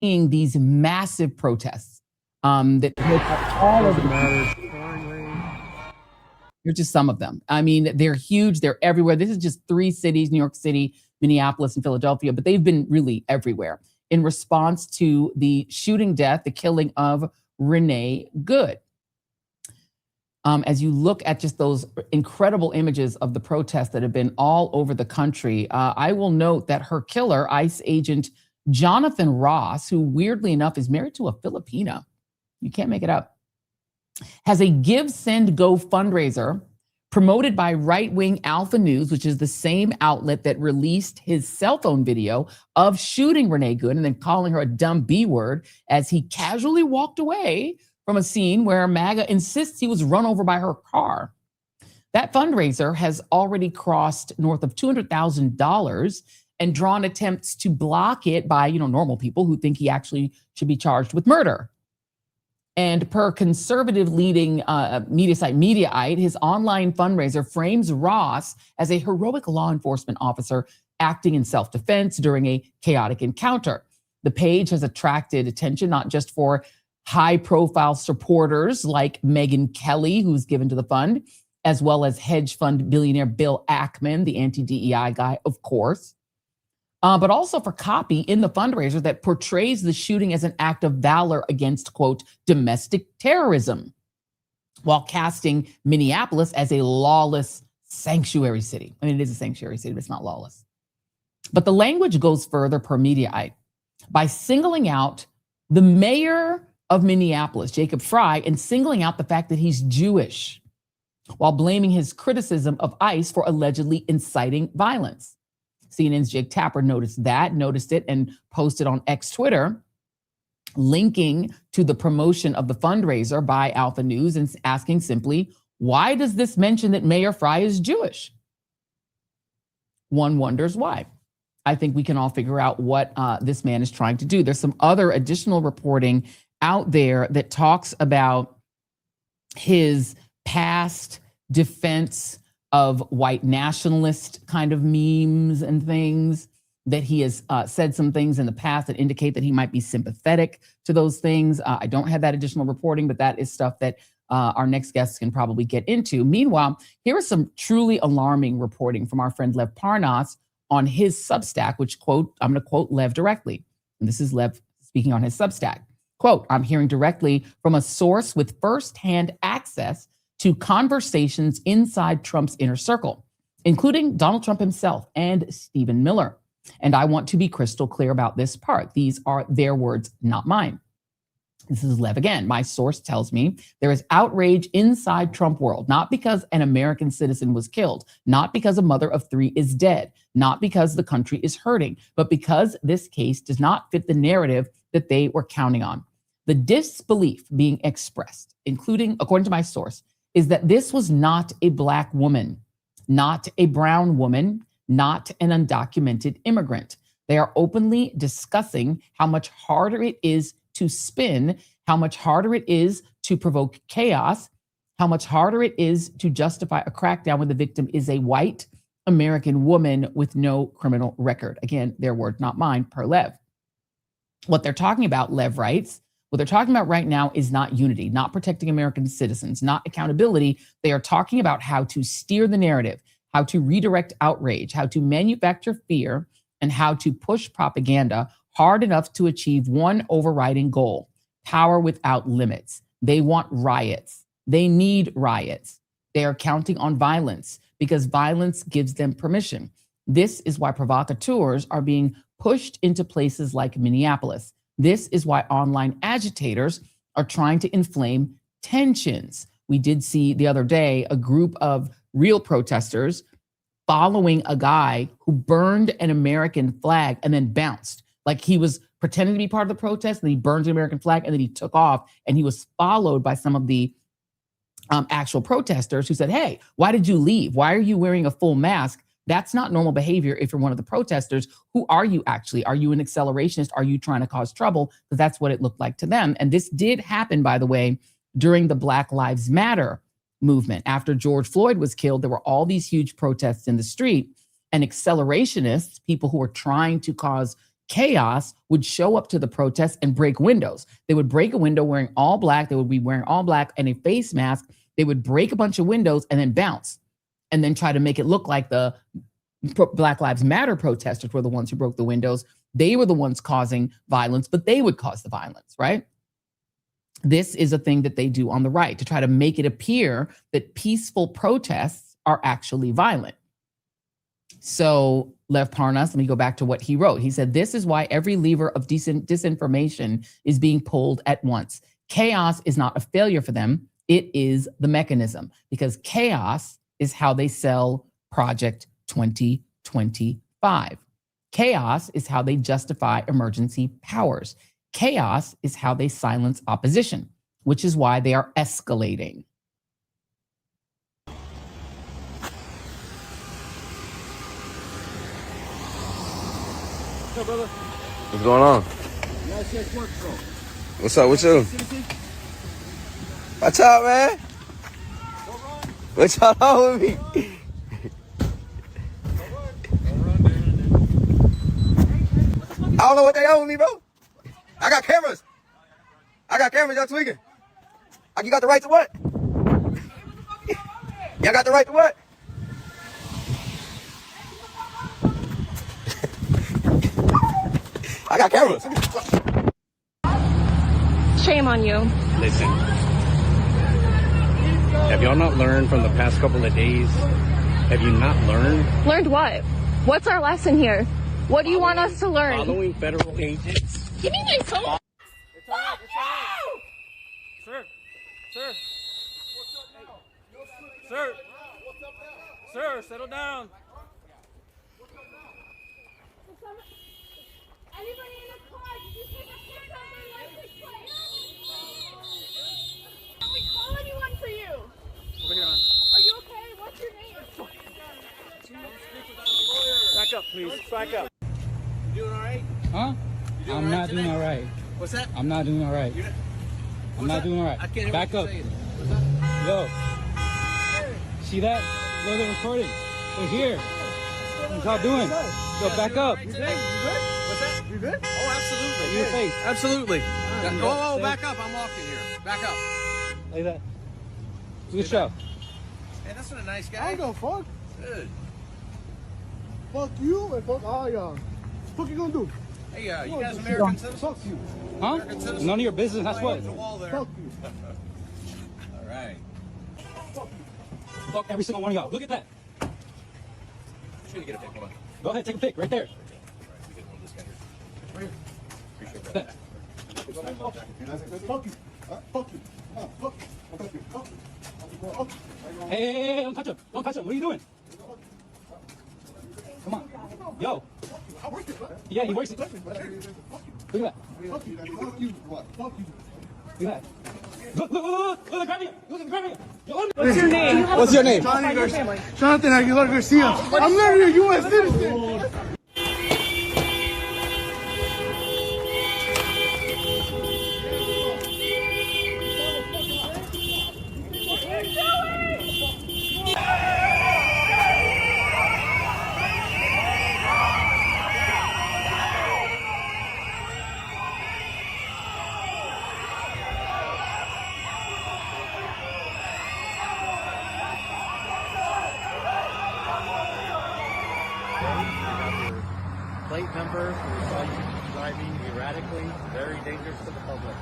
seeing these massive protests that break out all over Doesn't the matter. country. It's pouring rain. They're just some of them. I mean, they're huge. They're everywhere. This is just three cities, New York City, Minneapolis, and Philadelphia, but they've been really everywhere in response to the shooting death, the killing of Renee Good. As you look at just those incredible images of the protests that have been all over the country, I will note that her killer, ICE agent Jonathan Ross, who weirdly enough is married to a Filipina, you can't make it up, has a Give, Send, Go fundraiser promoted by right-wing Alpha News, which is the same outlet that released his cell phone video of shooting Renee Good and then calling her a dumb B word as he casually walked away from a scene where MAGA insists he was run over by her car. That fundraiser has already crossed north of $200,000 and drawn attempts to block it by, normal people who think he actually should be charged with murder. And per conservative leading media site Mediaite, his online fundraiser frames Ross as a heroic law enforcement officer acting in self-defense during a chaotic encounter. The page has attracted attention not just for high-profile supporters like Megyn Kelly, who's given to the fund, as well as hedge fund billionaire Bill Ackman, the anti-DEI guy, of course, but also for copy in the fundraiser that portrays the shooting as an act of valor against, quote, domestic terrorism, while casting Minneapolis as a lawless sanctuary city. I mean, it is a sanctuary city, but it's not lawless. But the language goes further per Mediaite by singling out the mayor of Minneapolis, Jacob Frey, and singling out the fact that he's Jewish, while blaming his criticism of ICE for allegedly inciting violence. CNN's Jake Tapper noticed it, and posted on X Twitter, linking to the promotion of the fundraiser by Alpha News and asking simply, why does this mention that Mayor Frey is Jewish? One wonders why. I think we can all figure out what this man is trying to do. There's some other additional reporting out there that talks about his past defense of white nationalist kind of memes and things, that he has said some things in the past that indicate that he might be sympathetic to those things. I don't have that additional reporting, but that is stuff that our next guests can probably get into. Meanwhile, here is some truly alarming reporting from our friend Lev Parnas on his Substack, which, quote, I'm going to quote Lev directly. And this is Lev speaking on his Substack. Quote, I'm hearing directly from a source with firsthand access to conversations inside Trump's inner circle, including Donald Trump himself and Stephen Miller. And I want to be crystal clear about this part. These are their words, not mine. This is Lev again. My source tells me there is outrage inside Trump world, not because an American citizen was killed, not because a mother of three is dead, not because the country is hurting, but because this case does not fit the narrative that they were counting on. The disbelief being expressed, including, according to my source, is that this was not a Black woman, not a brown woman, not an undocumented immigrant. They are openly discussing how much harder it is to spin, how much harder it is to provoke chaos, how much harder it is to justify a crackdown when the victim is a white American woman with no criminal record. Again, their word, not mine, per Lev. What they're talking about, Lev writes, what they're talking about right now is not unity, not protecting American citizens, not accountability. They are talking about how to steer the narrative, how to redirect outrage, how to manufacture fear, and how to push propaganda hard enough to achieve one overriding goal: power without limits. They want riots. They need riots. They are counting on violence because violence gives them permission. This is why provocateurs are being pushed into places like Minneapolis. This is why online agitators are trying to inflame tensions. We did see the other day a group of real protesters following a guy who burned an American flag and then bounced. Like he was pretending to be part of the protest, and he burned an American flag, and then he took off, and he was followed by some of the actual protesters who said, hey, why did you leave? Why are you wearing a full mask? That's not normal behavior if you're one of the protesters. Who are you actually? Are you an accelerationist? Are you trying to cause trouble? Because that's what it looked like to them. And this did happen, by the way, during the Black Lives Matter movement. After George Floyd was killed, there were all these huge protests in the street, and accelerationists, people who were trying to cause Chaos would show up to the protests and break windows. They would break a window wearing all black. They would be wearing all black and a face mask. They would break a bunch of windows and then bounce and then try to make it look like the Black Lives Matter protesters were the ones who broke the windows. They were the ones causing violence, but they would cause the violence, right? This is a thing that they do on the right to try to make it appear that peaceful protests are actually violent. So Lev Parnas, let me go back to what he wrote. He said, this is why every lever of disinformation is being pulled at once. Chaos is not a failure for them. It is the mechanism, because chaos is how they sell Project 2025. Chaos is how they justify emergency powers. Chaos is how they silence opposition, which is why they are escalating. What's up, brother? What's going on? What's up with you? Watch out, man. What y'all on with me? I don't know what they on with me, bro. I got cameras. Y'all tweaking. You got the right to what? Y'all got the right to what? I got cameras. Shame on you. Listen, have y'all not learned from the past couple of days? Have you not learned? Learned what? What's our lesson here? What do you want us to learn? Following federal agents. Give me my phone. It's all right. Sir. Sir. Sir. Sir, settle down. Anybody in the car? Did you take a picture of my license plate? Can we call anyone for you? Over here, hon. Are you okay? What's your name? Back up, please. Back up. You doing all right? Huh? I'm not doing all right. What's that? I'm not doing all right. I'm not doing all right. I can't hear Back what up. you're saying. What's that? Yo. See that? Yo, they're recording. They're here. What y'all doing? Yo, back up. What's that? You good? Oh, absolutely. Your face. Absolutely. Right. Oh, back up. I'm walking here. Back up. Like that. Do the show. Hey, that's not a nice guy. I don't give a fuck. Good. Fuck you and fuck all y'all. What you gonna do? Hey, you guys American citizens? Fuck you. Huh? American citizens? None of your business. That's what. There's a wall there. Fuck you. All right. Fuck every single one of y'all. Look at that. I'm gonna get a pic. Hold on. Go ahead, take a pic right there. We get one of this guy here. Right here. Appreciate That. that. Fuck you. Fuck you. Fuck you. Fuck you. Fuck you. Hey, don't touch him. Don't touch him. What are you doing? Come on. Yo. Yeah, he works it. Look at that. Fuck you. Fuck you. What? Fuck you. Look at that. Look, they're grabbing him. Look, they're grabbing him. What's your name? What's your name? Jonathan Aguilar Garcia. I'm literally a U.S. citizen. Plate number for driving erratically, very dangerous to the public.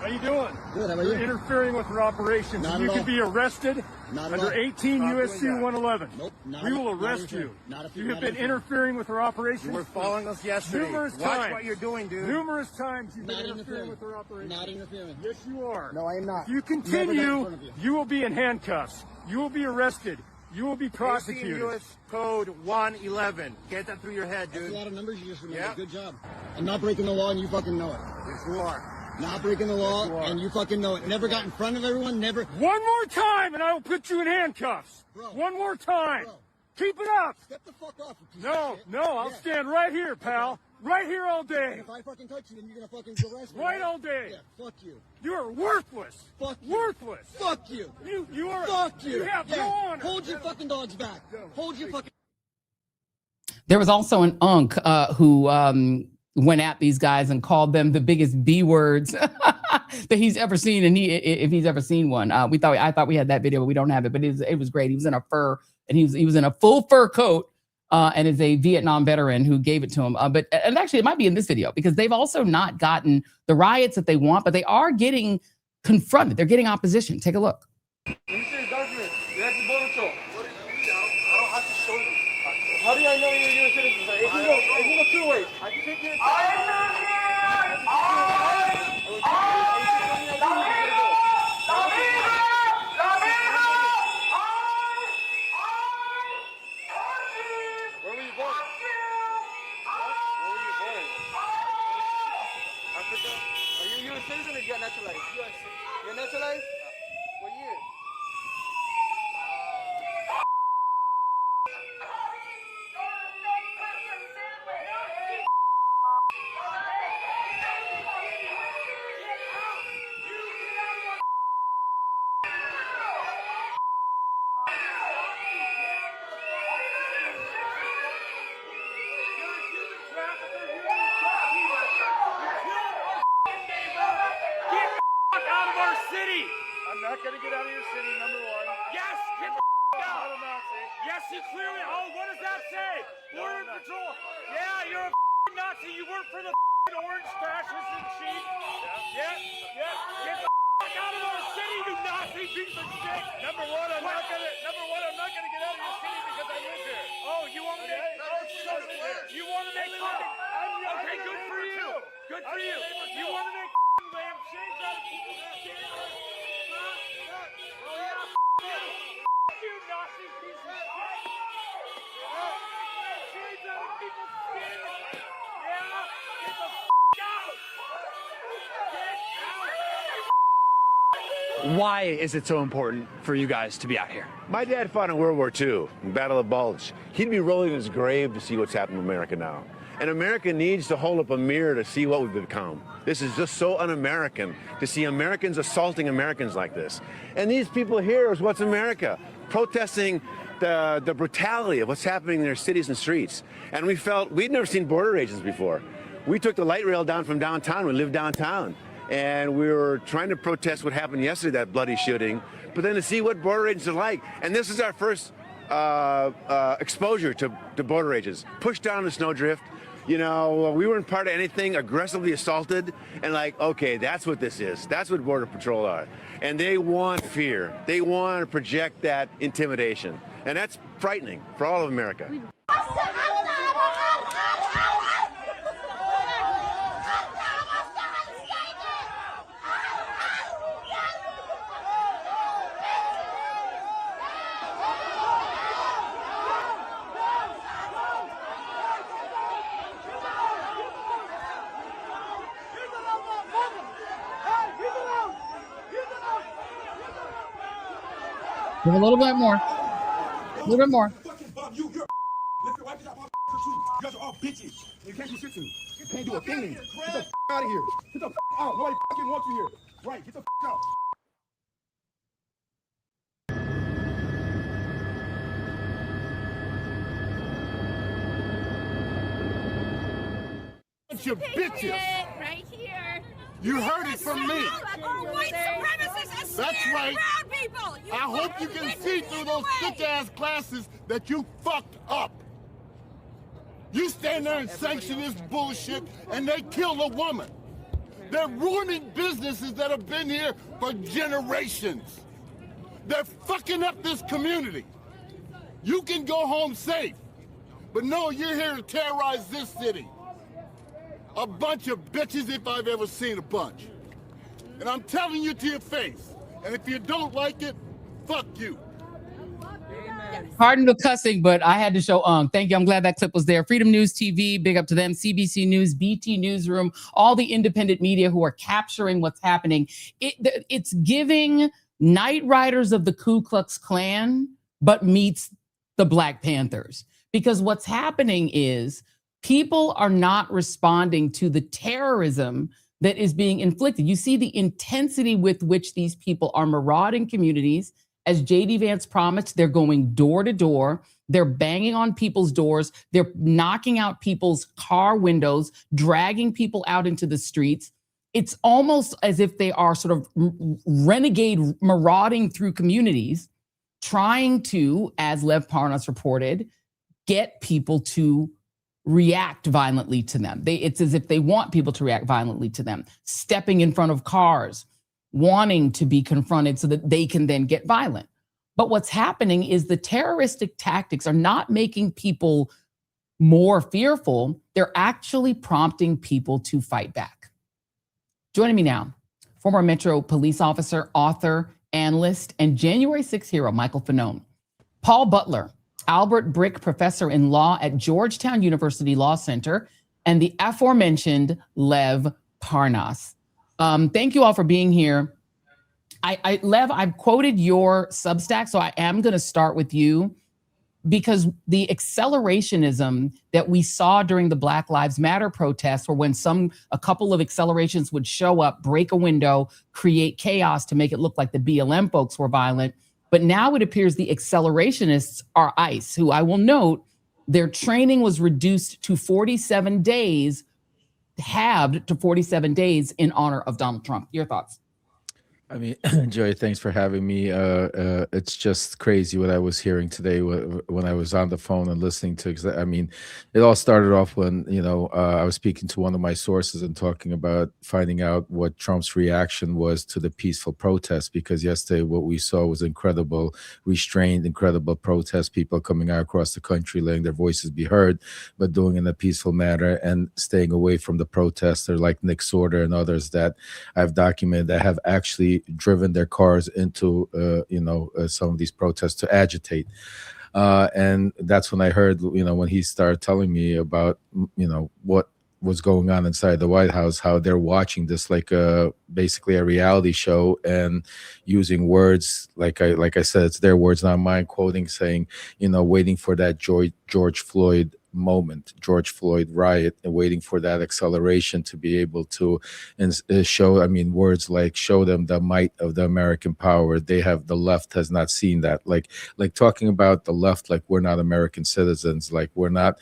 How you doing? Good, how about You're you? interfering with our operations. Not You at all. can be arrested Not at under all. 18 Not U.S.C. doing that. 111. Nope, not We will not arrest interfering. you. Not if You you're have not been interfering with our operations. You were following us yesterday. Numerous Watch times. what you're doing, dude. Numerous times you've Not been interfering interfering. with our operations. Not interfering. Yes, you are. No, I am not. If you Never got in continue, front of you. you will be in handcuffs. You will be arrested. You will be 18 prosecuted. U.S. Code 111. Get that through your head, That's dude. a lot of numbers you just remember. Yeah. Good job. I'm not breaking the law and you fucking know it. Yes, you are. Not breaking the law Yes, you are. and you fucking know it. Never got in front of everyone, never. One more time and I will put you in handcuffs. Bro. One more time. Bro. Keep it up. Step the fuck off, you piece No, of shit. no, I'll Yeah. stand right here, pal. Right here all And day. if I fucking touch you, then you're gonna fucking arrest me. Right all day. Yeah, fuck you. You are worthless. Fuck you. Worthless. Fuck you. You are. Fuck you. You have Yeah. no honor. Hold your fucking dogs back. Hold your fucking. There was also an unk who went at these guys and called them the biggest B words that he's ever seen, and if he's ever seen one. I thought we had that video, but we don't have it. But it was great. He was in a fur, and he was in a full fur coat, and is a Vietnam veteran who gave it to him. And actually, it might be in this video because they've also not gotten the riots that they want, but they are getting confronted. They're getting opposition. Take a look. How do I know you're a U.S. citizen? If you go two ways, I can take you. Where were you born? Where were you born? Africa? Are you a U.S. citizen or you got naturalized? U.S. You're naturalized? What year? I'm not going to get out of your city, number one. Yes, get the out. I'm not a Nazi. Yes, you clearly. Oh, what does that say? Border Patrol. Yeah, you're a Nazi. You work for the orange fascists in chief. Yeah. Get the out of our city, you Nazi piece of shit. Number one, I'm not going to get out of your city because I live here. Oh, you want to make? You want to make? Okay, good for you. Good for you. You want to make lampshades out of people's skin? You Nazi piece of shit! Shades out of people's skin! Yeah! Get the out! Get out! Why is it so important for you guys to be out here? My dad fought in World War II, in Battle of Bulge. He'd be rolling in his grave to see what's happened to America now. And America needs to hold up a mirror to see what we've become. This is just so un-American to see Americans assaulting Americans like this. And these people here is what's America, protesting the brutality of what's happening in their cities and streets. And we felt, we'd never seen border agents before. We took the light rail down from downtown, we lived downtown. And we were trying to protest what happened yesterday, that bloody shooting, but then to see what border agents are like. And this is our first exposure to border agents. Pushed down the snowdrift. You know, we weren't part of anything, aggressively assaulted, and like, okay, that's what this is. That's what Border Patrol are. And they want fear. They want to project that intimidation. And that's frightening for all of America. Give a little bit more. A little bit more. You guys are all bitches. You can't do shit to me. You can't do a thing to me. Get the out of here. Get the out. Nobody fucking wants you here. Right, get the out. Bunch of bitches. Right here. You heard it from me. White supremacists. That's right. People. I hope you can see through those thick-ass glasses that you fucked up. You stand there and sanction this bullshit, and they kill a woman. They're ruining businesses that have been here for generations. They're fucking up this community. You can go home safe, but no, you're here to terrorize this city. A bunch of bitches if I've ever seen a bunch. And I'm telling you to your face. And if you don't like it, fuck you. Pardon the cussing, but I had to show thank you. I'm glad that clip was there. Freedom News TV, big up to them. CBC News, BT Newsroom, all the independent media who are capturing what's happening. It's giving Night Riders of the Ku Klux Klan, but meets the Black Panthers. Because what's happening is people are not responding to the terrorism that is being inflicted. You see the intensity with which these people are marauding communities. As J.D. Vance promised, they're going door to door. They're banging on people's doors. They're knocking out people's car windows, dragging people out into the streets. It's almost as if they are sort of renegade marauding through communities, trying to, as Lev Parnas reported, get people to react violently to them. It's as if they want people to react violently to them, stepping in front of cars, wanting to be confronted so that they can then get violent. But what's happening is the terroristic tactics are not making people more fearful. They're actually prompting people to fight back. Joining me now, former Metro police officer, author, analyst, and January 6th hero, Michael Fanone. Paul Butler, Albert Brick Professor in Law at Georgetown University Law Center, and the aforementioned Lev Parnas. Thank you all for being here. Lev, I've quoted your Substack, so I am going to start with you because the accelerationism that we saw during the Black Lives Matter protests, or when a couple of accelerations would show up, break a window, create chaos to make it look like the BLM folks were violent. But now it appears the accelerationists are ICE, who I will note their training was reduced to 47 days, halved to 47 days in honor of Donald Trump. Your thoughts? I mean, Joy, thanks for having me. It's just crazy what I was hearing today when I was on the phone and listening to. I mean, it all started off when, I was speaking to one of my sources and talking about finding out what Trump's reaction was to the peaceful protests, because yesterday what we saw was incredible, restrained, incredible protests, people coming out across the country, letting their voices be heard, but doing it in a peaceful manner and staying away from the protesters like Nick Sorter and others that I've documented that have actually driven their cars into some of these protests to agitate, and that's when I heard when he started telling me about what was going on inside the White House, how they're watching this like basically a reality show and using words like I said, it's their words, not mine, quoting, saying waiting for that George Floyd moment, George Floyd riot, and waiting for that acceleration to be able to show, words like show them the might of the American power. The left has not seen that, like talking about the left like we're not American citizens, like we're not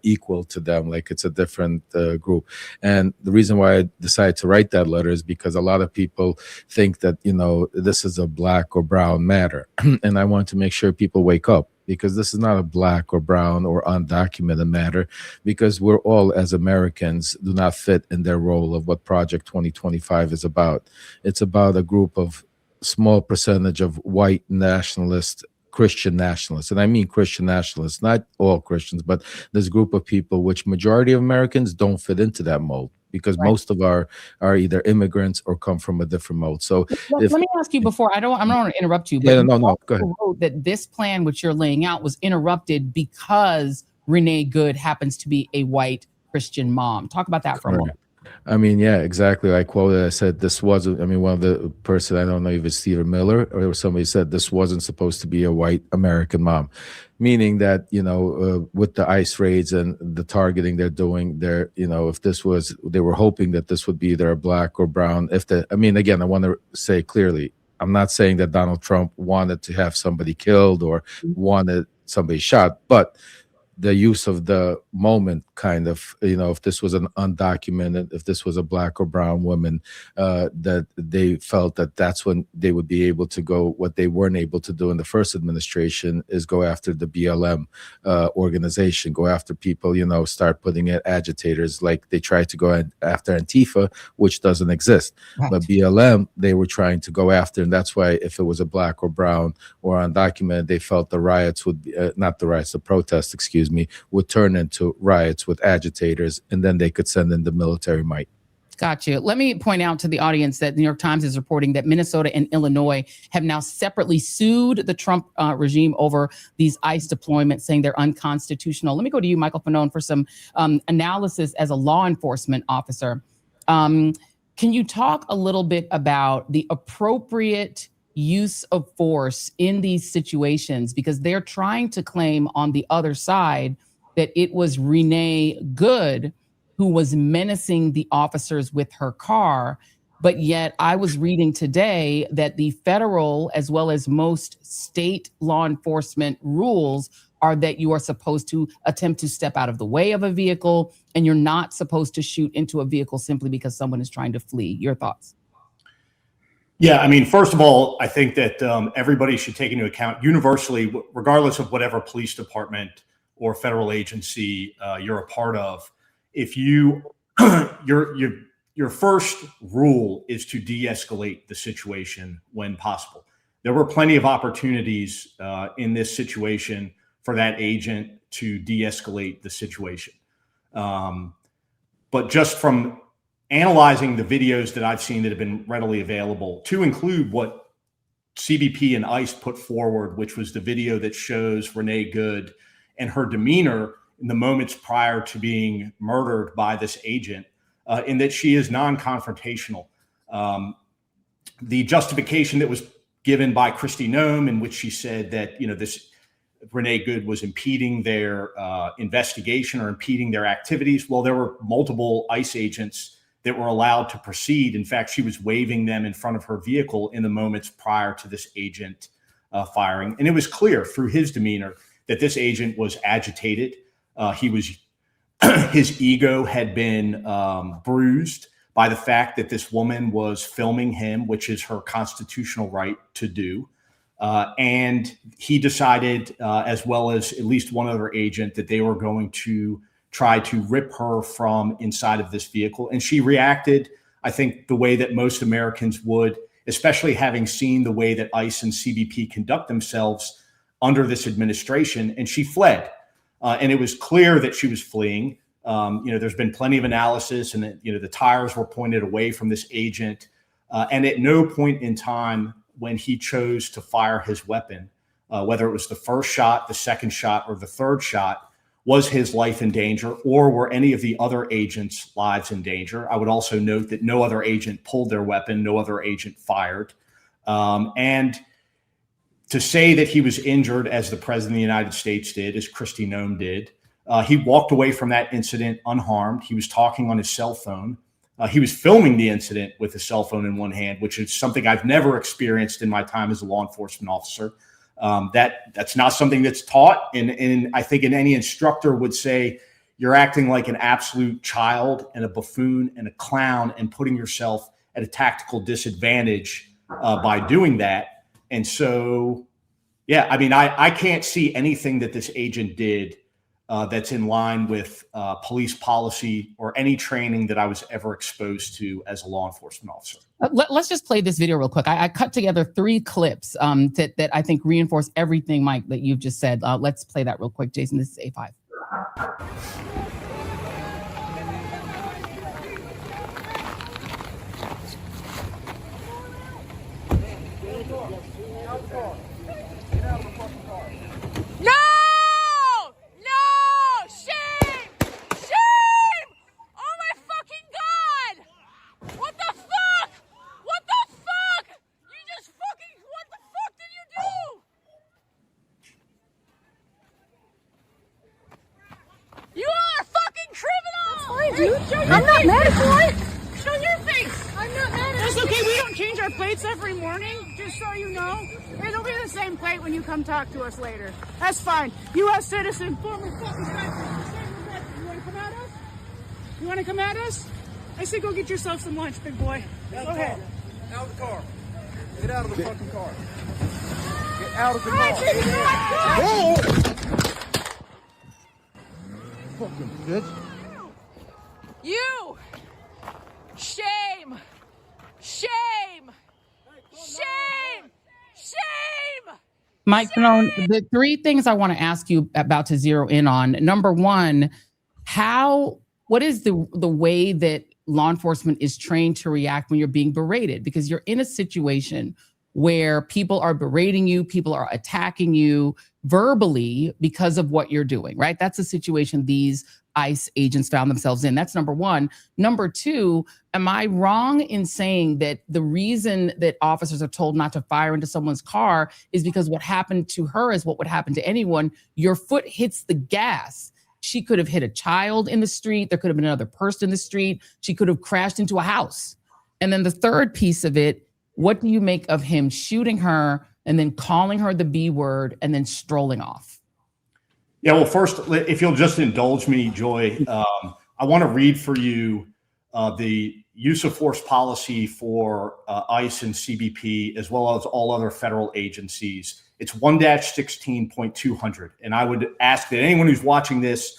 equal to them, like it's a different group. And the reason why I decided to write that letter is because a lot of people think that this is a black or brown matter and I want to make sure people wake up, because this is not a black or brown or undocumented matter, because we're all, as Americans, do not fit in their role of what Project 2025 is about. It's about a group of small percentage of white nationalists, Christian nationalists, and I mean Christian nationalists, not all Christians, but this group of people, which majority of Americans don't fit into that mold, because most of are either immigrants or come from a different mode. So let me ask you before, I'm not going to interrupt you, but no, go ahead. Wrote that this plan, which you're laying out, was interrupted because Renee Good happens to be a white Christian mom. Talk about that for a moment. Yeah, exactly. I quoted, I said, this wasn't, one of the person, I don't know if it's Stephen Miller or somebody said this wasn't supposed to be a white American mom, meaning that, with the ICE raids and the targeting they're doing there, if this was, they were hoping that this would be either a black or brown. Again, I want to say clearly, I'm not saying that Donald Trump wanted to have somebody killed or wanted somebody shot, but the use of the moment kind of, if this was an undocumented, if this was a black or brown woman, that they felt that that's when they would be able to go, what they weren't able to do in the first administration is go after the BLM organization, go after people, start putting in agitators like they tried to go after Antifa, which doesn't exist. Right. But BLM, they were trying to go after, and that's why if it was a black or brown or undocumented, they felt the riots would be, not the riots, the protests, excuse me, would turn into riots with agitators, and then they could send in the military might. Gotcha. Let me point out to the audience that the New York Times is reporting that Minnesota and Illinois have now separately sued the Trump regime over these ICE deployments, saying they're unconstitutional. Let me go to you, Michael Fanone, for some analysis as a law enforcement officer. Can you talk a little bit about the appropriate use of force in these situations? Because they're trying to claim on the other side that it was Renee Good who was menacing the officers with her car. But yet I was reading today that the federal, as well as most state law enforcement rules, are that you are supposed to attempt to step out of the way of a vehicle, and you're not supposed to shoot into a vehicle simply because someone is trying to flee. Your thoughts? Yeah, I mean, first of all, I think that everybody should take into account universally, regardless of whatever police department or federal agency you're a part of, if you your first rule is to de-escalate the situation when possible. There were plenty of opportunities in this situation for that agent to de-escalate the situation. But just from analyzing the videos that I've seen that have been readily available, to include what CBP and ICE put forward, which was the video that shows Renee Good and her demeanor in the moments prior to being murdered by this agent, in that she is non-confrontational. The justification that was given by Kristi Noem, in which she said that, you know, this Renee Good was impeding their investigation or impeding their activities. Well, there were multiple ICE agents that were allowed to proceed. In fact, she was waving them in front of her vehicle in the moments prior to this agent firing. And it was clear through his demeanor that this agent was agitated. His ego had been bruised by the fact that this woman was filming him, which is her constitutional right to do. And he decided, as well as at least one other agent, that they were going to try to rip her from inside of this vehicle. And she reacted, I think, the way that most Americans would, especially having seen the way that ICE and CBP conduct themselves under this administration. And she fled. And it was clear that she was fleeing. There's been plenty of analysis, and the tires were pointed away from this agent. And at no point in time when he chose to fire his weapon, whether it was the first shot, the second shot, or the third shot, was his life in danger, or were any of the other agents' lives in danger. I would also note that no other agent pulled their weapon, no other agent fired. And to say that he was injured, as the president of the United States did, as Kristi Noem did, he walked away from that incident unharmed. He was talking on his cell phone. He was filming the incident with his cell phone in one hand, which is something I've never experienced in my time as a law enforcement officer. That's not something that's taught. And I think any instructor would say you're acting like an absolute child and a buffoon and a clown and putting yourself at a tactical disadvantage by doing that. And so, yeah, I mean, I can't see anything that this agent did that's in line with police policy or any training that I was ever exposed to as a law enforcement officer. Let's just play this video real quick. I cut together 3 clips that I think reinforce everything, Mike, that you've just said. Let's play that real quick. Jason, this is A5. I'm not mad at Floyd. Show your face. I'm not mad at It's okay. We don't change our plates every morning, just so you know. It'll be the same plate when you come talk to us later. That's fine. U.S. citizen, former fucking veteran. You want to come at us? You want to come at us? I say go get yourself some lunch, big boy. Go ahead. Out of the car. Get out of the fucking car. Get out of the car. Fucking bitch. You! Shame! Shame! Shame! Shame! Mike Throne, the 3 things I want to ask you about to zero in on. Number 1, what is the way that law enforcement is trained to react when you're being berated? Because you're in a situation where people are berating you, people are attacking you verbally because of what you're doing, right? That's the situation these ICE agents found themselves in. That's number 1. Number 2, am I wrong in saying that the reason that officers are told not to fire into someone's car is because what happened to her is what would happen to anyone? Your foot hits the gas. She could have hit a child in the street. There could have been another person in the street. She could have crashed into a house. And then the third piece of it, what do you make of him shooting her and then calling her the B word and then strolling off? Yeah, well, first, if you'll just indulge me, Joy, I want to read for you the use of force policy for ICE and CBP, as well as all other federal agencies. It's 1-16.200. And I would ask that anyone who's watching this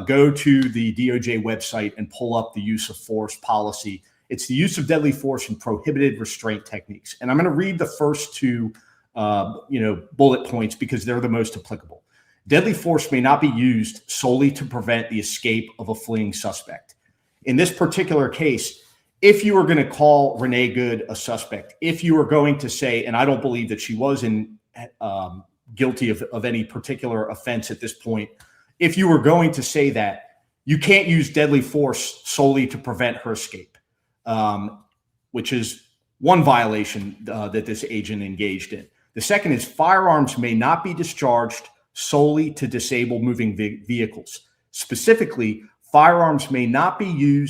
go to the DOJ website and pull up the use of force policy. It's the use of deadly force and prohibited restraint techniques. And I'm going to read the first two bullet points because they're the most applicable. Deadly force may not be used solely to prevent the escape of a fleeing suspect. In this particular case, if you were going to call Renee Good a suspect, if you were going to say, and I don't believe that she was guilty of any particular offense at this point, if you were going to say that, you can't use deadly force solely to prevent her escape, which is one violation that this agent engaged in. The second is firearms may not be discharged solely to disable moving vehicles. Specifically, firearms may not be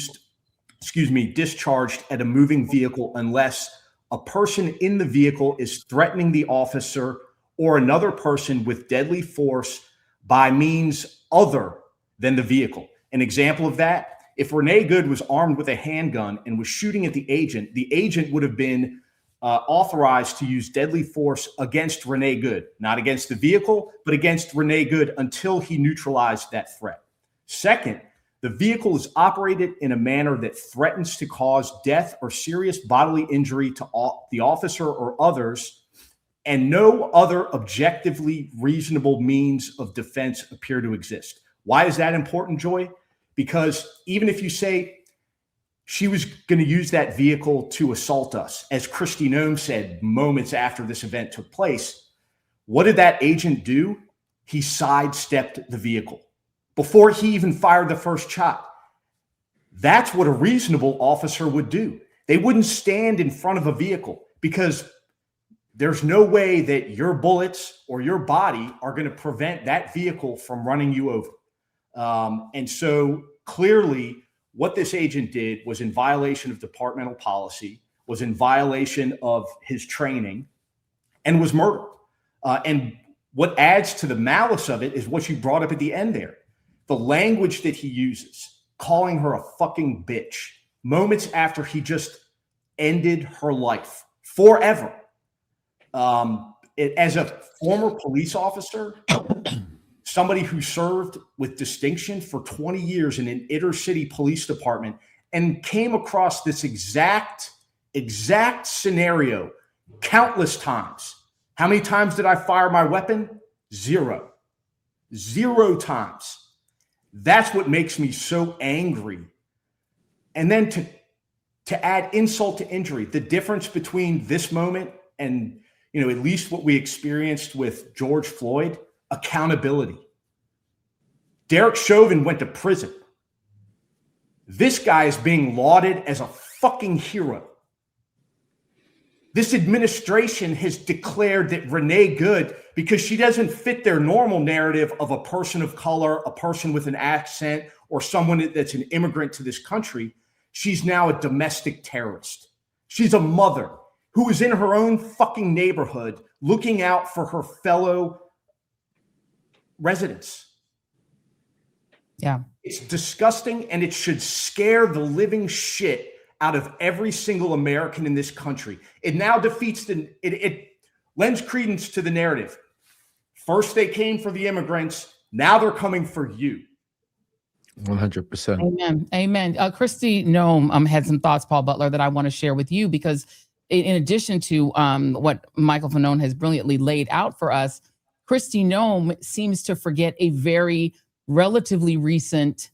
discharged at a moving vehicle unless a person in the vehicle is threatening the officer or another person with deadly force by means other than the vehicle. An example of that, if Renee Good was armed with a handgun and was shooting at the agent would have been authorized to use deadly force against Renee Good, not against the vehicle, but against Renee Good until he neutralized that threat. Second, the vehicle is operated in a manner that threatens to cause death or serious bodily injury to the officer or others, and no other objectively reasonable means of defense appear to exist. Why is that important, Joy? Because even if you say she was going to use that vehicle to assault us, as Kristi Noem said moments after this event took place, what did that agent do? He sidestepped the vehicle before he even fired the first shot. That's what a reasonable officer would do. They wouldn't stand in front of a vehicle because there's no way that your bullets or your body are going to prevent that vehicle from running you over. And so clearly what this agent did was in violation of departmental policy, was in violation of his training, and was murder. And what adds to the malice of it is what you brought up at the end there. The language that he uses, calling her a fucking bitch, moments after he just ended her life forever. As a former police officer, somebody who served with distinction for 20 years in an inner city police department and came across this exact scenario countless times. How many times did I fire my weapon? 0. 0 times. That's what makes me so angry. And then to add insult to injury, the difference between this moment and, at least what we experienced with George Floyd, accountability. Derek Chauvin went to prison. This guy is being lauded as a fucking hero. This administration has declared that Renee Good, because she doesn't fit their normal narrative of a person of color, a person with an accent, or someone that's an immigrant to this country, she's now a domestic terrorist. She's a mother who is in her own fucking neighborhood looking out for her fellow residents. Yeah. It's disgusting, and it should scare the living shit out of every single American in this country. It now defeats it lends credence to the narrative. First they came for the immigrants, now they're coming for you. 100%. Amen. Amen. Kristi Noem had some thoughts, Paul Butler, that I want to share with you, because in addition to what Michael Fanone has brilliantly laid out for us, Kristi Noem seems to forget a very relatively recent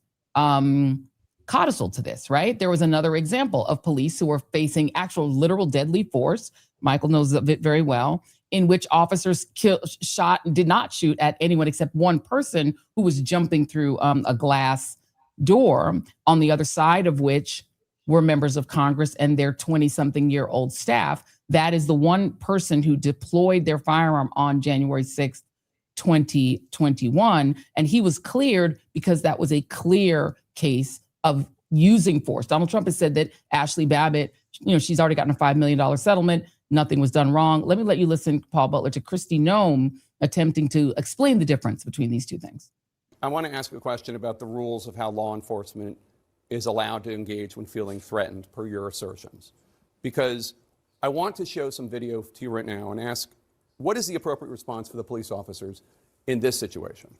codicil to this, right? There was another example of police who were facing actual literal deadly force. Michael knows of it very well, in which officers did not shoot at anyone except one person who was jumping through a glass door, on the other side of which were members of Congress and their 20-something-year-old staff. That is the one person who deployed their firearm on January 6th, 2021. And he was cleared because that was a clear case of using force. Donald Trump has said that Ashley Babbitt, she's already gotten a $5 million settlement. Nothing was done wrong. Let you listen, Paul Butler, to Kristi Noem attempting to explain the difference between these two things. I want to ask a question about the rules of how law enforcement is allowed to engage when feeling threatened, per your assertions. Because I want to show some video to you right now and ask, what is the appropriate response for the police officers in this situation?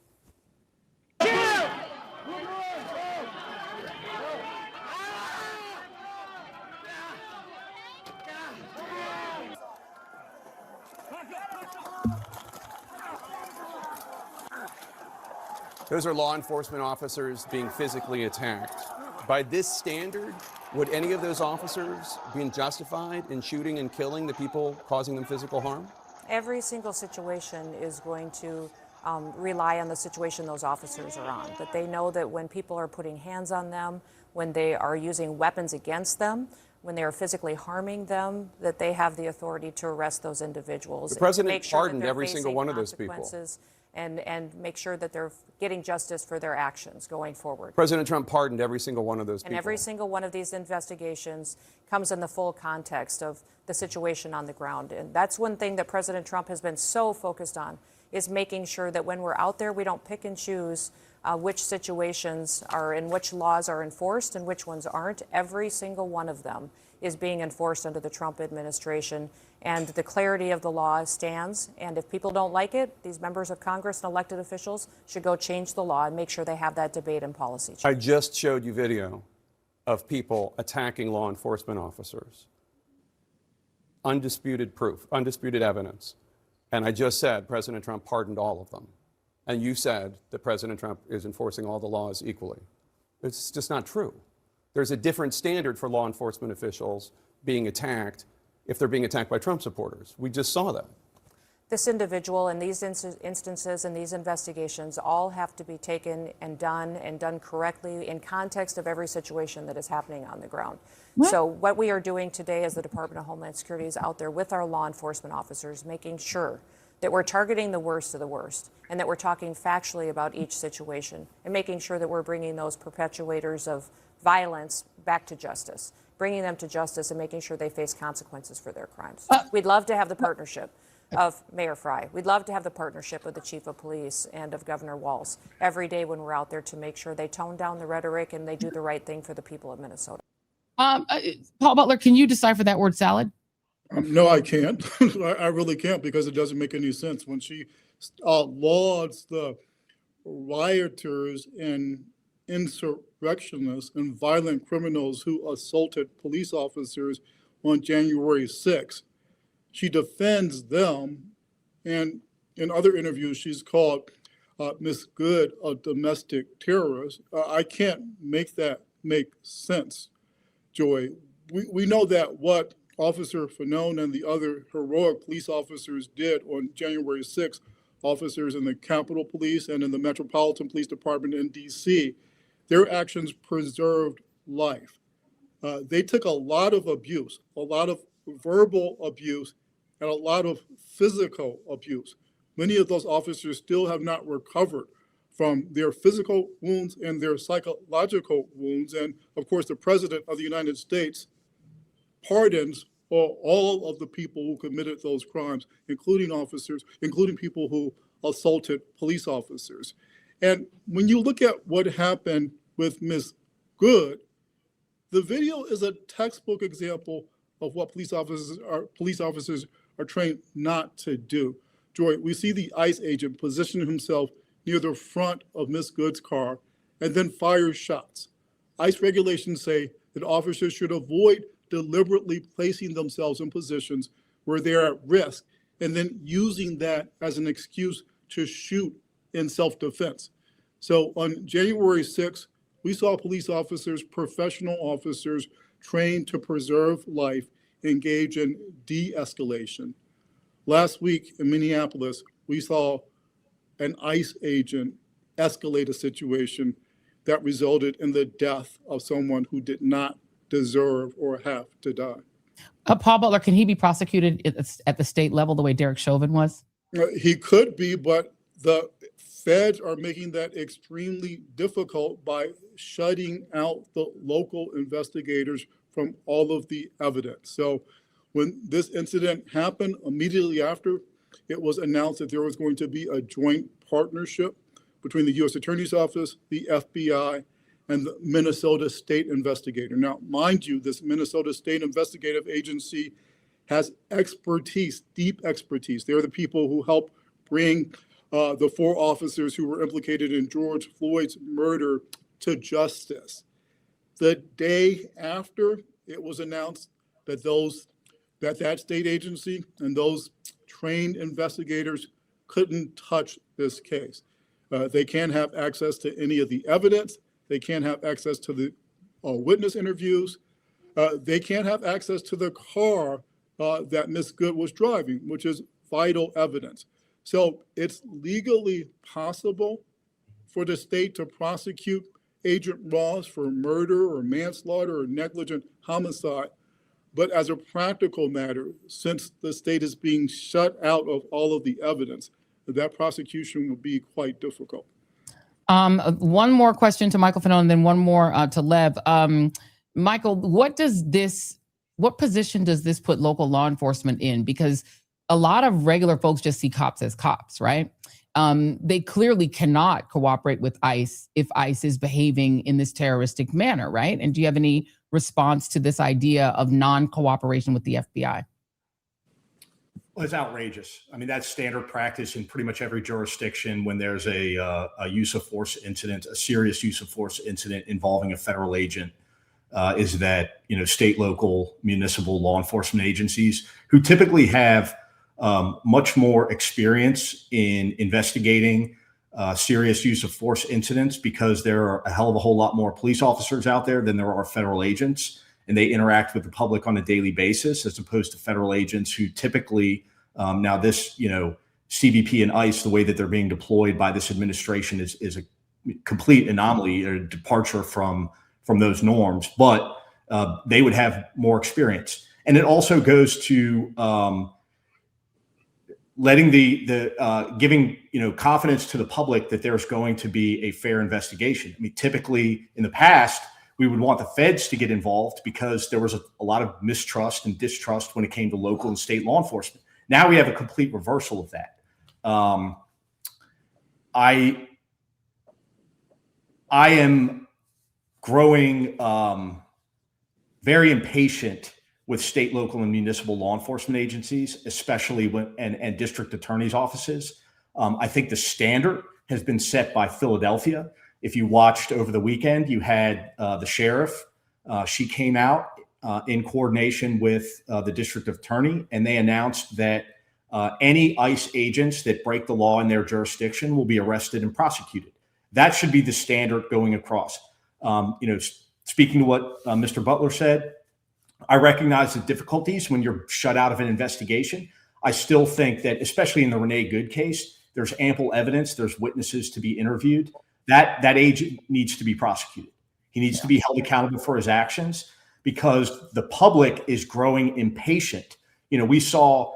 Those are law enforcement officers being physically attacked. By this standard, would any of those officers be justified in shooting and killing the people causing them physical harm? Every single situation is going to rely on the situation those officers are on. That they know that when people are putting hands on them, when they are using weapons against them, when they are physically harming them, that they have the authority to arrest those individuals. The president make sure pardoned every single one of those people. And make sure that they're getting justice for their actions going forward. President Trump pardoned every single one of those people. And every single one of these investigations comes in the full context of the situation on the ground. And that's one thing that President Trump has been so focused on, is making sure that when we're out there, we don't pick and choose which situations are and which laws are enforced and which ones aren't. Every single one of them is being enforced under the Trump administration, and the clarity of the law stands. And if people don't like it, these members of Congress and elected officials should go change the law and make sure they have that debate and policy change. I just showed you video of people attacking law enforcement officers. Undisputed proof, undisputed evidence. And I just said President Trump pardoned all of them. And you said that President Trump is enforcing all the laws equally. It's just not true. There's a different standard for law enforcement officials being attacked if they're being attacked by Trump supporters. We just saw that. This individual and these instances and these investigations all have to be taken and done correctly in context of every situation that is happening on the ground. So what we are doing today as the Department of Homeland Security is out there with our law enforcement officers, making sure that we're targeting the worst of the worst and that we're talking factually about each situation and making sure that we're bringing those perpetuators of violence back to justice, bringing them to justice and making sure they face consequences for their crimes. We'd love to have the partnership of Mayor Fry. We'd love to have the partnership of the Chief of Police and of Governor Walz every day when we're out there to make sure they tone down the rhetoric and they do the right thing for the people of Minnesota. Paul Butler, can you decipher that word salad? No, I can't. I really can't, because it doesn't make any sense. When she lauds the rioters and insurrectionists and violent criminals who assaulted police officers on January 6th, she defends them. And in other interviews, she's called Miss Good a domestic terrorist. I can't make that make sense, Joy. We know that what Officer Fanone and the other heroic police officers did on January 6th, officers in the Capitol Police and in the Metropolitan Police Department in D.C., their actions preserved life. They took a lot of abuse, a lot of verbal abuse, and a lot of physical abuse. Many of those officers still have not recovered from their physical wounds and their psychological wounds. And of course, the President of the United States pardons all of the people who committed those crimes, including officers, including people who assaulted police officers. And when you look at what happened with Ms. Good, the video is a textbook example of what police officers are trained not to do. Joy, we see the ICE agent position himself near the front of Ms. Good's car and then fires shots. ICE regulations say that officers should avoid deliberately placing themselves in positions where they're at risk and then using that as an excuse to shoot in self-defense. So on January 6th, we saw police officers, professional officers trained to preserve life, engage in de-escalation. Last week in Minneapolis, we saw an ICE agent escalate a situation that resulted in the death of someone who did not deserve or have to die. Paul Butler, can he be prosecuted at the state level the way Derek Chauvin was? He could be, but the feds are making that extremely difficult by shutting out the local investigators from all of the evidence. So when this incident happened, immediately after, it was announced that there was going to be a joint partnership between the U.S. Attorney's Office, the FBI, and the Minnesota State Investigator. Now, mind you, this Minnesota State Investigative Agency has expertise, deep expertise. They're the people who helped bring the 4 officers who were implicated in George Floyd's murder to justice. The day after it was announced that that state agency and those trained investigators couldn't touch this case. They can't have access to any of the evidence. They can't have access to the witness interviews. They can't have access to the car that Ms. Good was driving, which is vital evidence. So it's legally possible for the state to prosecute Agent Ross for murder or manslaughter or negligent homicide. But as a practical matter, since the state is being shut out of all of the evidence, that prosecution would be quite difficult. One more question to Michael Fanone, and then one more to Lev. Michael, what position does this put local law enforcement in? Because a lot of regular folks just see cops as cops, right? They clearly cannot cooperate with ICE if ICE is behaving in this terroristic manner, right? And do you have any response to this idea of non-cooperation with the FBI? Well, it's outrageous. I mean, that's standard practice in pretty much every jurisdiction when there's a use of force incident, a serious use of force incident involving a federal agent, is that, you know, state, local, municipal law enforcement agencies who typically have much more experience in investigating serious use of force incidents, because there are a hell of a whole lot more police officers out there than there are federal agents, and they interact with the public on a daily basis, as opposed to federal agents who typically, now this, you know, CBP and ICE, the way that they're being deployed by this administration is a complete anomaly, or departure from those norms, but they would have more experience. And it also goes to letting giving, you know, confidence to the public that there's going to be a fair investigation. I mean, typically in the past, we would want the feds to get involved because there was a lot of mistrust and distrust when it came to local and state law enforcement. Now we have a complete reversal of that. I am growing very impatient with state, local, and municipal law enforcement agencies, especially and district attorneys' offices. I think the standard has been set by Philadelphia. If you watched over the weekend, you had the sheriff. She came out in coordination with the district attorney, and they announced that any ICE agents that break the law in their jurisdiction will be arrested and prosecuted. That should be the standard going across. You know, speaking to what Mr. Butler said, I recognize the difficulties when you're shut out of an investigation. I still think that, especially in the Renee Good case, there's ample evidence, there's witnesses to be interviewed. That agent needs to be prosecuted. He needs to be held accountable for his actions, because the public is growing impatient. You know, we saw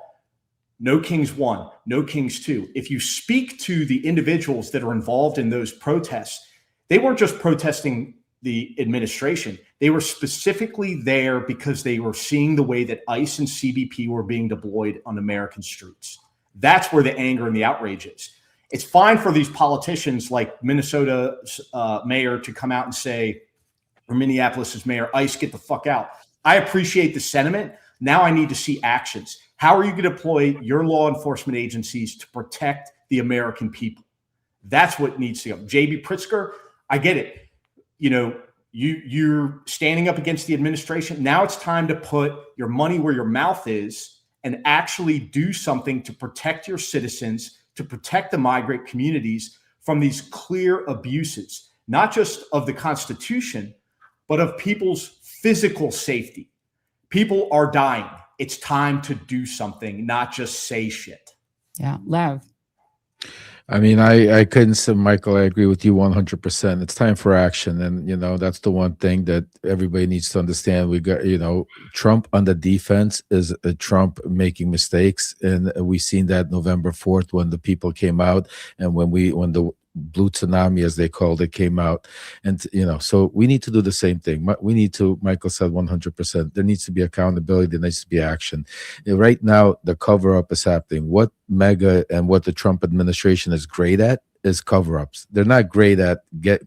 no Kings 1, no Kings 2. If you speak to the individuals that are involved in those protests, they weren't just protesting the administration. They were specifically there because they were seeing the way that ICE and CBP were being deployed on American streets. That's where the anger and the outrage is. It's fine for these politicians like Minnesota's mayor to come out and say, or Minneapolis's mayor, ICE, get the fuck out. I appreciate the sentiment. Now I need to see actions. How are you going to deploy your law enforcement agencies to protect the American people? That's what needs to go. J.B. Pritzker, I get it. You know, you're standing up against the administration. Now it's time to put your money where your mouth is and actually do something to protect your citizens, to protect the migrant communities from these clear abuses, not just of the Constitution, but of people's physical safety. People are dying. It's time to do something, not just say shit. Yeah, Lev. I mean, I couldn't say, Michael, I agree with you 100%. It's time for action. And, you know, that's the one thing that everybody needs to understand. We got, you know, Trump on the defense is Trump making mistakes. And we seen that November 4th when the people came out, and when the blue tsunami, as they called it, came out. And, you know, so we need to do the same thing. We need to, Michael said 100%, there needs to be accountability, there needs to be action. Right now, the cover-up is happening. What MAGA and what the Trump administration is great at is cover-ups. They're not great at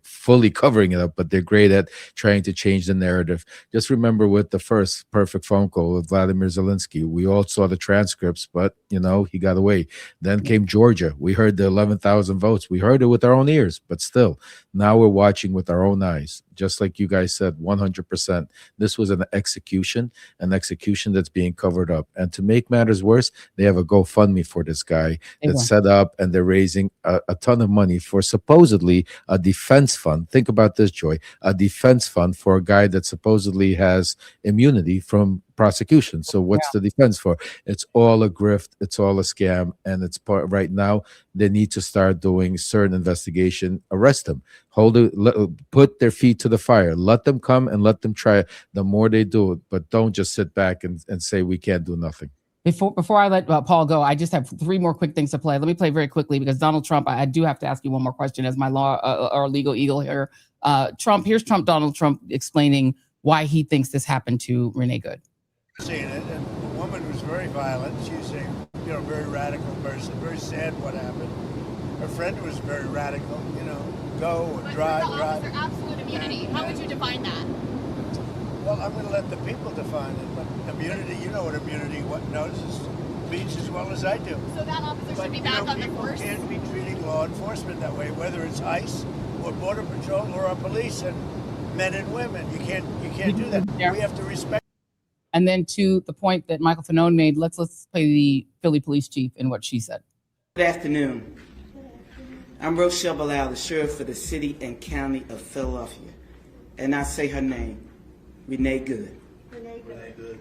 fully covering it up, but they're great at trying to change the narrative. Just remember with the first perfect phone call with Vladimir Zelensky, we all saw the transcripts, but he got away. Then came Georgia. We heard the 11,000 votes. We heard it with our own ears, but still, now we're watching with our own eyes. Just like you guys said, 100%. This was an execution that's being covered up. And to make matters worse, they have a GoFundMe for this guy that's set up, and they're raising a ton of money for supposedly a defense fund. Think about this, Joy, a defense fund for a guy that supposedly has immunity from prosecution. So what's the defense for? It's all a grift. It's all a scam. And it's right now, they need to start doing certain investigation, arrest them, put their feet to the fire, let them come and let them try. The more they do it, but don't just sit back and say we can't do nothing. Before I let Paul go, I just have 3 more quick things to play. Let me play very quickly because Donald Trump, I do have to ask you one more question as my our legal eagle here. Here's Donald Trump explaining why he thinks this happened to Renee Good. Seen it, and the woman was very violent. She's a very radical person. Very sad what happened. Her friend was very radical. Go and drive. Officer, absolute immunity. How would you define that? Well, I'm going to let the people define it. But immunity, you know what immunity means as well as I do. So that officer should be back on the force? People can't be treating law enforcement that way, whether it's ICE or Border Patrol or our police and men and women. You can't do that. We have to respect. And then to the point that Michael Fanone made, let's play the Philly police chief and what she said. Good afternoon. I'm Rochelle Bilal, the sheriff for the city and county of Philadelphia. And I say her name, Renee Good. Renee Good.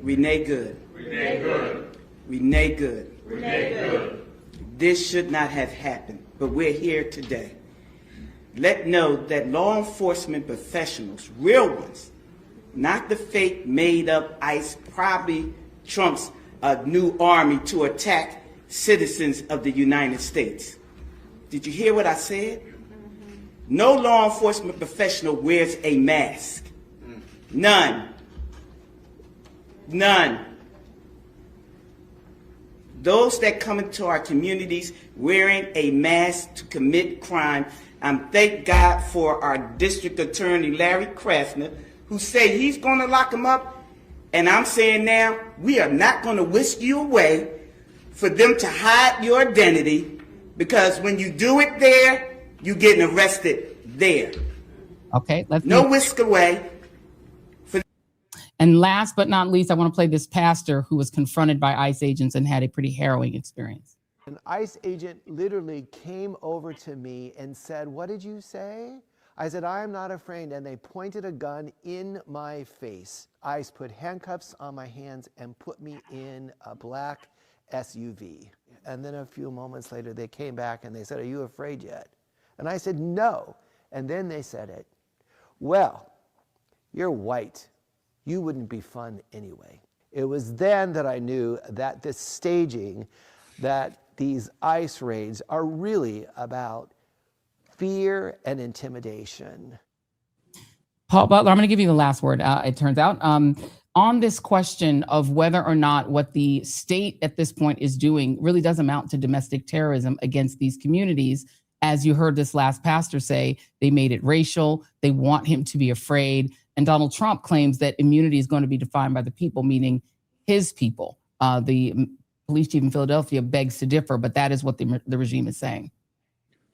Renee Good. Renee Good. Renee Good. Renee Good. This should not have happened, but we're here today. Let know that law enforcement professionals, real ones, not the fake made up ICE, probably Trump's new army to attack citizens of the United States. Did you hear what I said? No law enforcement professional wears a mask. None. None. Those that come into our communities wearing a mask to commit crime, thank God for our district attorney, Larry Krasner, who say he's going to lock them up. And I'm saying now, we are not going to whisk you away for them to hide your identity, because when you do it there, you're getting arrested there. Okay. No whisk away. And last but not least, I want to play this pastor who was confronted by ICE agents and had a pretty harrowing experience. An ICE agent literally came over to me and said, "What did you say?" I said, "I am not afraid." And they pointed a gun in my face. ICE put handcuffs on my hands and put me in a black SUV. And then a few moments later, they came back and they said, "Are you afraid yet?" And I said, "No." And then they said it. "Well, you're white. You wouldn't be fun anyway." It was then that I knew that this staging, that these ICE raids are really about fear and intimidation. Paul Butler, I'm going to give you the last word, it turns out. On this question of whether or not what the state at this point is doing really does amount to domestic terrorism against these communities. As you heard this last pastor say, they made it racial. They want him to be afraid. And Donald Trump claims that immunity is going to be defined by the people, meaning his people. The police chief in Philadelphia begs to differ, but that is what the regime is saying.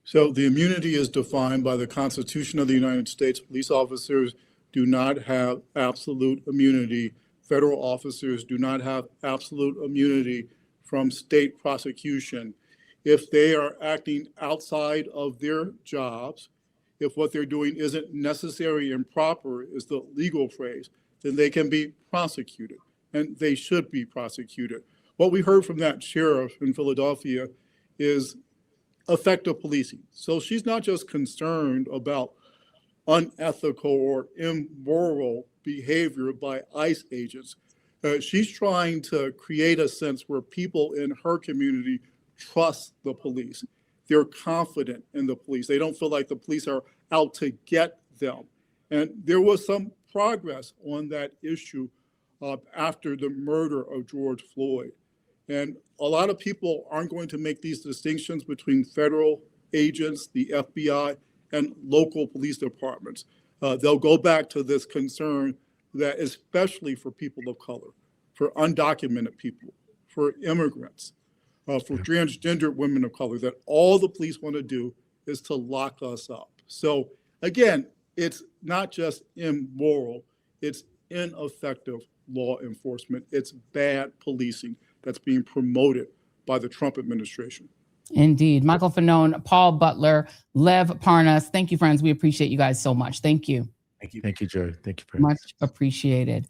So the immunity is defined by the Constitution of the United States. Police officers do not have absolute immunity. Federal officers do not have absolute immunity from state prosecution. If they are acting outside of their jobs, if what they're doing isn't necessary and proper is the legal phrase, then they can be prosecuted, and they should be prosecuted. What we heard from that sheriff in Philadelphia is effective policing. So she's not just concerned about unethical or immoral behavior by ICE agents. She's trying to create a sense where people in her community trust the police. They're confident in the police. They don't feel like the police are out to get them. And there was some progress on that issue after the murder of George Floyd. And a lot of people aren't going to make these distinctions between federal agents, the FBI, and local police departments. They'll go back to this concern that especially for people of color, for undocumented people, for immigrants, for transgender women of color, that all the police want to do is to lock us up. So again, it's not just immoral, it's ineffective law enforcement. It's bad policing that's being promoted by the Trump administration. Indeed. Michael Fanone, Paul Butler, Lev Parnas. Thank you, friends. We appreciate you guys so much. Thank you. Thank you. Thank you, Joy. Thank you very much. Appreciated.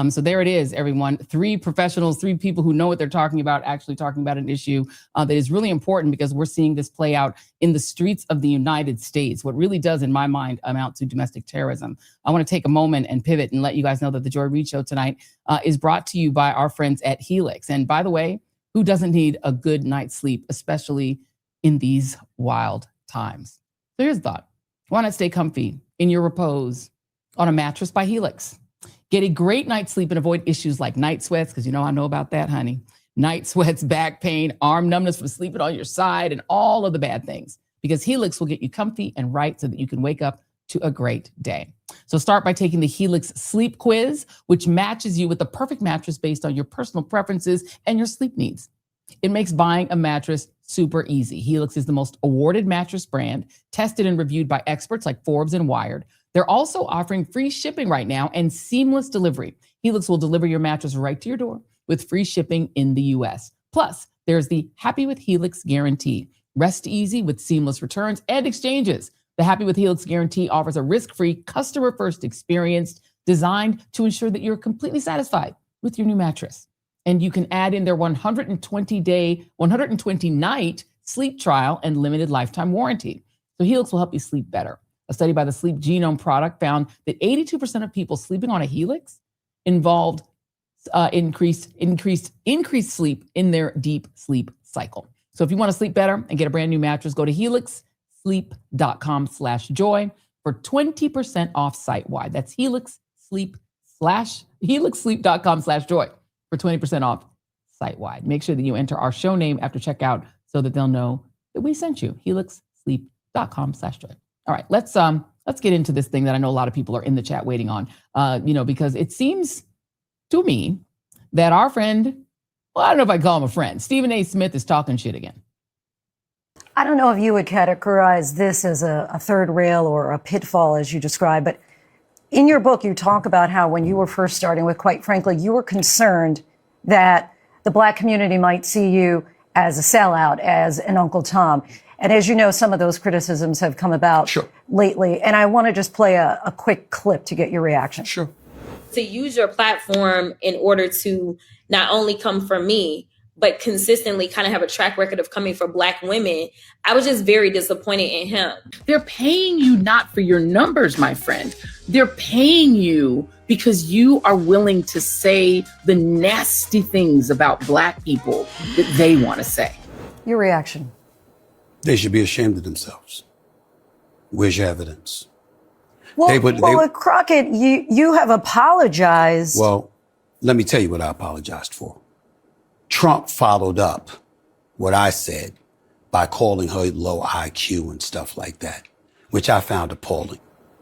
So there it is, everyone. 3 professionals, 3 people who know what they're talking about, actually talking about an issue that is really important because we're seeing this play out in the streets of the United States. What really does, in my mind, amount to domestic terrorism. I want to take a moment and pivot and let you guys know that the Joy Reid Show tonight is brought to you by our friends at Helix. And by the way, who doesn't need a good night's sleep, especially in these wild times? So here's the thought. Why not stay comfy in your repose on a mattress by Helix? Get a great night's sleep and avoid issues like night sweats, because you know I know about that, honey. Night sweats, back pain, arm numbness from sleeping on your side, and all of the bad things. Because Helix will get you comfy and right so that you can wake up to a great day. So start by taking the Helix Sleep Quiz, which matches you with the perfect mattress based on your personal preferences and your sleep needs. It makes buying a mattress super easy. Helix is the most awarded mattress brand, tested and reviewed by experts like Forbes and Wired. They're also offering free shipping right now and seamless delivery. Helix will deliver your mattress right to your door with free shipping in the US. Plus, there's the Happy with Helix guarantee. Rest easy with seamless returns and exchanges. The Happy with Helix guarantee offers a risk-free, customer-first experience designed to ensure that you're completely satisfied with your new mattress. And you can add in their 120-night sleep trial and limited lifetime warranty. So Helix will help you sleep better. A study by the Sleep Genome Product found that 82% of people sleeping on a Helix involved increased sleep in their deep sleep cycle. So if you want to sleep better and get a brand new mattress, go to helixsleep.com/joy for 20% off site-wide. That's helixsleep.com/joy for 20% off site-wide. Make sure that you enter our show name after checkout so that they'll know that we sent you. helixsleep.com/joy. All right, let's get into this thing that I know a lot of people are in the chat waiting on, because it seems to me that our friend, well, I don't know if I call him a friend, Stephen A. Smith is talking shit again. I don't know if you would categorize this as a third rail or a pitfall, as you describe, but in your book, you talk about how when you were first starting with, quite frankly, you were concerned that the Black community might see you as a sellout, as an Uncle Tom. And as you know, some of those criticisms have come about lately. And I want to just play a quick clip to get your reaction. Sure. To use your platform in order to not only come for me, but consistently kind of have a track record of coming for Black women, I was just very disappointed in him. They're paying you not for your numbers, my friend. They're paying you because you are willing to say the nasty things about Black people that they want to say. Your reaction? They should be ashamed of themselves. Where's your evidence? Well, Crockett, you have apologized. Well, let me tell you what I apologized for. Trump followed up what I said by calling her low IQ and stuff like that, which I found appalling.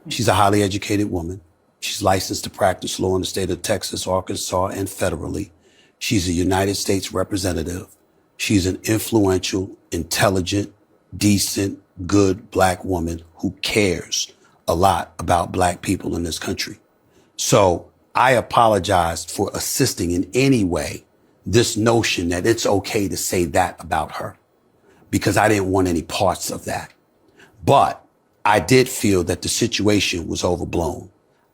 She's a highly educated woman. She's licensed to practice law in the state of Texas, Arkansas, and federally. She's a United States representative. She's an influential, intelligent, decent, good Black woman who cares a lot about Black people in this country. So I apologized for assisting in any way this notion that it's okay to say that about her, because I didn't want any parts of that. But I did feel that the situation was overblown.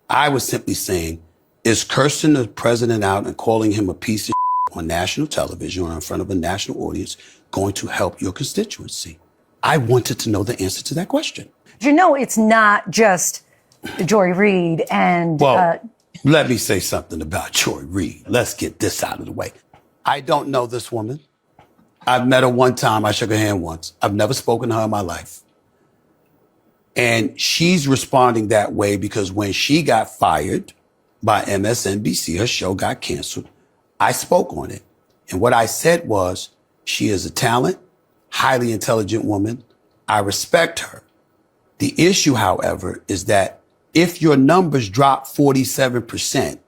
I was simply saying, is cursing the president out and calling him a piece of on national television or in front of a national audience going to help your constituency? I wanted to know the answer to that question. You know, it's not just Joy Reid and... Well, let me say something about Joy Reid. Let's get this out of the way. I don't know this woman. I've met her one time. I shook her hand once. I've never spoken to her in my life. And she's responding that way because when she got fired by MSNBC, her show got canceled, I spoke on it. And what I said was, she is a talent, highly intelligent woman, I respect her. The issue, however, is that if your numbers drop 47%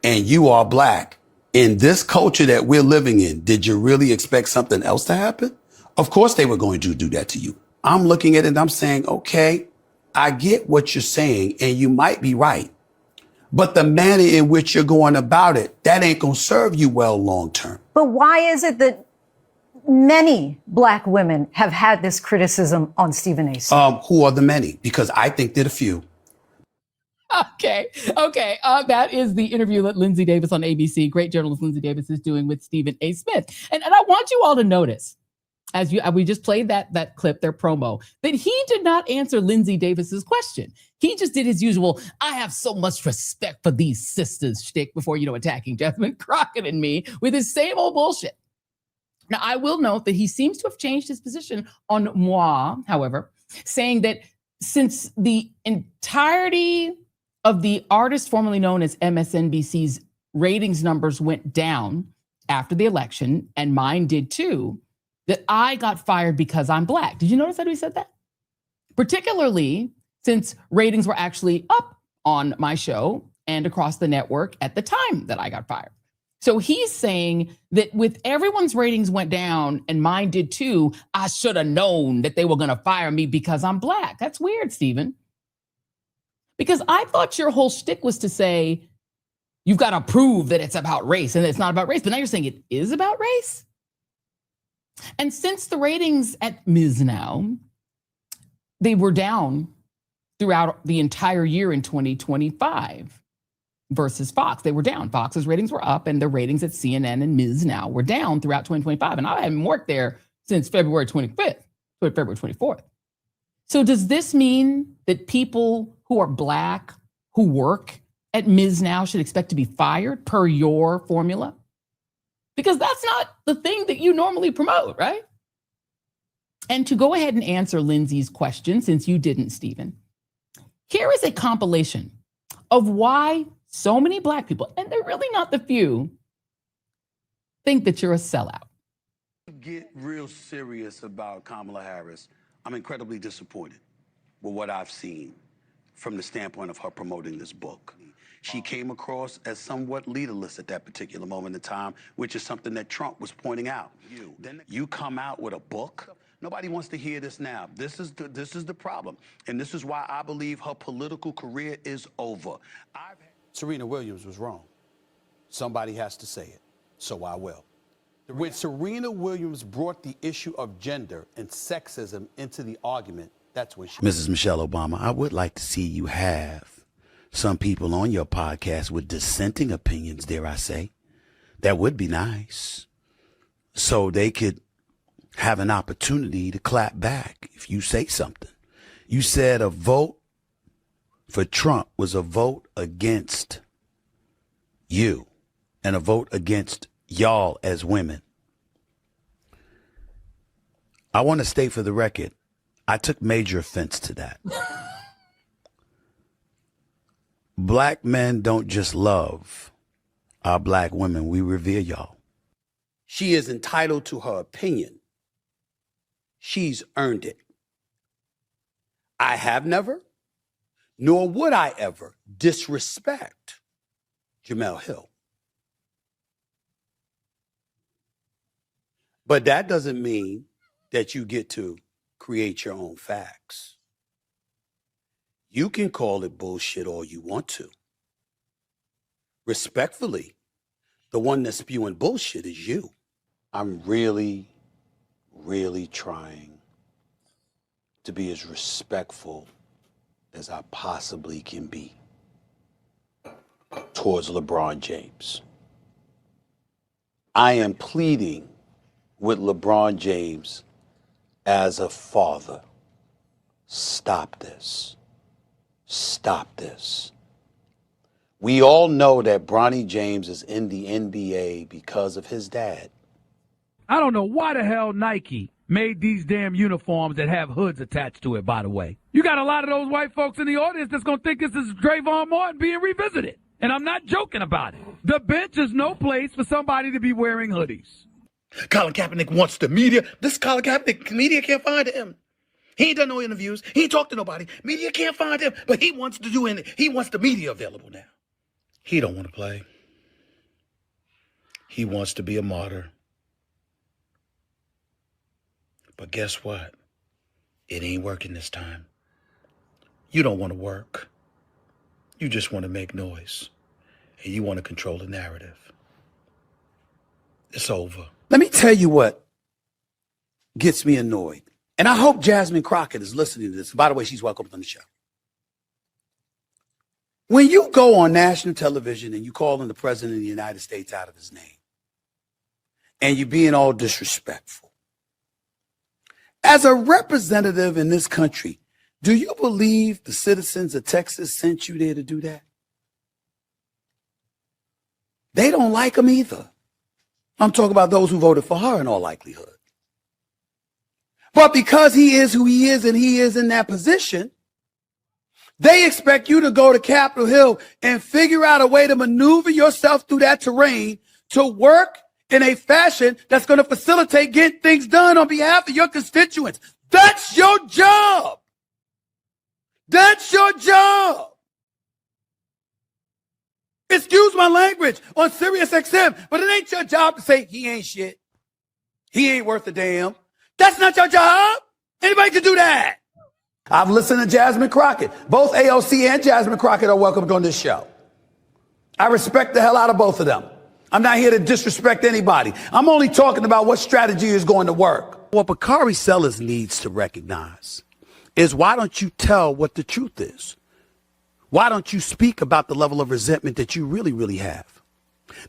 and you are black, in this culture that we're living in, did you really expect something else to happen? Of course they were going to do that to you. I'm looking at it and I'm saying, okay, I get what you're saying and you might be right. But the manner in which you're going about it, that ain't going to serve you well long term. But why is it that many black women have had this criticism on Stephen A. Smith? Who are the many? Because I think they're a few. Okay. That is the interview that Lindsay Davis on ABC, great journalist Lindsay Davis, is doing with Stephen A. Smith. And I want you all to notice, as we just played that clip, their promo, that he did not answer Lindsay Davis's question. He just did his usual, I have so much respect for these sisters shtick before, attacking Jessamine Crockett and me with his same old bullshit. Now, I will note that he seems to have changed his position on moi, however, saying that since the entirety of the artist formerly known as MSNBC's ratings numbers went down after the election, and mine did too, that I got fired because I'm black. Did you notice that he said that? Particularly since ratings were actually up on my show and across the network at the time that I got fired. So he's saying that with everyone's ratings went down and mine did too, I should have known that they were going to fire me because I'm black. That's weird, Stephen. Because I thought your whole shtick was to say, you've got to prove that it's about race and it's not about race. But now you're saying it is about race? And since the ratings at Ms. Now, they were down throughout the entire year in 2025 versus Fox. They were down. Fox's ratings were up and the ratings at CNN and Ms. Now were down throughout 2025. And I haven't worked there since February 24th. So does this mean that people who are black who work at Ms. Now should expect to be fired per your formula? Because that's not the thing that you normally promote, right? And to go ahead and answer Lindsay's question, since you didn't, Stephen, here is a compilation of why so many black people, and they're really not the few, think that you're a sellout. Get real serious about Kamala Harris. I'm incredibly disappointed with what I've seen from the standpoint of her promoting this book. She came across as somewhat leaderless at that particular moment in time, which is something that Trump was pointing out. Then you come out with a book. Nobody wants to hear this now. This is the problem. And this is why I believe her political career is over. Serena Williams was wrong. Somebody has to say it, so I will. When Serena Williams brought the issue of gender and sexism into the argument, that's when she... Mrs. Michelle Obama, I would like to see you have some people on your podcast with dissenting opinions, dare I say. That would be nice. So they could have an opportunity to clap back if you say something. You said a vote for Trump was a vote against you and a vote against y'all as women. I want to state for the record, I took major offense to that. Black men don't just love our black women. We revere y'all. She is entitled to her opinion. She's earned it. I have never, nor would I ever, disrespect Jemele Hill. But that doesn't mean that you get to create your own facts. You can call it bullshit all you want to. Respectfully, the one that's spewing bullshit is you. I'm really, really trying to be as respectful as I possibly can be towards LeBron James. I am pleading with LeBron James as a father. Stop this. Stop this. We all know that Bronny James is in the NBA because of his dad. I don't know why the hell Nike made these damn uniforms that have hoods attached to it, by the way. You got a lot of those white folks in the audience that's going to think this is Trayvon Martin being revisited. And I'm not joking about it. The bench is no place for somebody to be wearing hoodies. Colin Kaepernick wants the media. This Colin Kaepernick media can't find him. He ain't done no interviews. He ain't talked to nobody. Media can't find him, but he wants to do it. He wants the media available now. He don't want to play. He wants to be a martyr. But guess what? It ain't working this time. You don't want to work. You just want to make noise. And you want to control the narrative. It's over. Let me tell you what gets me annoyed. And I hope Jasmine Crockett is listening to this. By the way, she's welcome on the show. When you go on national television and you calling the president of the United States out of his name, and you being all disrespectful, as a representative in this country, do you believe the citizens of Texas sent you there to do that? They don't like him either. I'm talking about those who voted for her in all likelihood. But because he is who he is and he is in that position, they expect you to go to Capitol Hill and figure out a way to maneuver yourself through that terrain to work in a fashion that's going to facilitate getting things done on behalf of your constituents. That's your job. That's your job. Excuse my language on Sirius XM, but it ain't your job to say he ain't shit. He ain't worth a damn. That's not your job. Anybody can do that. I've listened to Jasmine Crockett. Both AOC and Jasmine Crockett are welcomed on this show. I respect the hell out of both of them. I'm not here to disrespect anybody. I'm only talking about what strategy is going to work. What Bakari Sellers needs to recognize is, why don't you tell what the truth is? Why don't you speak about the level of resentment that you really, really have?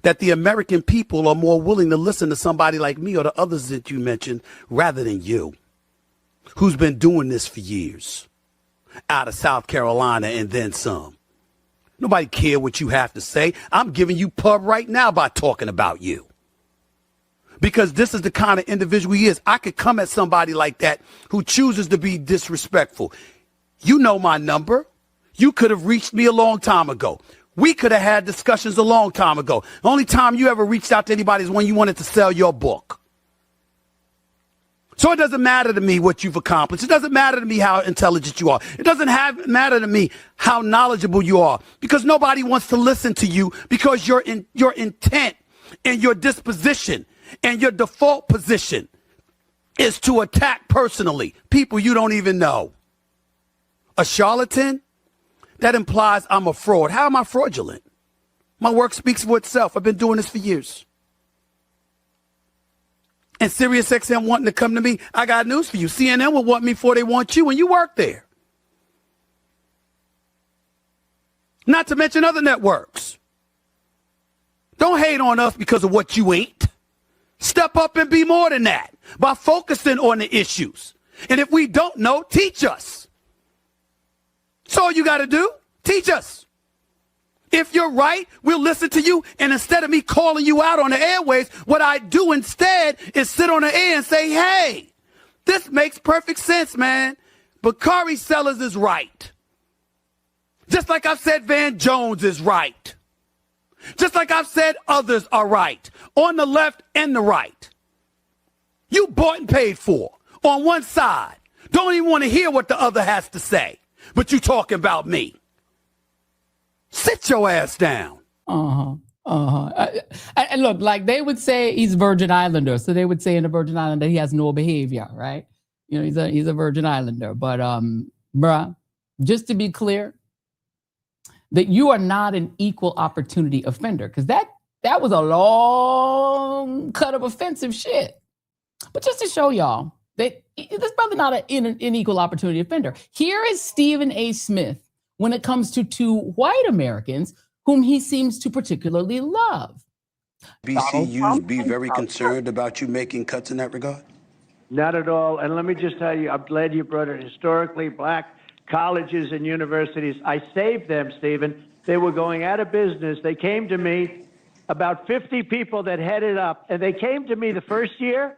That the American people are more willing to listen to somebody like me or the others that you mentioned rather than you, who's been doing this for years out of South Carolina and then some. Nobody care what you have to say. I'm giving you pub right now by talking about you. Because this is the kind of individual he is. I could come at somebody like that who chooses to be disrespectful. You know my number. You could have reached me a long time ago. We could have had discussions a long time ago. The only time you ever reached out to anybody is when you wanted to sell your book. So it doesn't matter to me what you've accomplished. It doesn't matter to me how intelligent you are. It doesn't matter to me how knowledgeable you are, because nobody wants to listen to you, because your intent and your disposition and your default position is to attack personally people you don't even know. A charlatan? That implies I'm a fraud. How am I fraudulent? My work speaks for itself. I've been doing this for years. And SiriusXM wanting to come to me, I got news for you. CNN will want me before they want you, and you work there. Not to mention other networks. Don't hate on us because of what you ain't. Step up and be more than that by focusing on the issues. And if we don't know, teach us. That's all you got to do. Teach us. If you're right, we'll listen to you. And instead of me calling you out on the airwaves, what I do instead is sit on the air and say, hey, this makes perfect sense, man. Bakari Sellers is right. Just like I've said Van Jones is right. Just like I've said others are right. On the left and the right. You bought and paid for on one side. Don't even want to hear what the other has to say. But you talking about me. Sit your ass down. And look, like they would say he's Virgin Islander. So they would say in the Virgin Islander, he has no behavior, right? You know, he's a Virgin Islander. But, bruh, just to be clear, that you are not an equal opportunity offender, because that was a long cut of offensive shit. But just to show y'all that this brother not an equal opportunity offender. Here is Stephen A. Smith when it comes to two white Americans whom he seems to particularly love. BCUs be very concerned about you making cuts in that regard? Not at all. And let me just tell you, I'm glad you brought it. Historically black colleges and universities, I saved them, Stephen. They were going out of business. They came to me, about 50 people that headed up, and they came to me the first year,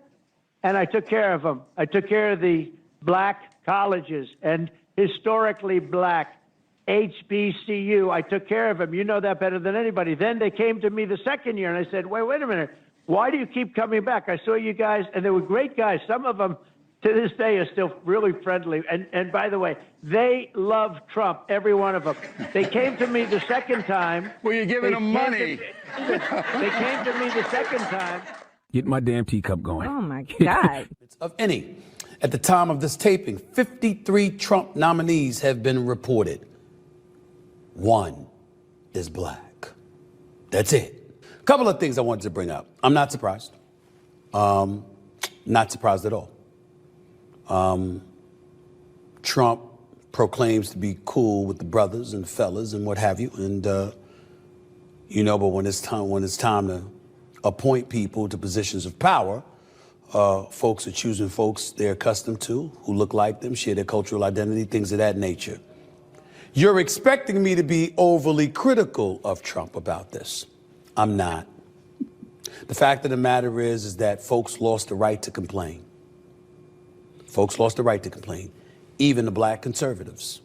and I took care of them. I took care of the black colleges and historically black HBCU. I took care of them. You know that better than anybody. Then they came to me the second year, and I said, wait a minute. Why do you keep coming back? I saw you guys, and they were great guys. Some of them to this day are still really friendly. And by the way, they love Trump, every one of them. They came to me the second time. Well, you're giving them money. They came to me the second time. Get my damn teacup going. Oh, my God. Of any. At the time of this taping, 53 Trump nominees have been reported. One is black. That's it. A couple of things I wanted to bring up. I'm not surprised. Not surprised at all. Trump proclaims to be cool with the brothers and fellas and what have you. And, but when it's time to appoint people to positions of power, folks are choosing folks they're accustomed to, who look like them, share their cultural identity, things of that nature. You're expecting me to be overly critical of Trump about this. I'm not. The fact of the matter is that folks lost the right to complain. Folks lost the right to complain, even the black conservatives.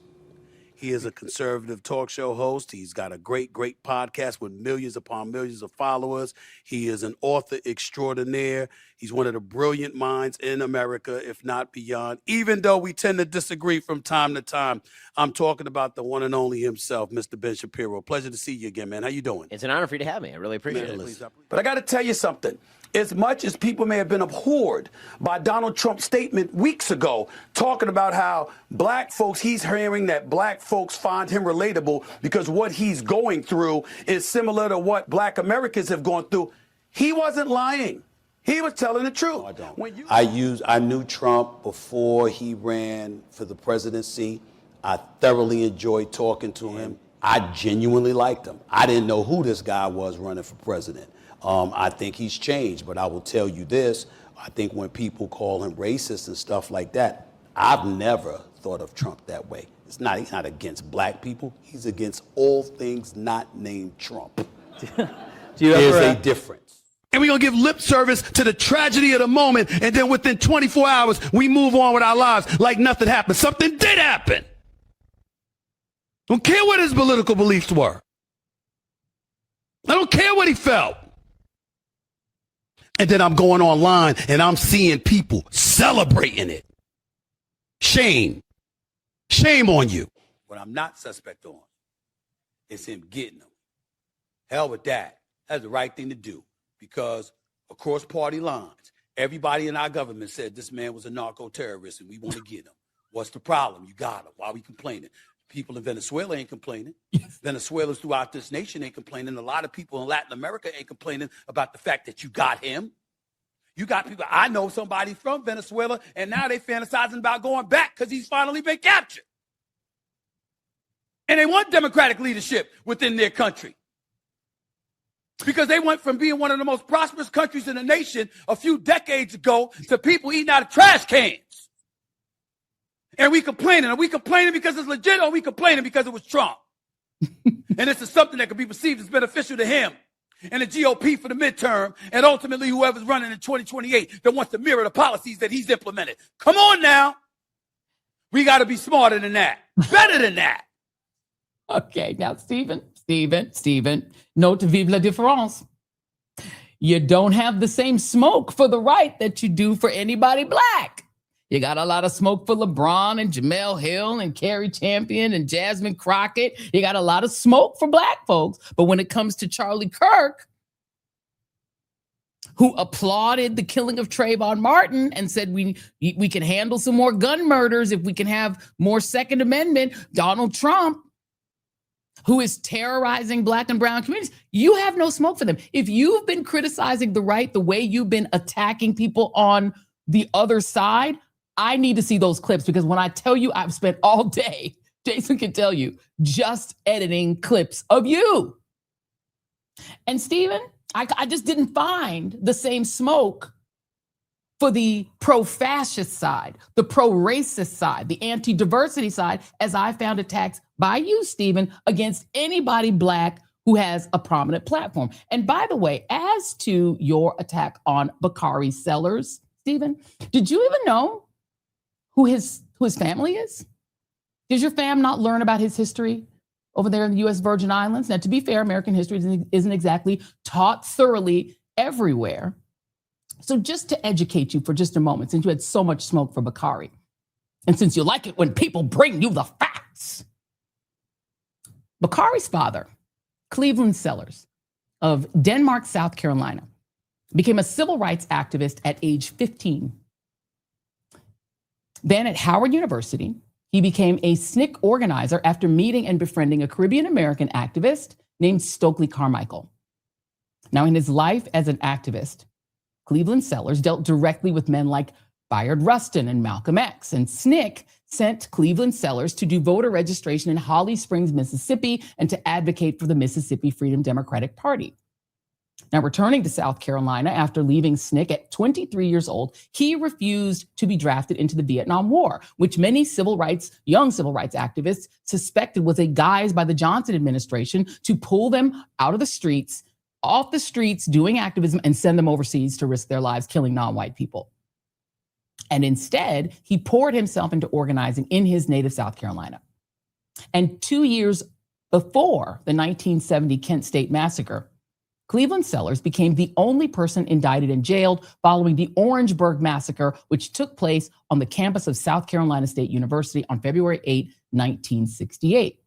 He is a conservative talk show host. He's got a great podcast with millions upon millions of followers. He is an author extraordinaire. He's one of the brilliant minds in America, if not beyond, even though we tend to disagree from time to time. I'm talking about the one and only himself, Mr. Ben Shapiro. Pleasure to see you again, man. How you doing? It's an honor for you to have me. I really appreciate it. But I got to tell you something. As much as people may have been abhorred by Donald Trump's statement weeks ago, talking about how black folks, he's hearing that black folks find him relatable because what he's going through is similar to what black Americans have gone through. He wasn't lying. He was telling the truth. No, I don't. I knew Trump before he ran for the presidency. I thoroughly enjoyed talking to him. I genuinely liked him. I didn't know who this guy was running for president. I think he's changed, but I will tell you this. I think when people call him racist and stuff like that, I've never thought of Trump that way. He's not against black people. He's against all things not named Trump. There's a difference. And we're going to give lip service to the tragedy of the moment, and then within 24 hours, we move on with our lives like nothing happened. Something did happen. Don't care what his political beliefs were. I don't care what he felt. And then I'm going online and I'm seeing people celebrating it. Shame. Shame on you. What I'm not suspect on is him getting them. Hell with that. That's the right thing to do because across party lines, everybody in our government said this man was a narco-terrorist and we want to get him. What's the problem? You got him. Why are we complaining? People in Venezuela ain't complaining. Venezuelans throughout this nation ain't complaining. A lot of people in Latin America ain't complaining about the fact that you got him. You got people. I know somebody from Venezuela, and now they fantasizing about going back because he's finally been captured. And they want democratic leadership within their country. Because they went from being one of the most prosperous countries in the nation a few decades ago to people eating out of trash cans. And we complaining. Are we complaining because it's legit or are we complaining because it was Trump? And this is something that could be perceived as beneficial to him and the GOP for the midterm and ultimately whoever's running in 2028 that wants to mirror the policies that he's implemented. Come on now. We got to be smarter than that. Better than that. Okay, now, Stephen, note to vive la différence. You don't have the same smoke for the right that you do for anybody black. You got a lot of smoke for LeBron and Jamel Hill and Kerry Champion and Jasmine Crockett. You got a lot of smoke for black folks. But when it comes to Charlie Kirk, who applauded the killing of Trayvon Martin and said we can handle some more gun murders if we can have more Second Amendment, Donald Trump, who is terrorizing black and brown communities, you have no smoke for them. If you've been criticizing the right the way you've been attacking people on the other side, I need to see those clips because when I tell you I've spent all day, Jason can tell you, just editing clips of you. And Stephen, I just didn't find the same smoke for the pro-fascist side, the pro-racist side, the anti-diversity side, as I found attacks by you, Stephen, against anybody black who has a prominent platform. And by the way, as to your attack on Bakari Sellers, Stephen, did you even know who his family is? Did your fam not learn about his history over there in the U.S. Virgin Islands? Now, to be fair, American history isn't exactly taught thoroughly everywhere. So just to educate you for just a moment, since you had so much smoke for Bakari, and since you like it when people bring you the facts, Bakari's father, Cleveland Sellers of Denmark, South Carolina, became a civil rights activist at age 15. Then at Howard University, he became a SNCC organizer after meeting and befriending a Caribbean-American activist named Stokely Carmichael. Now, in his life as an activist, Cleveland Sellers dealt directly with men like Bayard Rustin and Malcolm X, and SNCC sent Cleveland Sellers to do voter registration in Holly Springs, Mississippi, and to advocate for the Mississippi Freedom Democratic Party. Now, returning to South Carolina after leaving SNCC at 23 years old, he refused to be drafted into the Vietnam War, which many young civil rights activists suspected was a guise by the Johnson administration to pull them out of the streets, off the streets doing activism, and send them overseas to risk their lives killing non-white people. And instead, he poured himself into organizing in his native South Carolina. And 2 years before the 1970 Kent State Massacre, Cleveland Sellers became the only person indicted and jailed following the Orangeburg Massacre, which took place on the campus of South Carolina State University on February 8, 1968,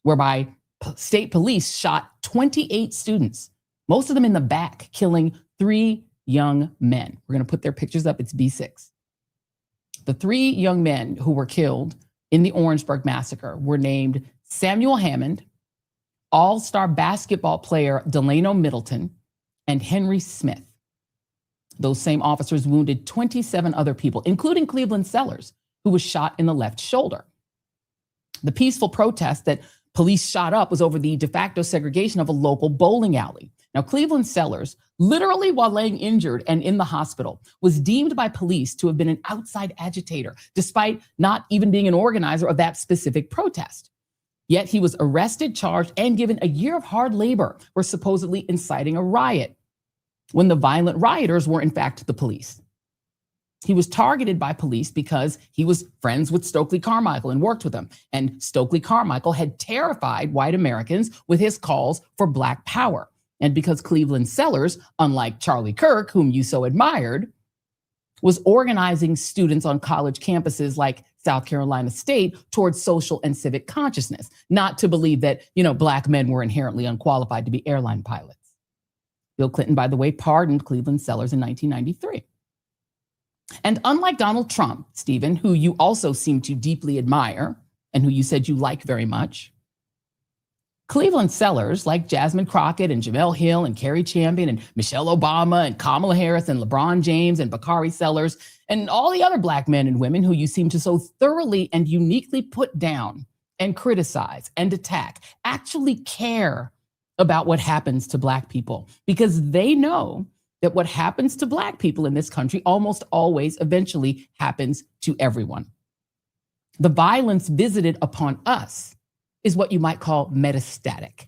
whereby state police shot 28 students, most of them in the back, killing 3 young men. We're going to put their pictures up. It's B6. The 3 young men who were killed in the Orangeburg Massacre were named Samuel Hammond, all-star basketball player Delano Middleton, and Henry Smith. Those same officers wounded 27 other people, including Cleveland Sellers, who was shot in the left shoulder. The peaceful protest that police shot up was over the de facto segregation of a local bowling alley. Now, Cleveland Sellers, literally while laying injured and in the hospital, was deemed by police to have been an outside agitator, despite not even being an organizer of that specific protest. Yet he was arrested, charged, and given a year of hard labor for supposedly inciting a riot, when the violent rioters were in fact the police. He was targeted by police because he was friends with Stokely Carmichael and worked with him. And Stokely Carmichael had terrified white Americans with his calls for Black power. And because Cleveland Sellers, unlike Charlie Kirk, whom you so admired, was organizing students on college campuses like South Carolina State towards social and civic consciousness, not to believe that, Black men were inherently unqualified to be airline pilots. Bill Clinton, by the way, pardoned Cleveland Sellers in 1993. And unlike Donald Trump, Stephen, who you also seem to deeply admire and who you said you like very much, Cleveland Sellers, like Jasmine Crockett and Jamel Hill and Kerry Champion and Michelle Obama and Kamala Harris and LeBron James and Bakari Sellers and all the other Black men and women who you seem to so thoroughly and uniquely put down and criticize and attack, actually care about what happens to Black people, because they know that what happens to Black people in this country almost always eventually happens to everyone. The violence visited upon us is what you might call metastatic.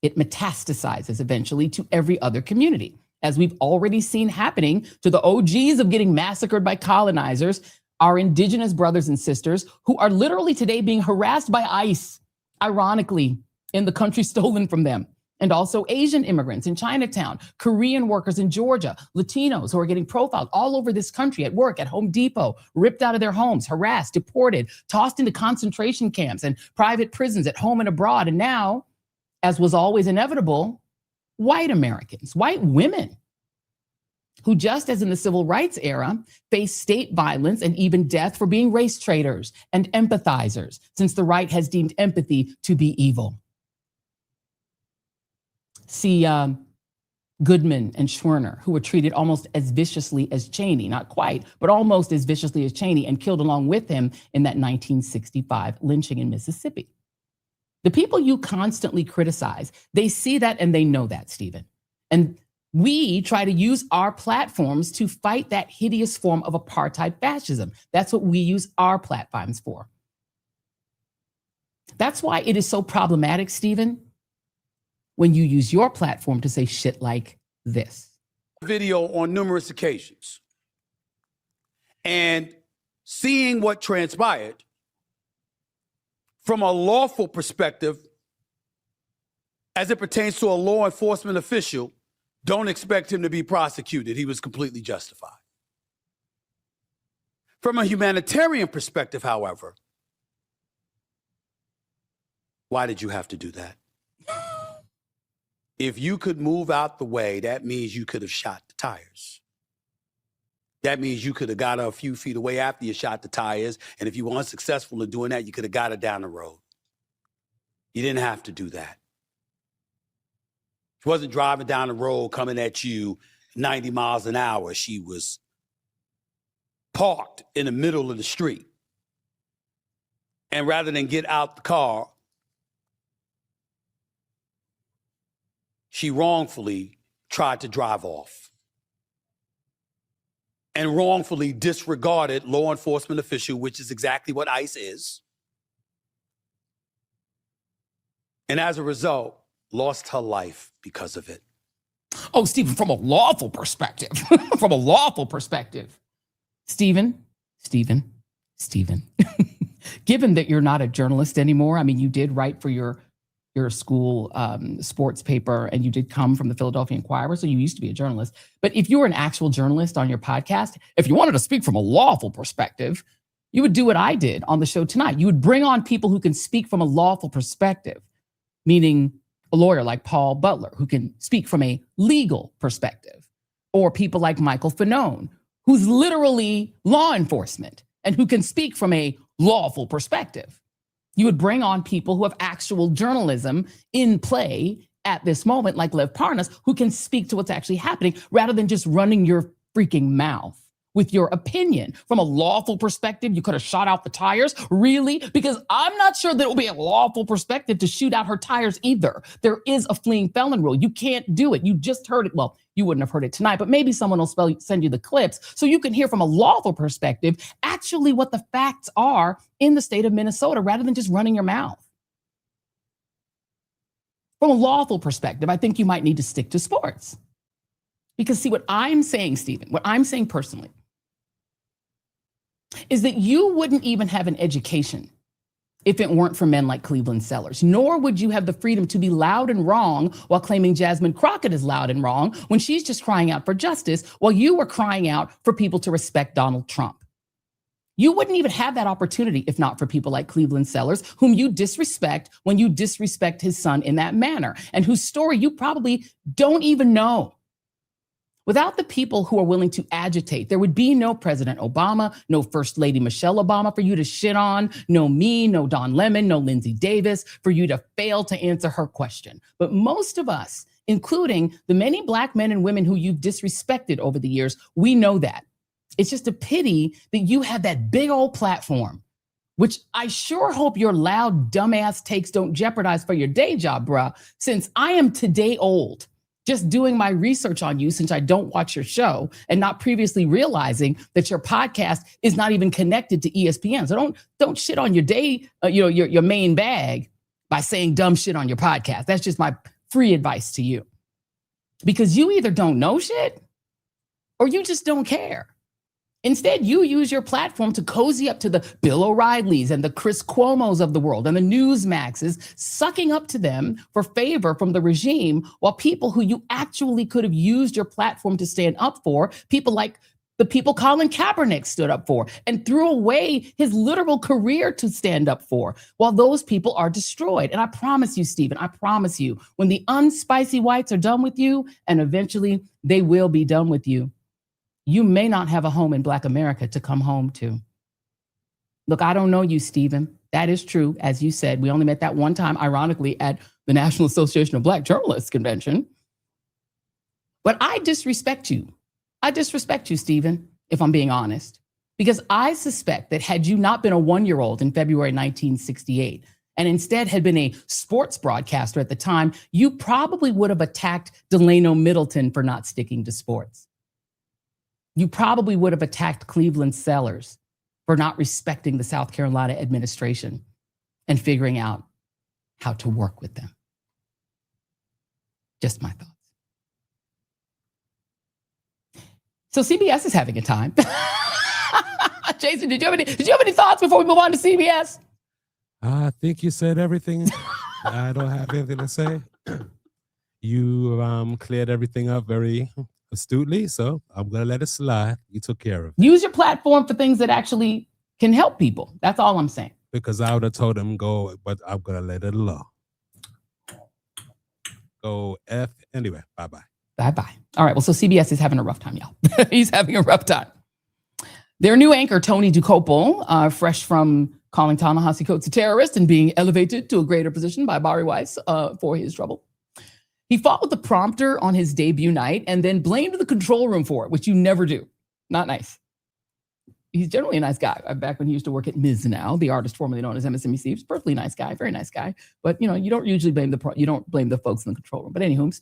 It metastasizes eventually to every other community, as we've already seen happening to the OGs of getting massacred by colonizers, our indigenous brothers and sisters who are literally today being harassed by ICE, ironically, in the country stolen from them. And also Asian immigrants in Chinatown, Korean workers in Georgia, Latinos who are getting profiled all over this country at work, at Home Depot, ripped out of their homes, harassed, deported, tossed into concentration camps and private prisons at home and abroad. And now, as was always inevitable, white Americans, white women, who just as in the civil rights era, face state violence and even death for being race traitors and empathizers, since the right has deemed empathy to be evil. See Goodman and Schwerner, who were treated almost as viciously as Cheney, not quite, but almost as viciously as Cheney, and killed along with him in that 1965 lynching in Mississippi. The people you constantly criticize, they see that and they know that, Stephen. And we try to use our platforms to fight that hideous form of apartheid fascism. That's what we use our platforms for. That's why it is so problematic, Stephen, when you use your platform to say shit like this. Video on numerous occasions. And seeing what transpired from a lawful perspective as it pertains to a law enforcement official Don't expect him to be prosecuted. He was completely justified. From a humanitarian perspective, however, why did you have to do that? If you could move out the way, that means you could have shot the tires. That means you could have got her a few feet away after you shot the tires. And if you were unsuccessful in doing that, you could have got her down the road. You didn't have to do that. She wasn't driving down the road coming at you 90 miles an hour. She was parked in the middle of the street. And rather than get out the car, she wrongfully tried to drive off and wrongfully disregarded law enforcement official, which is exactly what ICE is. And as a result, lost her life because of it. Oh, Stephen, from a lawful perspective, Stephen, given that you're not a journalist anymore, I mean, you did write for your school sports paper, and you did come from the Philadelphia Inquirer, so you used to be a journalist. But if you were an actual journalist on your podcast, if you wanted to speak from a lawful perspective, you would do what I did on the show tonight. You would bring on people who can speak from a lawful perspective, meaning a lawyer like Paul Butler, who can speak from a legal perspective, or people like Michael Fanone, who's literally law enforcement and who can speak from a lawful perspective. You would bring on people who have actual journalism in play at this moment, like Lev Parnas, who can speak to what's actually happening rather than just running your freaking mouth with your opinion. From a lawful perspective, you could have shot out the tires. Really? Because I'm not sure that it will be a lawful perspective to shoot out her tires either. There is a fleeing felon rule. You can't do it. You just heard it. Well, you wouldn't have heard it tonight, but maybe someone will send you the clips so you can hear from a lawful perspective actually what the facts are in the state of Minnesota rather than just running your mouth. From a lawful perspective, I think you might need to stick to sports. Because see, what I'm saying, Stephen, what I'm saying personally, is that you wouldn't even have an education if it weren't for men like Cleveland Sellers, nor would you have the freedom to be loud and wrong while claiming Jasmine Crockett is loud and wrong when she's just crying out for justice while you were crying out for people to respect Donald Trump. You wouldn't even have that opportunity if not for people like Cleveland Sellers, whom you disrespect when you disrespect his son in that manner, and whose story you probably don't even know. Without the people who are willing to agitate, there would be no President Obama, no First Lady Michelle Obama for you to shit on, no me, no Don Lemon, no Lindsey Davis for you to fail to answer her question. But most of us, including the many Black men and women who you've disrespected over the years, we know that. It's just a pity that you have that big old platform, which I sure hope your loud, dumbass takes don't jeopardize for your day job, bruh, since I am today old. Just doing my research on you since I don't watch your show and not previously realizing that your podcast is not even connected to ESPN. So don't shit on your day, your main bag by saying dumb shit on your podcast. That's just my free advice to you. Because you either don't know shit or you just don't care. Instead, you use your platform to cozy up to the Bill O'Reillys and the Chris Cuomos of the world and the Newsmaxes, sucking up to them for favor from the regime, while people who you actually could have used your platform to stand up for, people like the people Colin Kaepernick stood up for and threw away his literal career to stand up for, while those people are destroyed. And I promise you, Stephen, I promise you, when the unspicy whites are done with you, and eventually they will be done with you, you may not have a home in Black America to come home to. Look, I don't know you, Stephen. That is true. As you said, we only met that one time, ironically, at the National Association of Black Journalists convention. But I disrespect you. I disrespect you, Stephen, if I'm being honest, because I suspect that had you not been a 1-year-old in February 1968, and instead had been a sports broadcaster at the time, you probably would have attacked Delano Middleton for not sticking to sports. You probably would have attacked Cleveland Sellers for not respecting the South Carolina administration and figuring out how to work with them. Just my thoughts. So CBS is having a time. Jason, did you have any thoughts before we move on to CBS? I think you said everything. I don't have anything to say. You cleared everything up very astutely, so I'm going to let it slide. You took care of it. Use your platform for things that actually can help people. That's all I'm saying. Because I would have told him go, but I'm going to let it alone. Go F. Anyway, bye-bye. Bye-bye. All right, well, so CBS is having a rough time, y'all. He's having a rough time. Their new anchor, Tony Dokoupil, fresh from calling Ta-Nehisi Coates a terrorist and being elevated to a greater position by Bari Weiss for his trouble. He fought with the prompter on his debut night and then blamed the control room for it, which you never do. Not nice. He's generally a nice guy. Back when he used to work at Ms. Now, the artist formerly known as MSNBC, he was a perfectly nice guy, very nice guy. But you don't usually blame the folks in the control room. But anywho,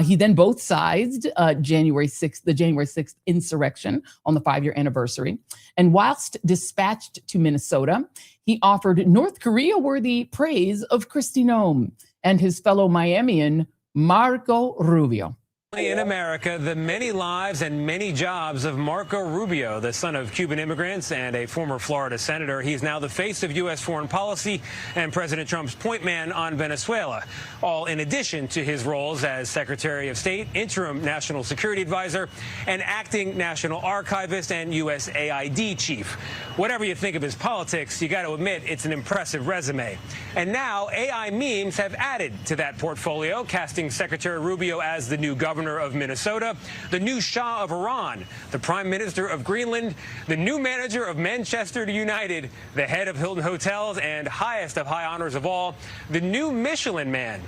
he then both sides the January 6th insurrection on the 5-year anniversary. And whilst dispatched to Minnesota, he offered North Korea-worthy praise of Kristi Noem and his fellow Miamian Marco Rubio. In America, the many lives and many jobs of Marco Rubio, the son of Cuban immigrants and a former Florida senator. He's now the face of U.S. foreign policy and President Trump's point man on Venezuela, all in addition to his roles as Secretary of State, interim national security advisor, and acting national archivist and USAID chief. Whatever you think of his politics, you got to admit it's an impressive resume. And now AI memes have added to that portfolio, casting Secretary Rubio as the new governor of Minnesota, the new Shah of Iran, the Prime Minister of Greenland, the new manager of Manchester United, the head of Hilton Hotels, and highest of high honors of all, the new Michelin Man.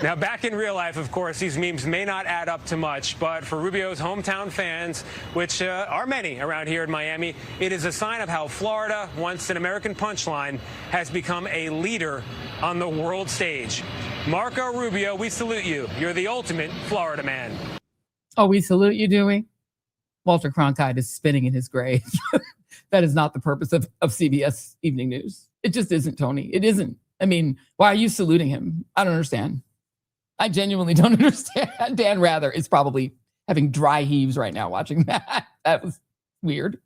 Now, back in real life, of course, these memes may not add up to much, but for Rubio's hometown fans, which are many around here in Miami, it is a sign of how Florida, once an American punchline, has become a leader on the world stage. Marco Rubio, we salute you. You're the ultimate Florida man. Oh, we salute you, do we? Walter Cronkite is spinning in his grave. That is not the purpose of CBS Evening News. It just isn't, Tony. It isn't. I mean, why are you saluting him? I don't understand. I genuinely don't understand. Dan Rather is probably having dry heaves right now watching that. That was weird.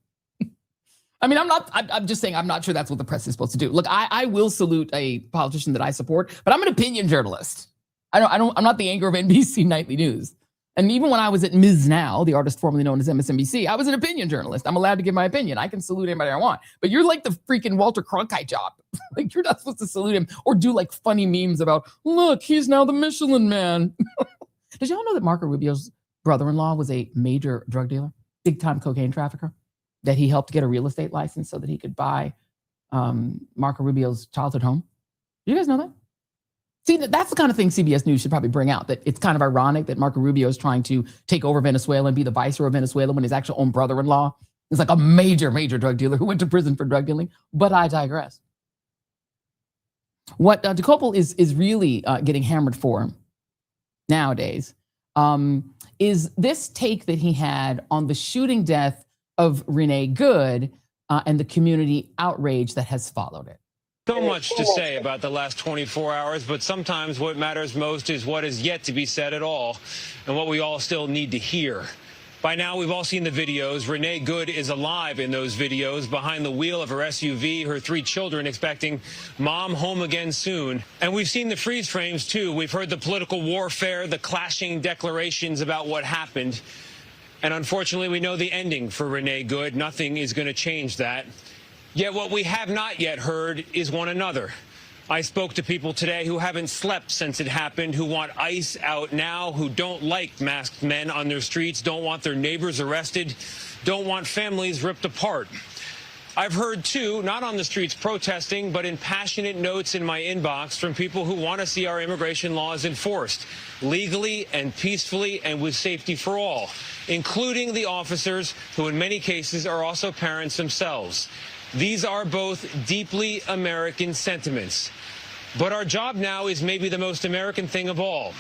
I mean, I'm just saying, I'm not sure that's what the press is supposed to do. Look, I will salute a politician that I support, but I'm an opinion journalist. I'm not the anchor of NBC Nightly News. And even when I was at Ms. Now, the artist formerly known as MSNBC, I was an opinion journalist. I'm allowed to give my opinion. I can salute anybody I want. But you're like the freaking Walter Cronkite job. Like, you're not supposed to salute him or do like funny memes about, look, he's now the Michelin Man. Did y'all know that Marco Rubio's brother-in-law was a major drug dealer, big-time cocaine trafficker, that he helped get a real estate license so that he could buy Marco Rubio's childhood home? Do you guys know that? See, that's the kind of thing CBS News should probably bring out, that it's kind of ironic that Marco Rubio is trying to take over Venezuela and be the viceroy of Venezuela when his actual own brother-in-law is like a major, major drug dealer who went to prison for drug dealing. But I digress. What Dokoupil is really getting hammered for nowadays is this take that he had on the shooting death of Renee Good and the community outrage that has followed it. So much to say about the last 24 hours, but sometimes what matters most is what is yet to be said at all and what we all still need to hear. By now, we've all seen the videos. Renee Good is alive in those videos, behind the wheel of her SUV, her 3 children expecting mom home again soon. And we've seen the freeze frames, too. We've heard the political warfare, the clashing declarations about what happened. And unfortunately, we know the ending for Renee Good. Nothing is going to change that. Yet what we have not yet heard is one another. I spoke to people today who haven't slept since it happened, who want ICE out now, who don't like masked men on their streets, don't want their neighbors arrested, don't want families ripped apart. I've heard, too, not on the streets protesting, but in passionate notes in my inbox from people who want to see our immigration laws enforced legally and peacefully and with safety for all, including the officers who in many cases are also parents themselves. These are both deeply American sentiments. But our job now is maybe the most American thing of all.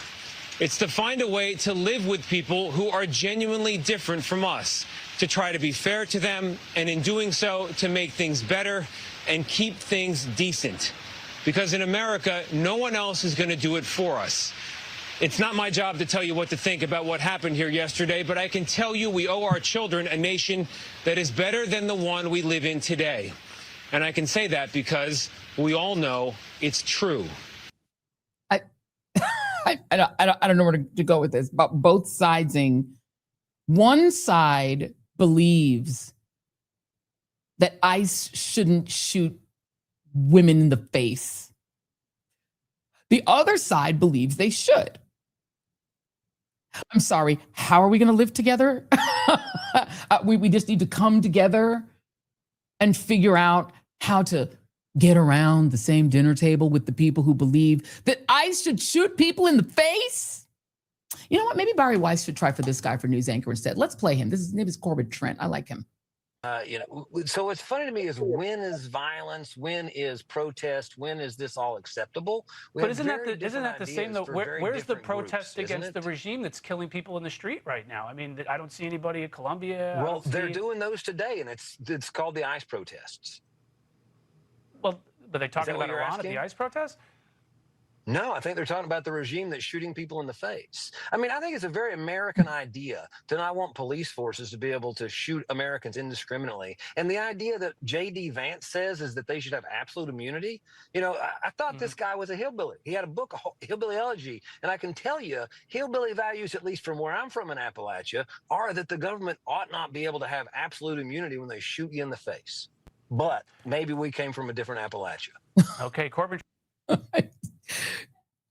It's to find a way to live with people who are genuinely different from us, to try to be fair to them, and in doing so, to make things better and keep things decent. Because in America, no one else is going to do it for us. It's not my job to tell you what to think about what happened here yesterday, but I can tell you we owe our children a nation that is better than the one we live in today. And I can say that because we all know it's true. I don't know where to go with this, but both sidesing. One side believes that ICE shouldn't shoot women in the face. The other side believes they should. I'm sorry, how are we going to live together? We just need to come together and figure out how to get around the same dinner table with the people who believe that ICE should shoot people in the face. You know what? Maybe Barry Weiss should try for this guy for news anchor instead. Let's play him. His name is Corbin Trent. I like him. So what's funny to me is when is violence, when is protest, when is this all acceptable? But isn't that the same though? Where's the protest against the regime that's killing people in the street right now? I mean, I don't see anybody at Columbia. Well, they're doing those today, and it's called the ICE protests. Well, but they talking about Iran at the ICE protest? No, I think they're talking about the regime that's shooting people in the face. I mean, I think it's a very American idea to not want police forces to be able to shoot Americans indiscriminately. And the idea that J.D. Vance says is that they should have absolute immunity. You know, I thought this guy was a hillbilly. He had a book, Hillbilly Elegy. And I can tell you, hillbilly values, at least from where I'm from in Appalachia, are that the government ought not be able to have absolute immunity when they shoot you in the face. But maybe we came from a different Appalachia. Okay, Corbin.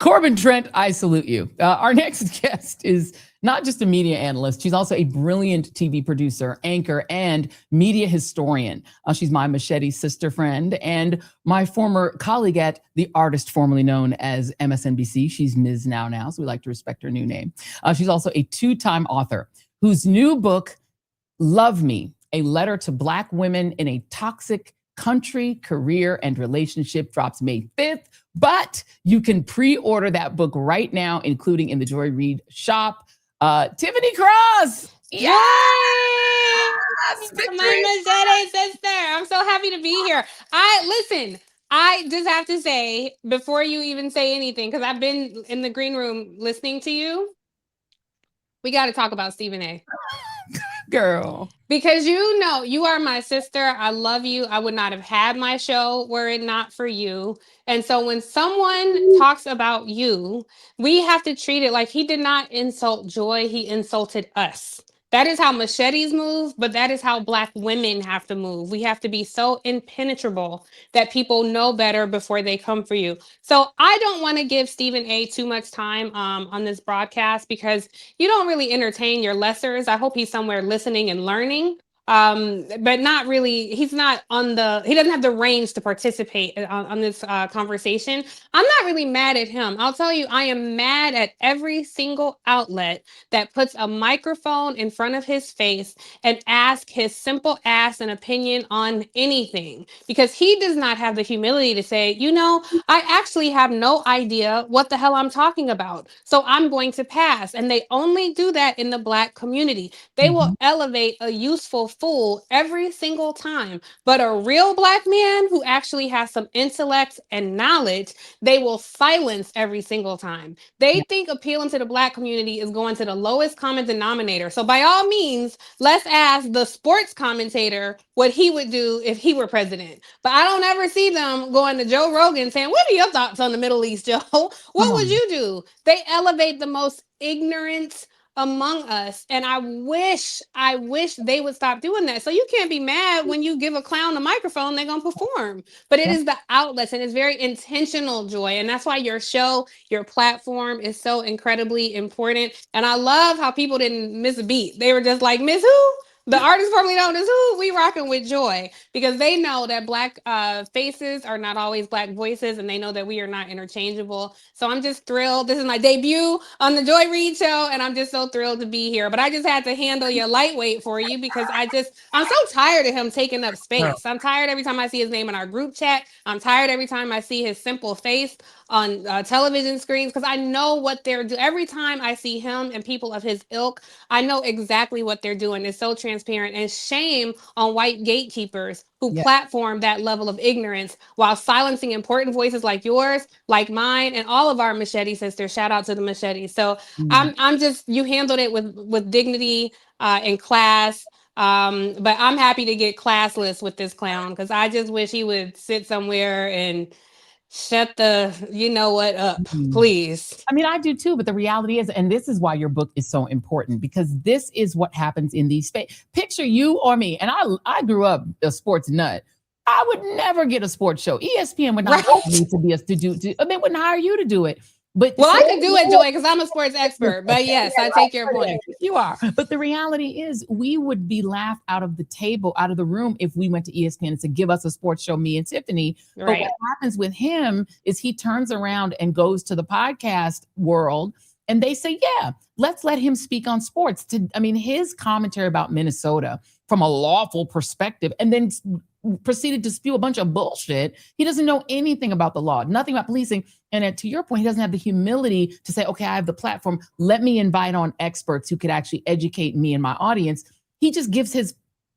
Corbin Trent, I salute you. Our next guest is not just a media analyst. She's also a brilliant TV producer, anchor, and media historian. She's my Machete sister friend and my former colleague at The Artist, formerly known as MSNBC. She's Ms. Now, so we like to respect her new name. She's also a two-time author whose new book, Love Me, A Letter to Black Women in a Toxic Country, Career, and Relationship, drops May 5th. But you can pre-order that book right now, including in the Joy Reid shop. Tiffany Cross! Yes! My Machete sister. I'm so happy to be here. I just have to say, before you even say anything, because I've been in the green room listening to you, we got to talk about Stephen A. Girl. Because you know, you are my sister. I love you. I would not have had my show were it not for you. And so when someone talks about you, we have to treat it like he did not insult Joy. He insulted us. That is how machetes move, but that is how Black women have to move. We have to be so impenetrable that people know better before they come for you. So I don't want to give Stephen A. too much time on this broadcast because you don't really entertain your lessers. I hope he's somewhere listening and learning. But not really, he doesn't have the range to participate on this conversation. I'm not really mad at him. I'll tell you, I am mad at every single outlet that puts a microphone in front of his face and asks his simple ass an opinion on anything, because he does not have the humility to say, you know, I actually have no idea what the hell I'm talking about, so I'm going to pass. And they only do that in the Black community. They will elevate a useful fool every single time, but a real Black man who actually has some intellect and knowledge, they will silence every single time. They think appealing to the Black community is going to the lowest common denominator. So by all means, let's ask the sports commentator what he would do if he were president. But I don't ever see them going to Joe Rogan saying, what are your thoughts on the Middle East, Joe? What would you do? They elevate the most ignorant among us, and I wish they would stop doing that. So you can't be mad when you give a clown a microphone, they're gonna perform. But it is the outlets, and it's very intentional, Joy, and that's why your show, your platform is so incredibly important. And I love how people didn't miss a beat. They were just like, Miss Who? The artist formerly known as Who? We rocking with Joy, because they know that Black faces are not always Black voices, and they know that we are not interchangeable. So I'm just thrilled. This is my debut on the Joy Reid Show, and I'm just so thrilled to be here. But I just had to handle your lightweight for you because I'm so tired of him taking up space. I'm tired every time I see his name in our group chat. I'm tired every time I see his simple face on television screens, because I know what they're doing. Every time I see him and people of his ilk, I know exactly what they're doing. It's so transparent, and shame on white gatekeepers who platform that level of ignorance while silencing important voices like yours, like mine, and all of our Machete sisters. Shout out to the Machete. So I'm just, you handled it with dignity and class. But I'm happy to get classless with this clown, because I just wish he would sit somewhere and Shut the, you know what, up, Mhm. please. I mean, I do too, but the reality is, and this is why your book is so important, because this is what happens in these spaces. Picture you or me, and I grew up a sports nut. I would never get a sports show. ESPN would not Right. hire me to be they wouldn't hire you to do it. But Well, I can do it, Joy, because I'm a sports expert. But yes, I take your point. You are. But the reality is, we would be laughed out of the table, out of the room, if we went to ESPN and said, give us a sports show, me and Tiffany. But Right. what happens with him is he turns around and goes to the podcast world, and they say, yeah, let's let him speak on sports. I mean, his commentary about Minnesota from a lawful perspective, and then proceeded to spew a bunch of bullshit. He doesn't know anything about the law, nothing about policing. And to your point, he doesn't have the humility to say, okay, I have the platform. Let me invite on experts who could actually educate me and my audience. He just gives his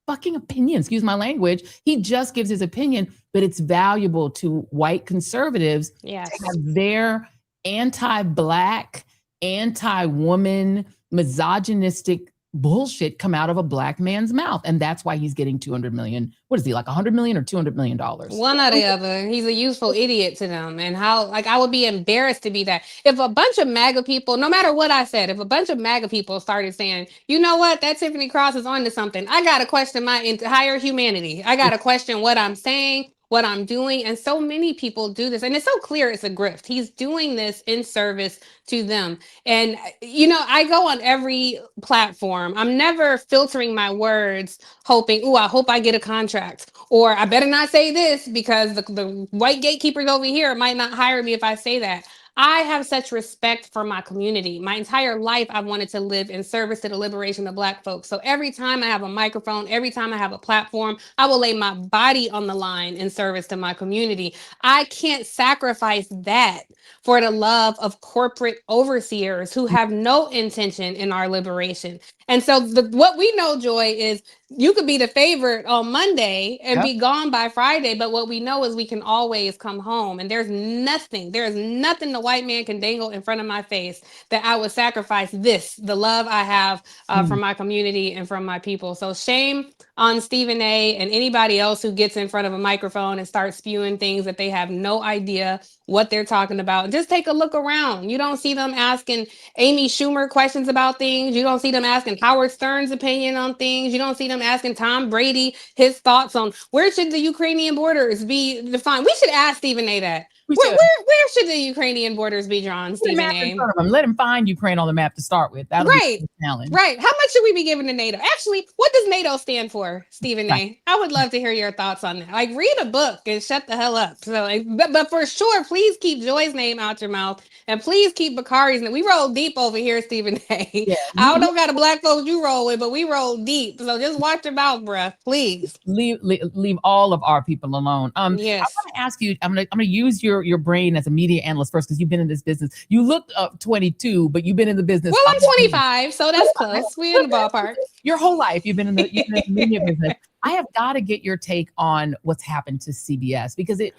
fucking opinion, excuse my language. He just gives his opinion, but it's valuable to white conservatives Yes. to have their anti-Black, anti-woman, misogynistic bullshit come out of a Black man's mouth. And that's why he's getting 200 million. What is he, like 100 million or $200 million? One or the other. He's a useful idiot to them. And how, like, I would be embarrassed to be that. If a bunch of MAGA people, no matter what I said, if a bunch of MAGA people started saying, you know what, that Tiffany Cross is onto something, I got to question my entire humanity. I got to question what I'm saying, what I'm doing. And so many people do this. And it's so clear it's a grift. He's doing this in service to them. And, you know, I go on every platform. I'm never filtering my words, hoping, oh, I hope I get a contract. Or I better not say this because the white gatekeepers over here might not hire me if I say that. I have such respect for my community. My entire life, I wanted to live in service to the liberation of Black folks. So every time I have a microphone, every time I have a platform, I will lay my body on the line in service to my community. I can't sacrifice that for the love of corporate overseers who have no intention in our liberation. And so what we know, Joy, is you could be the favorite on Monday and be gone by Friday, but what we know is we can always come home. And there's nothing the white man can dangle in front of my face that I would sacrifice the love I have from my community and from my people. So shame on Stephen A. and anybody else who gets in front of a microphone and starts spewing things that they have no idea what they're talking about. Just take a look around. You don't see them asking Amy Schumer questions about things. You don't see them asking Howard Stern's opinion on things. You don't see them asking Tom Brady his thoughts on where should the Ukrainian borders be defined. We should ask Stephen A. that. Where should the Ukrainian borders be drawn, Stephen A? Let him find Ukraine on the map to start with. That'll be the challenge. Right. How much should we be giving to NATO? Actually, what does NATO stand for, Stephen A? I would love to hear your thoughts on that. Like, read a book and shut the hell up. So, like, but for sure, please keep Joy's name out your mouth, and please keep Bakari's name. We roll deep over here, Stephen A. Yeah. I don't got a Black folks you roll with, but we roll deep. So just watch your mouth, bruh. Please leave all of our people alone. Yes. I want to ask you. I'm gonna use your brain as a media analyst first, because you've been in this business. You look 22, but you've been in the business. Well, I'm 25, so that's close. We in the ballpark. Your whole life, you've been in the media business. I have got to get your take on what's happened to CBS, because it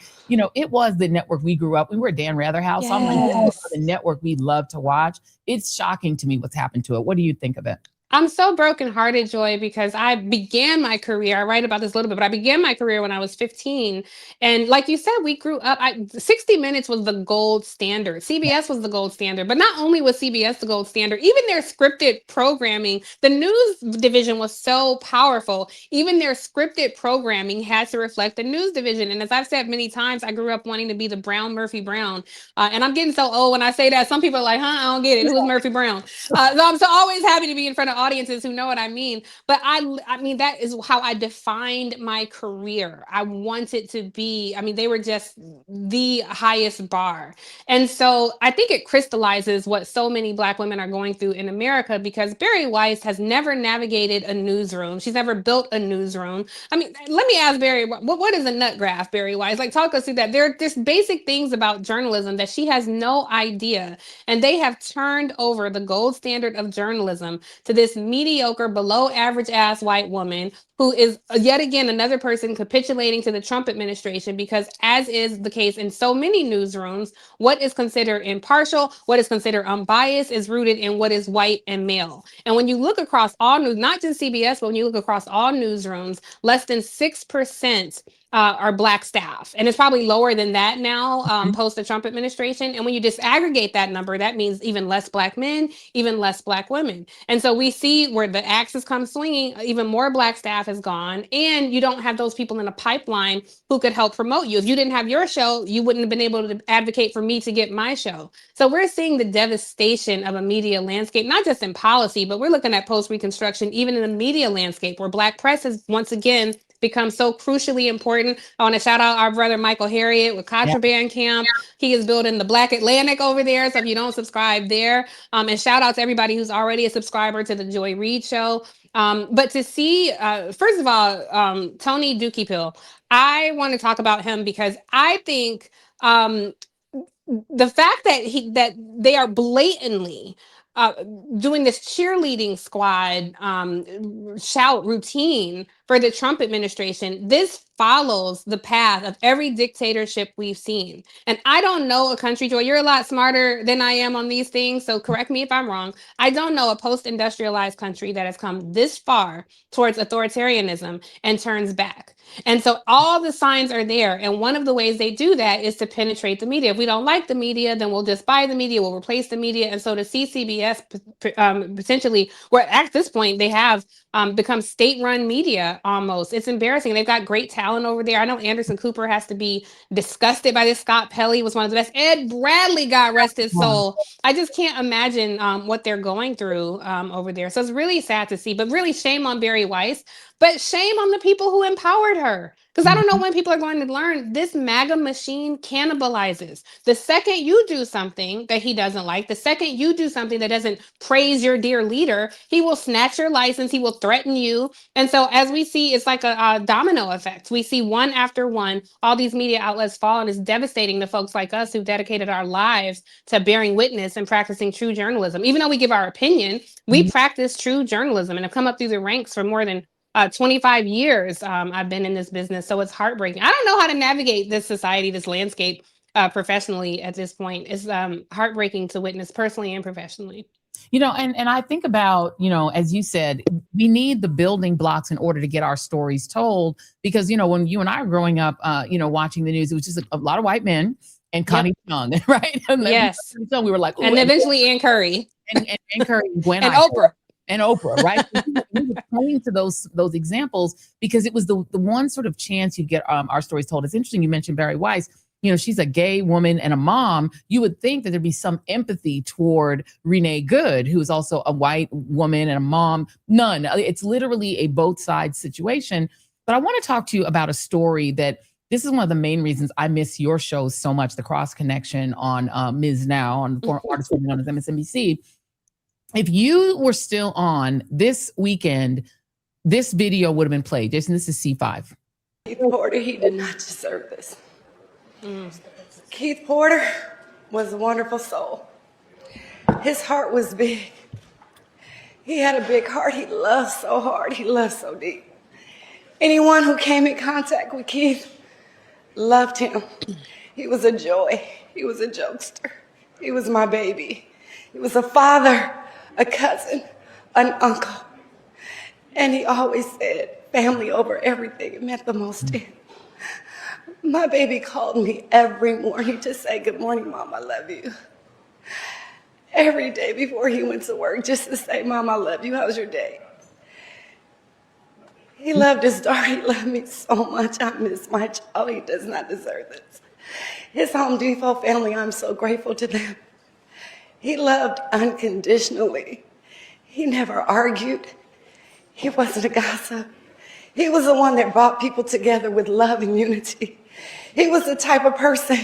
was the network we grew up. We were a Dan Rather house. Yes. I'm like, the network we love to watch. It's shocking to me what's happened to it. What do you think of it? I'm so brokenhearted, Joy, because I began my career. I write about this a little bit, but I began my career when I was 15. And like you said, we grew up. 60 Minutes was the gold standard. CBS was the gold standard. But not only was CBS the gold standard, even their scripted programming, the news division was so powerful. Even their scripted programming had to reflect the news division. And as I've said many times, I grew up wanting to be the Brown Murphy Brown. And I'm getting so old when I say that. Some people are like, I don't get it. Who's Murphy Brown? So I'm so always happy to be in front of audiences who know what I mean. But I mean, that is how I defined my career. I wanted to be, they were just the highest bar. And so I think it crystallizes what so many Black women are going through in America, because Bari Weiss has never navigated a newsroom. She's never built a newsroom. Let me ask Bari, what is a nut graph, Bari Weiss? Like, talk us through that. There are just basic things about journalism that she has no idea. And they have turned over the gold standard of journalism to this mediocre, below average ass white woman who is yet again another person capitulating to the Trump administration, because as is the case in so many newsrooms, what is considered impartial, what is considered unbiased is rooted in what is white and male. And when you look across all news, not just CBS, but when you look across all newsrooms, less than 6% are Black staff. And it's probably lower than that now, post the Trump administration. And when you disaggregate that number, that means even less Black men, even less Black women. And so we see where the axes come swinging, even more Black staff is gone. And you don't have those people in a pipeline who could help promote you. If you didn't have your show, you wouldn't have been able to advocate for me to get my show. So we're seeing the devastation of a media landscape, not just in policy, but we're looking at post-Reconstruction, even in the media landscape, where Black press has once again become so crucially important. I want to shout out our brother Michael Harriet with Contraband Camp. He is building the Black Atlantic over there. So if you don't subscribe there, and shout out to everybody who's already a subscriber to the Joy Reid Show. But to see, first of all, Tony Dookie Pill, I want to talk about him because I think the fact that they are blatantly doing this cheerleading squad shout routine for the Trump administration, this follows the path of every dictatorship we've seen. And I don't know a country, Joy, you're a lot smarter than I am on these things, so correct me if I'm wrong. I don't know a post-industrialized country that has come this far towards authoritarianism and turns back. And so all the signs are there. And one of the ways they do that is to penetrate the media. If we don't like the media, then we'll just buy the media, we'll replace the media. And so to see CBS potentially, where at this point they have become state-run media almost. It's embarrassing. They've got great talent over there. I know Anderson Cooper has to be disgusted by this. Scott Pelley was one of the best. Ed Bradley, God rest his soul. I just can't imagine what they're going through over there. So it's really sad to see, but really shame on Barry Weiss. But shame on the people who empowered her. Because I don't know when people are going to learn this MAGA machine cannibalizes. The second you do something that he doesn't like, the second you do something that doesn't praise your dear leader, he will snatch your license, he will threaten you. And so as we see, it's like a domino effect. We see one after one, all these media outlets fall, and it's devastating to folks like us who've dedicated our lives to bearing witness and practicing true journalism. Even though we give our opinion, we practice true journalism and have come up through the ranks for more than 25 years I've been in this business. So it's heartbreaking. I don't know how to navigate this society, this landscape professionally at this point. It's heartbreaking to witness personally and professionally. You know, and I think about, you know, as you said, we need the building blocks in order to get our stories told. Because, you know, when you and I were growing up, you know, watching the news, it was just a lot of white men and Connie Chung, right? And yes. So we were like, and eventually Ann Curry. And Curry went and Oprah. And Oprah, right? We were pointing to those examples because it was the one sort of chance you get our stories told. It's interesting you mentioned Barry Weiss. You know, she's a gay woman and a mom. You would think that there'd be some empathy toward Renee Good, who is also a white woman and a mom. None. It's literally a both sides situation. But I want to talk to you about a story that this is one of the main reasons I miss your shows so much, The Cross Connection on Ms. Now, on the artist on MSNBC. If you were still on this weekend, this video would have been played. Jason, this is C5. Keith Porter, he did not deserve this. Keith Porter was a wonderful soul. His heart was big. He had a big heart. He loved so hard. He loved so deep. Anyone who came in contact with Keith loved him. He was a joy. He was a jokester. He was my baby. He was a father, a cousin, an uncle. And he always said, family over everything. It meant the most to him. My baby called me every morning to say, good morning, Mom, I love you. Every day before he went to work, just to say, Mom, I love you. How's your day? He loved his daughter. He loved me so much. I miss my child. He does not deserve this. His Home Depot family, I'm so grateful to them. He loved unconditionally. He never argued. He wasn't a gossip. He was the one that brought people together with love and unity. He was the type of person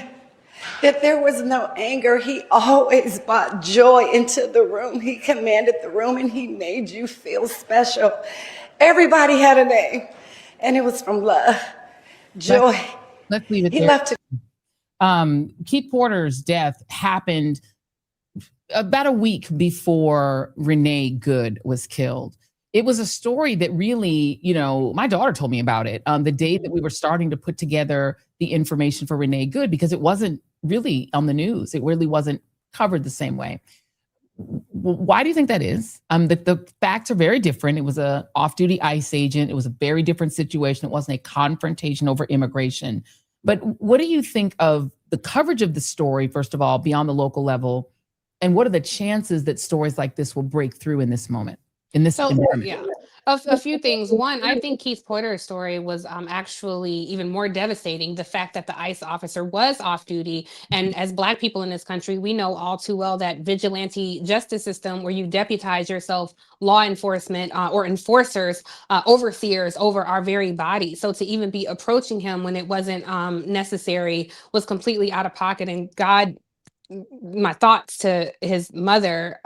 that there was no anger. He always brought joy into the room. He commanded the room and he made you feel special. Everybody had a name and it was from love, joy. Let's leave it he there. Left Keith Porter's death happened about a week before Renee Good was killed. It was a story that really, you know, my daughter told me about it the day that we were starting to put together the information for Renee Good, because it wasn't really on the news. It really wasn't covered the same way. Why do you think that is? The facts are very different. It was a off-duty ICE agent. It was a very different situation. It wasn't a confrontation over immigration. But what do you think of the coverage of the story, first of all, beyond the local level? And what are the chances that stories like this will break through in this moment, in this environment? Yeah. A few things. One, I think Keith Porter's story was actually even more devastating. The fact that the ICE officer was off duty. And as Black people in this country, we know all too well that vigilante justice system where you deputize yourself law enforcement or enforcers, overseers over our very body. So to even be approaching him when it wasn't necessary was completely out of pocket. And God, my thoughts to his mother.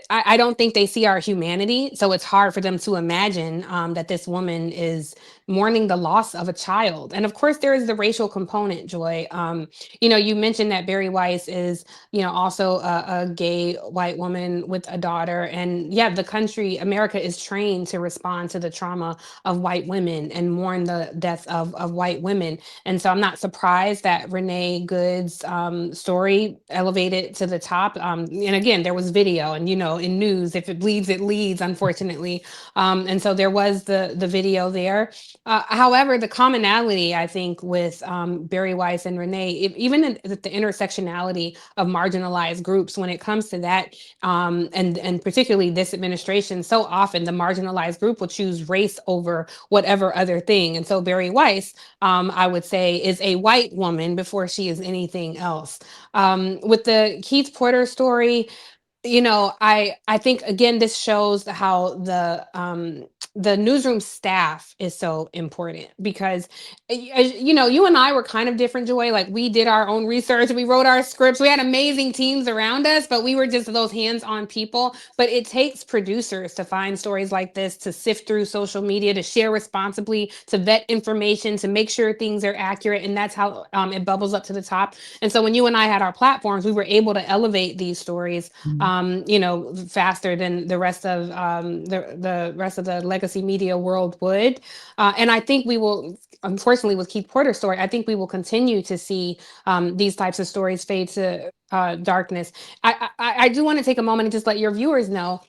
I don't think they see our humanity, so it's hard for them to imagine that this woman is mourning the loss of a child. And of course, there is the racial component, Joy. You mentioned that Barry Weiss is, also a gay white woman with a daughter. And yeah, the country, America, is trained to respond to the trauma of white women and mourn the deaths of white women. And so I'm not surprised that Renee Good's story elevated to the top. And again, there was video, and in news, if it bleeds, it leads, unfortunately. And so there was the video there. However, the commonality, I think, with Barry Weiss and Renee, even the intersectionality of marginalized groups when it comes to that, and particularly this administration, so often the marginalized group will choose race over whatever other thing. And so Barry Weiss, I would say, is a white woman before she is anything else. With the Keith Porter story, I think again this shows how the newsroom staff is so important because you and I were kind of different, Joy. Like, we did our own research, we wrote our scripts, we had amazing teams around us, but we were just those hands-on people. But it takes producers to find stories like this, to sift through social media, to share responsibly, to vet information, to make sure things are accurate, and that's how it bubbles up to the top. And so when you and I had our platforms, we were able to elevate these stories faster than the rest of the rest of the legacy media world would. And I think we will, unfortunately, with Keith Porter's story, I think we will continue to see these types of stories fade to darkness. I do want to take a moment and just let your viewers know,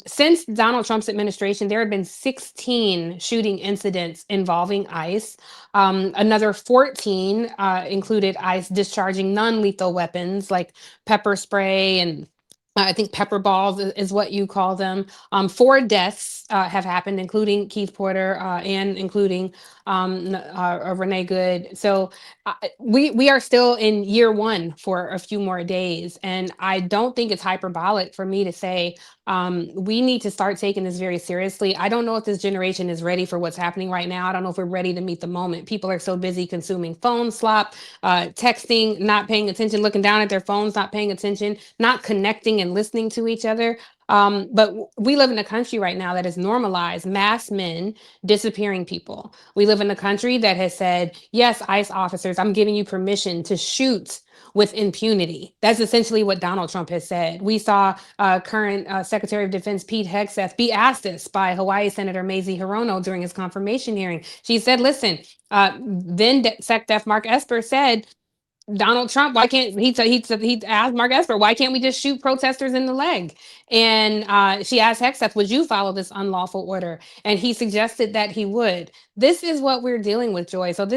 since Donald Trump's administration, there have been 16 shooting incidents involving ICE. Another 14 included ICE discharging non-lethal weapons like pepper spray and I think pepper balls is what you call them. 4 deaths have happened, including Keith Porter and including Renee Good. So we are still in year 1 for a few more days. And I don't think it's hyperbolic for me to say we need to start taking this very seriously. I don't know if this generation is ready for what's happening right now. I don't know if we're ready to meet the moment. People are so busy consuming phone slop, texting, not paying attention, looking down at their phones, not paying attention, not connecting and listening to each other. But we live in a country right now that has normalized mass men disappearing people. We live in a country that has said, yes, ICE officers, I'm giving you permission to shoot with impunity. That's essentially what Donald Trump has said. We saw current Secretary of Defense Pete Hegseth be asked this by Hawaii Senator Mazie Hirono during his confirmation hearing. She said, listen, then SecDef Mark Esper said, Donald Trump, why can't he asked Mark Esper, why can't we just shoot protesters in the leg? And she asked Hegseth, would you follow this unlawful order? And he suggested that he would. This is what we're dealing with, Joy. So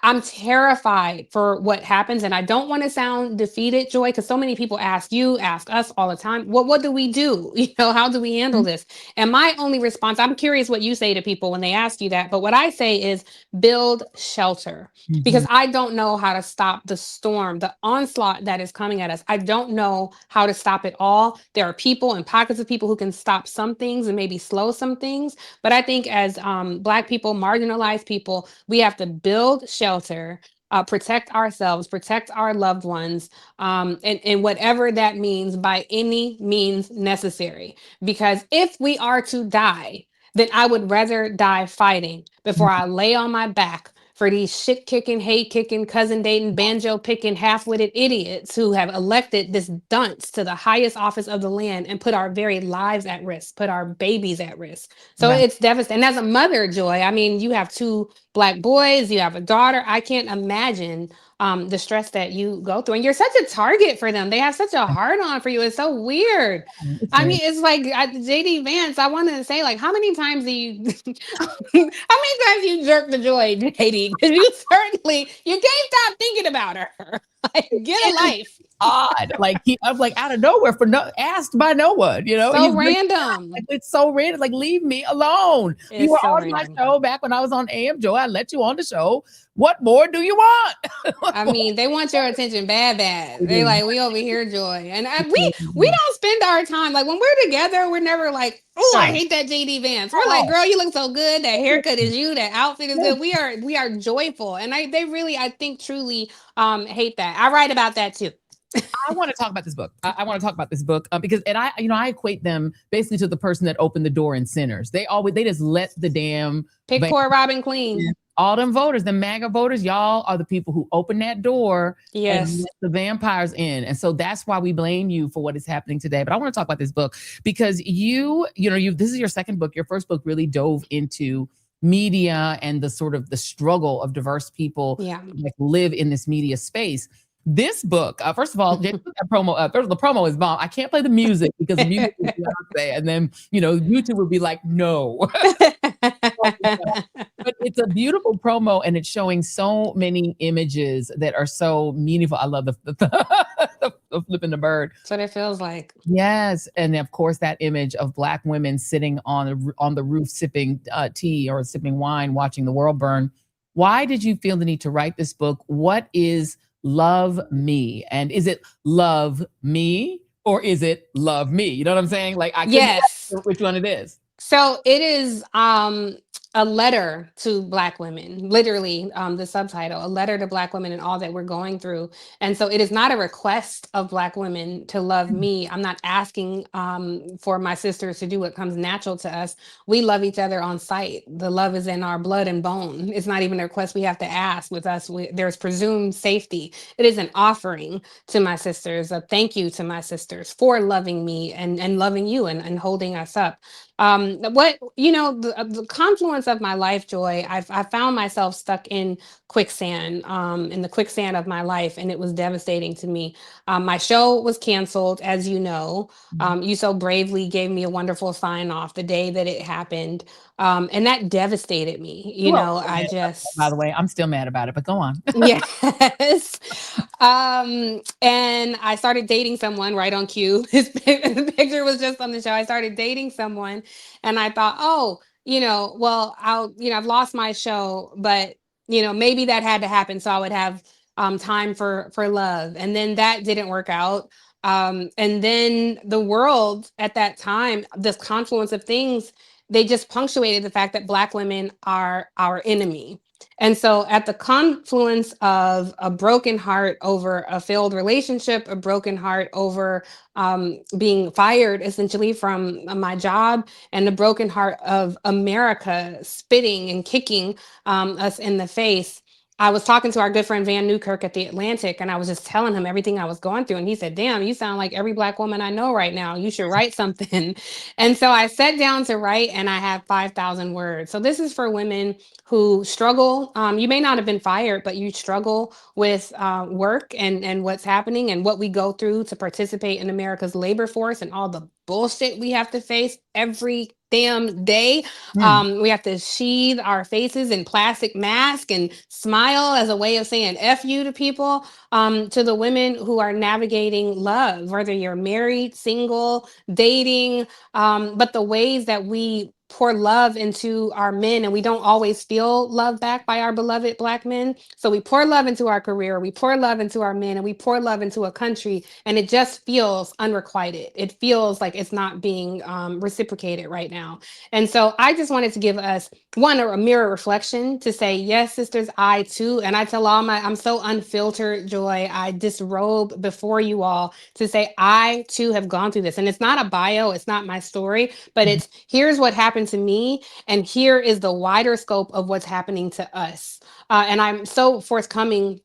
I'm terrified for what happens, and I don't want to sound defeated, Joy, because so many people ask us all the time, what do we do? How do we handle this? And my only response, I'm curious what you say to people when they ask you that, but what I say is build shelter, because I don't know how to stop the storm, the onslaught that is coming at us. I don't know how to stop it all. There are people and pockets of people who can stop some things and maybe slow some things. But I think as Black people, marginalized people, we have to build shelter, protect ourselves, protect our loved ones, and whatever that means by any means necessary. Because if we are to die, then I would rather die fighting before I lay on my back for these shit-kicking, hate-kicking, cousin-dating, banjo-picking, half-witted idiots who have elected this dunce to the highest office of the land and put our very lives at risk, put our babies at risk. So It's devastating. And as a mother, Joy, I mean, you have 2 Black boys, you have a daughter. I can't imagine the stress that you go through. And you're such a target for them. They have such a hard on for you. It's so weird. I mean, it's like JD Vance, I wanted to say, like, how many times do you how many times you jerk the joy, JD? Because you can't stop thinking about her. Like, get a life. Odd. Like I'm like out of nowhere asked by no one, you know. So random. Like, it's so random. Like, leave me alone. It's You were so on random. my show back when I was on AM Joy. I let you on the show. What more do you want? I mean, they want your attention bad. They like, we over here, Joy. And we don't spend our time, like when we're together, we're never like, oh, I hate that JD Vance. We're like, girl, you look so good. That haircut is you, that outfit is good. We are joyful. And they really, I think, truly hate that. I write about that too. I want to talk about this book. I want to talk about this book because, and I equate them basically to the person that opened the door in Sinners. They just let the damn pick poor Robin clean. All them voters, the MAGA voters, y'all are the people who open that door and let the vampires in. And so that's why we blame you for what is happening today. But I want to talk about this book because this is your second book. Your first book really dove into media and the sort of the struggle of diverse people like live in this media space. This book, first of all, the promo is bomb. I can't play the music because the music is Beyonce, and then YouTube would be like, no. But it's a beautiful promo, and it's showing so many images that are so meaningful. I love the flipping the bird. That's what it feels like. Yes, and of course that image of Black women sitting on the roof sipping tea or sipping wine, watching the world burn. Why did you feel the need to write this book? What is Love Me? And is it love me or is it love me? You know what I'm saying? Like, I can't tell which one it is. So it is a letter to Black women, literally the subtitle, a letter to Black women and all that we're going through. And so it is not a request of Black women to love me. I'm not asking for my sisters to do what comes natural to us. We love each other on sight. The love is in our blood and bone. It's not even a request we have to ask with us. There's presumed safety. It is an offering to my sisters, a thank you to my sisters for loving me and loving you and holding us up. The confluence of my life, Joy, I found myself stuck in quicksand, in the quicksand of my life, and it was devastating to me. My show was canceled, as you know. You so bravely gave me a wonderful sign off the day that it happened. And that devastated me. By the way, I'm still mad about it, but go on. Yes. And I started dating someone right on cue. His picture was just on the show. I started dating someone and I thought, I've lost my show, but maybe that had to happen so I would have time for love. And then that didn't work out. And then the world at that time, this confluence of things, they just punctuated the fact that Black women are our enemy. And so at the confluence of a broken heart over a failed relationship, a broken heart over being fired essentially from my job, and the broken heart of America spitting and kicking us in the face, I was talking to our good friend Van Newkirk at the Atlantic, and I was just telling him everything I was going through. And he said, damn, you sound like every Black woman I know right now. You should write something. And so I sat down to write, and I have 5,000 words. So this is for women who struggle. You may not have been fired, but you struggle with work and what's happening and what we go through to participate in America's labor force and all the bullshit we have to face every damn day. We have to sheathe our faces in plastic masks and smile as a way of saying F you to people, to the women who are navigating love, whether you're married, single, dating, but the ways that we pour love into our men and we don't always feel love back by our beloved Black men. So we pour love into our career, we pour love into our men, and we pour love into a country, and it just feels unrequited. It feels like it's not being reciprocated right now. And so I just wanted to give us a mirror reflection to say, yes, sisters, I too, and I tell I'm so unfiltered, Joy, I disrobe before you all to say, I too have gone through this. And it's not a bio, it's not my story, but it's here's what happened to me, and here is the wider scope of what's happening to us. And I'm so forthcoming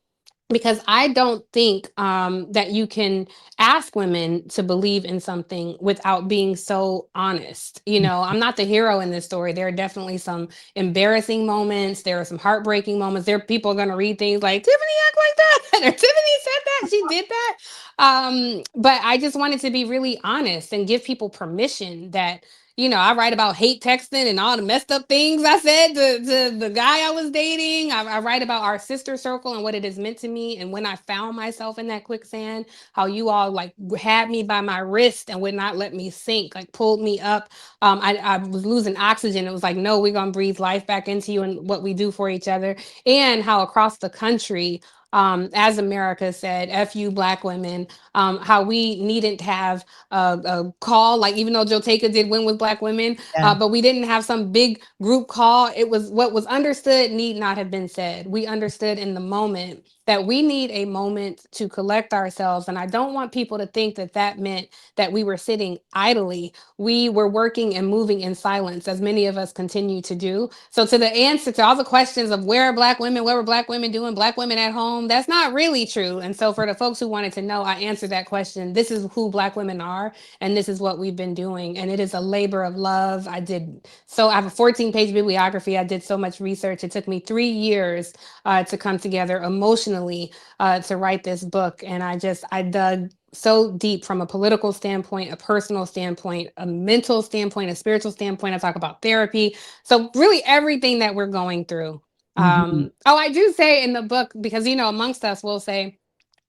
because I don't think that you can ask women to believe in something without being so honest. You know, I'm not the hero in this story. There are definitely some embarrassing moments. There are some heartbreaking moments. There are people going to read things like, Tiffany act like that, or Tiffany said that, she did that. But I just wanted to be really honest and give people permission that, you know, I write about hate texting and all the messed up things I said to the guy I was dating. I write about our sister circle and what it has meant to me. And when I found myself in that quicksand, how you all like had me by my wrist and would not let me sink, like pulled me up. I was losing oxygen. It was like, no, we're going to breathe life back into you and what we do for each other. And how across the country, as America said, F you Black women, how we needn't have a call, like even though Joteka did win with Black women, but we didn't have some big group call. It was what was understood need not have been said. We understood in the moment that we need a moment to collect ourselves. And I don't want people to think that that meant that we were sitting idly. We were working and moving in silence, as many of us continue to do. So to the answer to all the questions of where are Black women, what were Black women doing, Black women at home, that's not really true. And so for the folks who wanted to know, I answered that question. This is who Black women are, and this is what we've been doing. And it is a labor of love. I have a 14-page bibliography. I did so much research. It took me 3 years to come together emotionally to write this book. And I dug so deep from a political standpoint, a personal standpoint, a mental standpoint, a spiritual standpoint. I talk about therapy. So really everything that we're going through. I do say in the book, because, you know, amongst us, we'll say,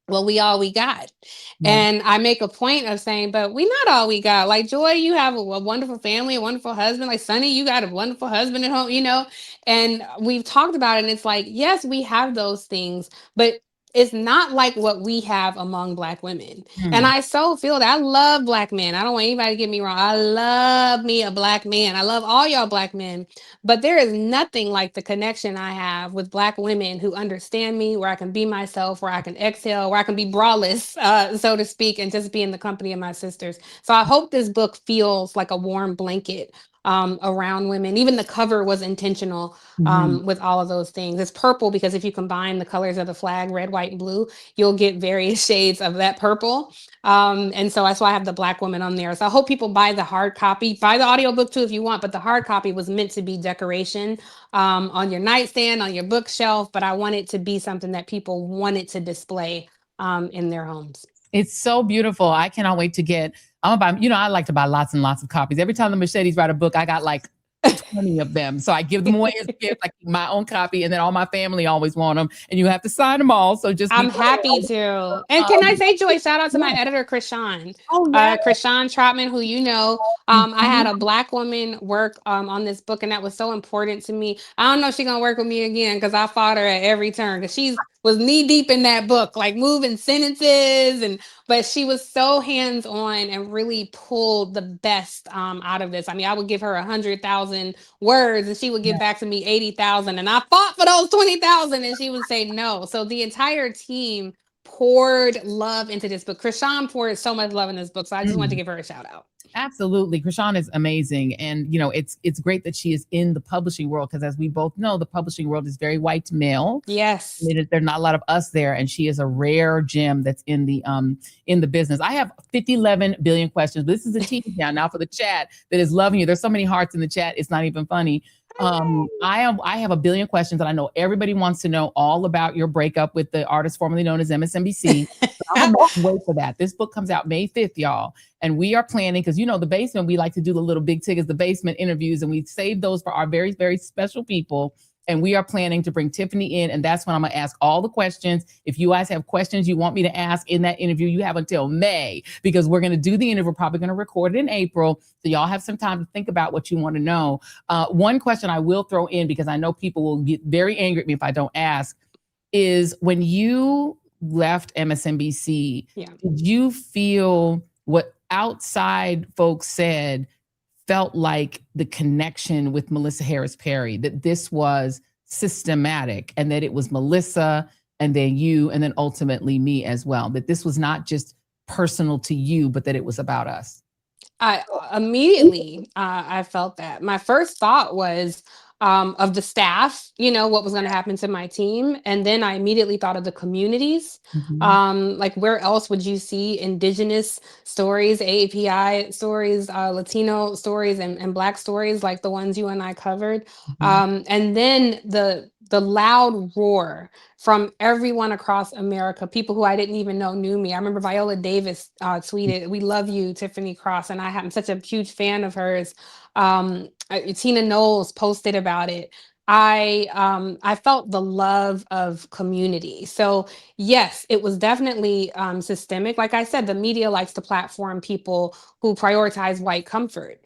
well, we all we got. And I make a point of saying, but we not all we got. Like Joy, you have a wonderful family, a wonderful husband. Like Sonny, you got a wonderful husband at home, you know? And we've talked about it, and it's like, yes, we have those things, but it's not like what we have among Black women. And I so feel that I love Black men. I don't want anybody to get me wrong. I love me a Black man. I love all y'all Black men. But there is nothing like the connection I have with Black women who understand me, where I can be myself, where I can exhale, where I can be braless, so to speak, and just be in the company of my sisters. So I hope this book feels like a warm blanket around women. Even the cover was intentional with all of those things. It's purple because if you combine the colors of the flag, red, white, and blue, you'll get various shades of that purple. And so that's why I have the Black woman on there. So I hope people buy the hard copy, buy the audiobook too if you want, but the hard copy was meant to be decoration on your nightstand, on your bookshelf, but I want it to be something that people wanted to display in their homes. It's so beautiful. I cannot wait to get, I like to buy lots and lots of copies. Every time the Machetes write a book, I got like 20 of them. So I give them away as gifts, like my own copy, and then all my family always want them, and you have to sign them all. So I'm happy to. And can I say, Joy, shout out to my editor, Krishan. Krishan Trotman, who you know. I had a Black woman work on this book, and that was so important to me. I don't know if she's gonna work with me again because I fought her at every turn because she was knee deep in that book, like moving sentences, but she was so hands-on and really pulled the best out of this. I mean, I would give her 100,000 words and she would get back to me 80,000, and I fought for those 20,000 and she would say no. So the entire team poured love into this book. Krishan poured so much love in this book. So I just wanted to give her a shout out. Absolutely. Krishan is amazing. And, you know, it's great that she is in the publishing world because, as we both know, the publishing world is very white male. Yes. There's not a lot of us there. And she is a rare gem that's in the business. I have 11 billion questions. This is a team now for the chat that is loving you. There's so many hearts in the chat. It's not even funny. I have a billion questions, and I know everybody wants to know all about your breakup with the artist formerly known as MSNBC. I'm gonna wait for that. This book comes out May 5th, y'all. And we are planning, because you know, the basement, we like to do the little big tickets, the basement interviews, and we save those for our very, very special people. And we are planning to bring Tiffany in, and that's when I'm gonna ask all the questions. If you guys have questions you want me to ask in that interview, you have until May, because we're gonna do the interview. We're probably gonna record it in April. So y'all have some time to think about what you wanna know. One question I will throw in, because I know people will get very angry at me if I don't ask, is when you left MSNBC, did you feel what outside folks said felt like the connection with Melissa Harris Perry, that this was systematic and that it was Melissa and then you and then ultimately me as well, that this was not just personal to you, but that it was about us? I immediately I felt that. My first thought was, of the staff, what was going to happen to my team. And then I immediately thought of the communities. Like where else would you see indigenous stories, AAPI stories, Latino stories, and Black stories like the ones you and I covered? And then the loud roar from everyone across America, people who I didn't even know knew me. I remember Viola Davis tweeted, "We love you, Tiffany Cross," and I'm such a huge fan of hers. Tina Knowles posted about it. I felt the love of community. So yes, it was definitely systemic. Like I said, the media likes to platform people who prioritize white comfort,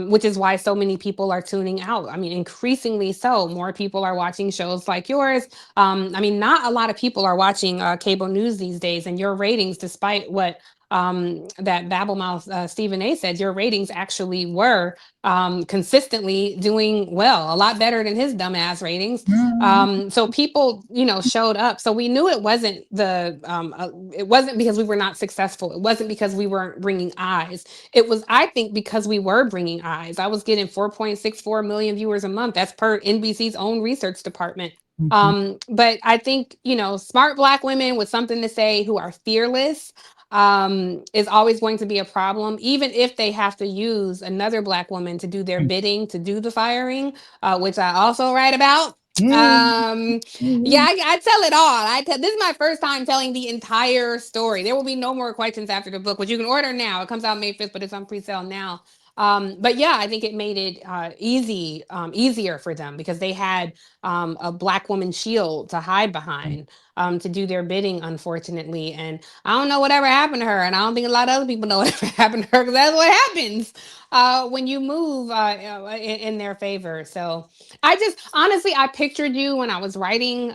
which is why so many people are tuning out. I mean, increasingly so. More people are watching shows like yours. I mean, not a lot of people are watching cable news these days, and your ratings, despite what that Babblemouth Stephen A said, your ratings actually were consistently doing well, a lot better than his dumbass ratings. So people, showed up. So we knew it wasn't it wasn't because we were not successful. It wasn't because we weren't bringing eyes. It was, I think, because we were bringing eyes. I was getting 4.64 million viewers a month. That's per NBC's own research department. But I think, smart Black women with something to say who are fearless is always going to be a problem, even if they have to use another Black woman to do their bidding, to do the firing, which I also write about. Yeah, I tell it all. This is my first time telling the entire story. There will be no more questions after the book, which you can order now. It comes out May 5th, but it's on pre-sale now. But yeah, I think it made it easier for them because they had a Black woman shield to hide behind, to do their bidding, unfortunately. And I don't know whatever happened to her, and I don't think a lot of other people know whatever happened to her, because that's what happens when you move in their favor. So I pictured you when I was writing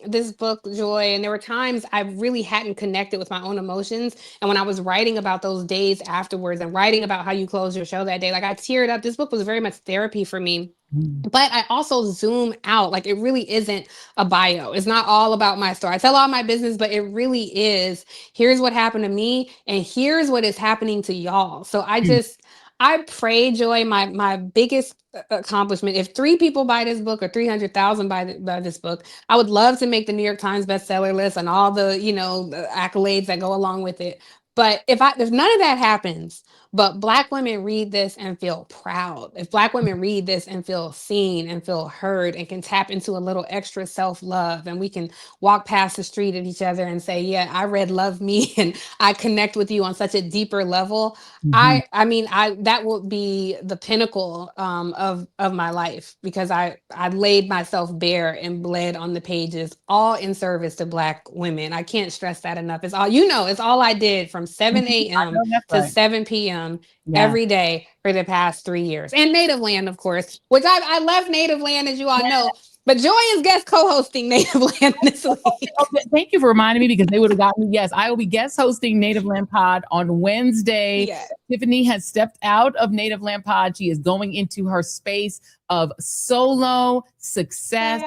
this book, Joy, and there were times I really hadn't connected with my own emotions. And when I was writing about those days afterwards and writing about how you closed your show that day, like I teared up. This book was very much therapy for me. But I also zoom out. Like, it really isn't a bio. It's not all about my story. I tell all my business, but it really is. Here's what happened to me, and here's what is happening to y'all. So I pray, Joy, my biggest accomplishment, if 3 people buy this book or 300,000 buy this book, I would love to make the New York Times bestseller list and all the, the accolades that go along with it. But if none of that happens, but Black women read this and feel proud, if Black women read this and feel seen and feel heard and can tap into a little extra self-love, and we can walk past the street at each other and say, yeah, I read Love Me and I connect with you on such a deeper level. I mean, that will be the pinnacle of my life, because I laid myself bare and bled on the pages, all in service to Black women. I can't stress that enough. It's all I did from 7 a.m. to 7 p.m. every day for the past 3 years. And Native Land, of course, which I left Native Land, as you all know. But Joy is guest co-hosting Native Land this week. Okay, thank you for reminding me, because they would have got me. Yes, I will be guest hosting Native Land Pod on Wednesday. Yes. Tiffany has stepped out of Native Land Pod. She is going into her space of solo success,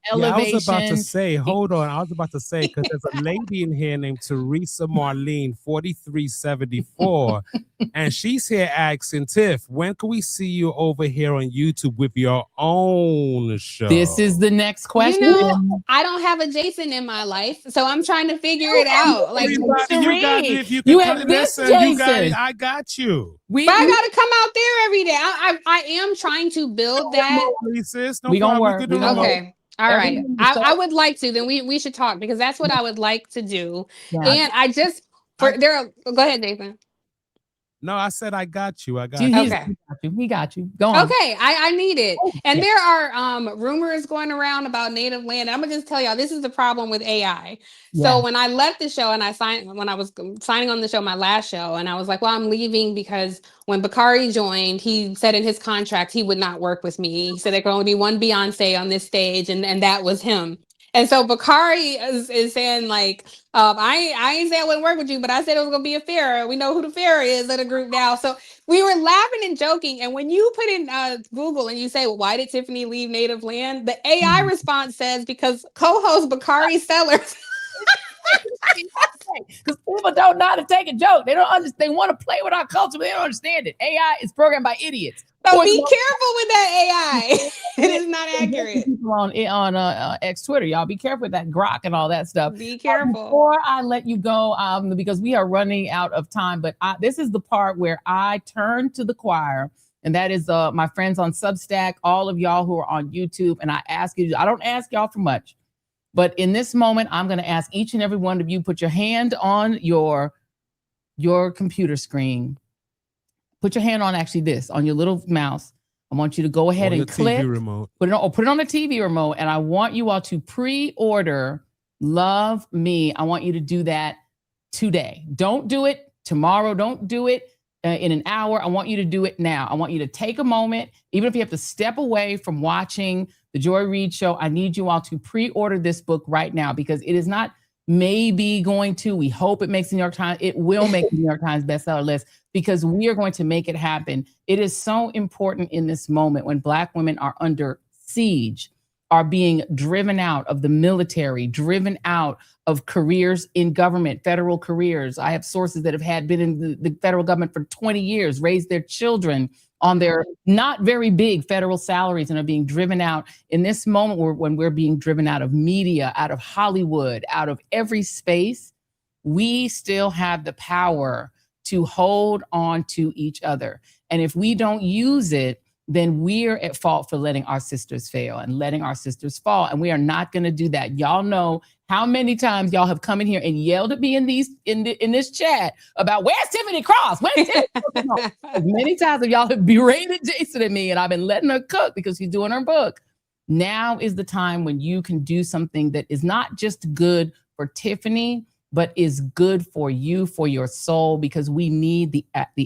elevation. I was about to say, hold on. I was about to say, because there's a lady in here named Teresa Marlene, 4374, and she's here asking, Tiff, when can we see you over here on YouTube with your own show? This is the next question. I don't have a Jason in my life, so I'm trying to figure it out. Like, you got it. If you have this Jason. You got it. I got you. But I gotta come out there every day. I am trying to build that. We gonna work. Okay. All right. I would like to. Then we should talk, because that's what I would like to do. Yeah. And go ahead, Nathan. No, I said I got you. Okay. He got you. Go on. Okay, I need it. And there are rumors going around about Native Land. I'm gonna just tell y'all, this is the problem with AI. So when I left the show and when I was signing on the show, my last show, and I was like, well, I'm leaving because when Bakari joined, he said in his contract he would not work with me. He said there could only be one Beyonce on this stage, and that was him. And so Bakari is saying, like, I ain't say I wouldn't work with you, but I said it was going to be a fair. We know who the fair is of the group now. So we were laughing and joking. And when you put in Google and you say, well, why did Tiffany leave Native Land? The AI response says, because co-host Bakari Sellers Because people don't know how to take a joke. They don't understand. They want to play with our culture, but they don't understand it. AI is programmed by idiots. So be careful with that AI. It is not accurate. People on X Twitter, y'all be careful with that grok and all that stuff. Be careful. Before I let you go, because we are running out of time, but this is the part where I turn to the choir, and that is my friends on Substack, all of y'all who are on YouTube, and I ask you, I don't ask y'all for much, but in this moment, I'm going to ask each and every one of you, put your hand on your computer screen. Put your hand on on your little mouse. I want you to go ahead and click. TV remote. Put it on the TV remote, and I want you all to pre-order Love Me. I want you to do that today. Don't do it tomorrow. Don't do it in an hour. I want you to do it now. I want you to take a moment, even if you have to step away from watching the Joy Reid Show. I need you all to pre-order this book right now, because it is not maybe going to. We hope it makes the New York Times. It will make the New York Times bestseller list, because we are going to make it happen. It is so important in this moment when Black women are under siege, are being driven out of the military, driven out of careers in government, federal careers. I have sources that have been in the federal government for 20 years, raised their children on their not very big federal salaries, and are being driven out in this moment when we're being driven out of media, out of Hollywood, out of every space. We still have the power to hold on to each other. And if we don't use it, then we're at fault for letting our sisters fail and letting our sisters fall. And we are not going to do that. Y'all know how many times y'all have come in here and yelled at me in this chat about, where's Tiffany Cross? Where's Tiffany Cross? As many times y'all have berated Jason and me, and I've been letting her cook because she's doing her book. Now is the time when you can do something that is not just good for Tiffany, but is good for you, for your soul, because we need the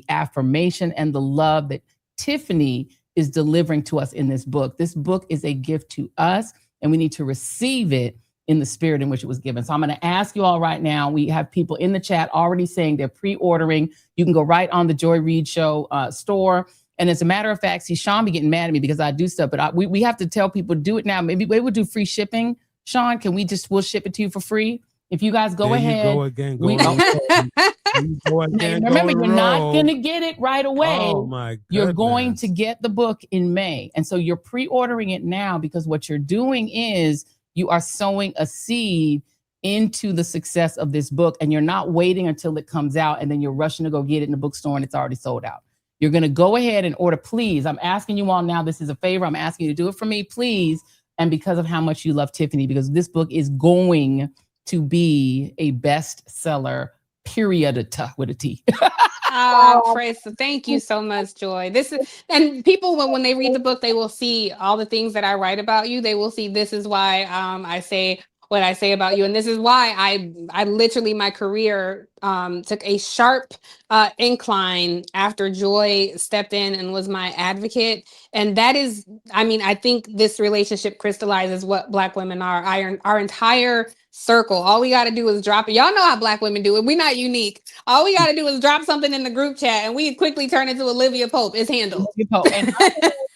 affirmation and the love that Tiffany is delivering to us in this book. This book is a gift to us, and we need to receive it in the spirit in which it was given. So I'm going to ask you all right now. We have people in the chat already saying they're pre-ordering. You can go right on the Joy Reid Show store. And as a matter of fact, see, Sean be getting mad at me because I do stuff, but we have to tell people, do it now. Maybe we would do free shipping. Sean, we'll ship it to you for free? If you guys go ahead. You go again. Go again. Remember, you're not going to get it right away. Oh my goodness. You're going to get the book in May. And so you're pre-ordering it now, because what you're doing is you are sowing a seed into the success of this book, and you're not waiting until it comes out and then you're rushing to go get it in the bookstore and it's already sold out. You're going to go ahead and order, please. I'm asking you all now, this is a favor. I'm asking you to do it for me, please. And because of how much you love Tiffany, because this book is going to be a bestseller, period, with a T. Praise. Thank you so much, Joy. And people, when they read the book, they will see all the things that I write about you. They will see this is why I say what I say about you. And this is why I literally, my career took a sharp incline after Joy stepped in and was my advocate. And that is, I think this relationship crystallizes what Black women are. Our entire circle. All we got to do is drop it. Y'all know how Black women do it. We're not unique. All we got to do is drop something in the group chat and we quickly turn into Olivia Pope. It's handled. And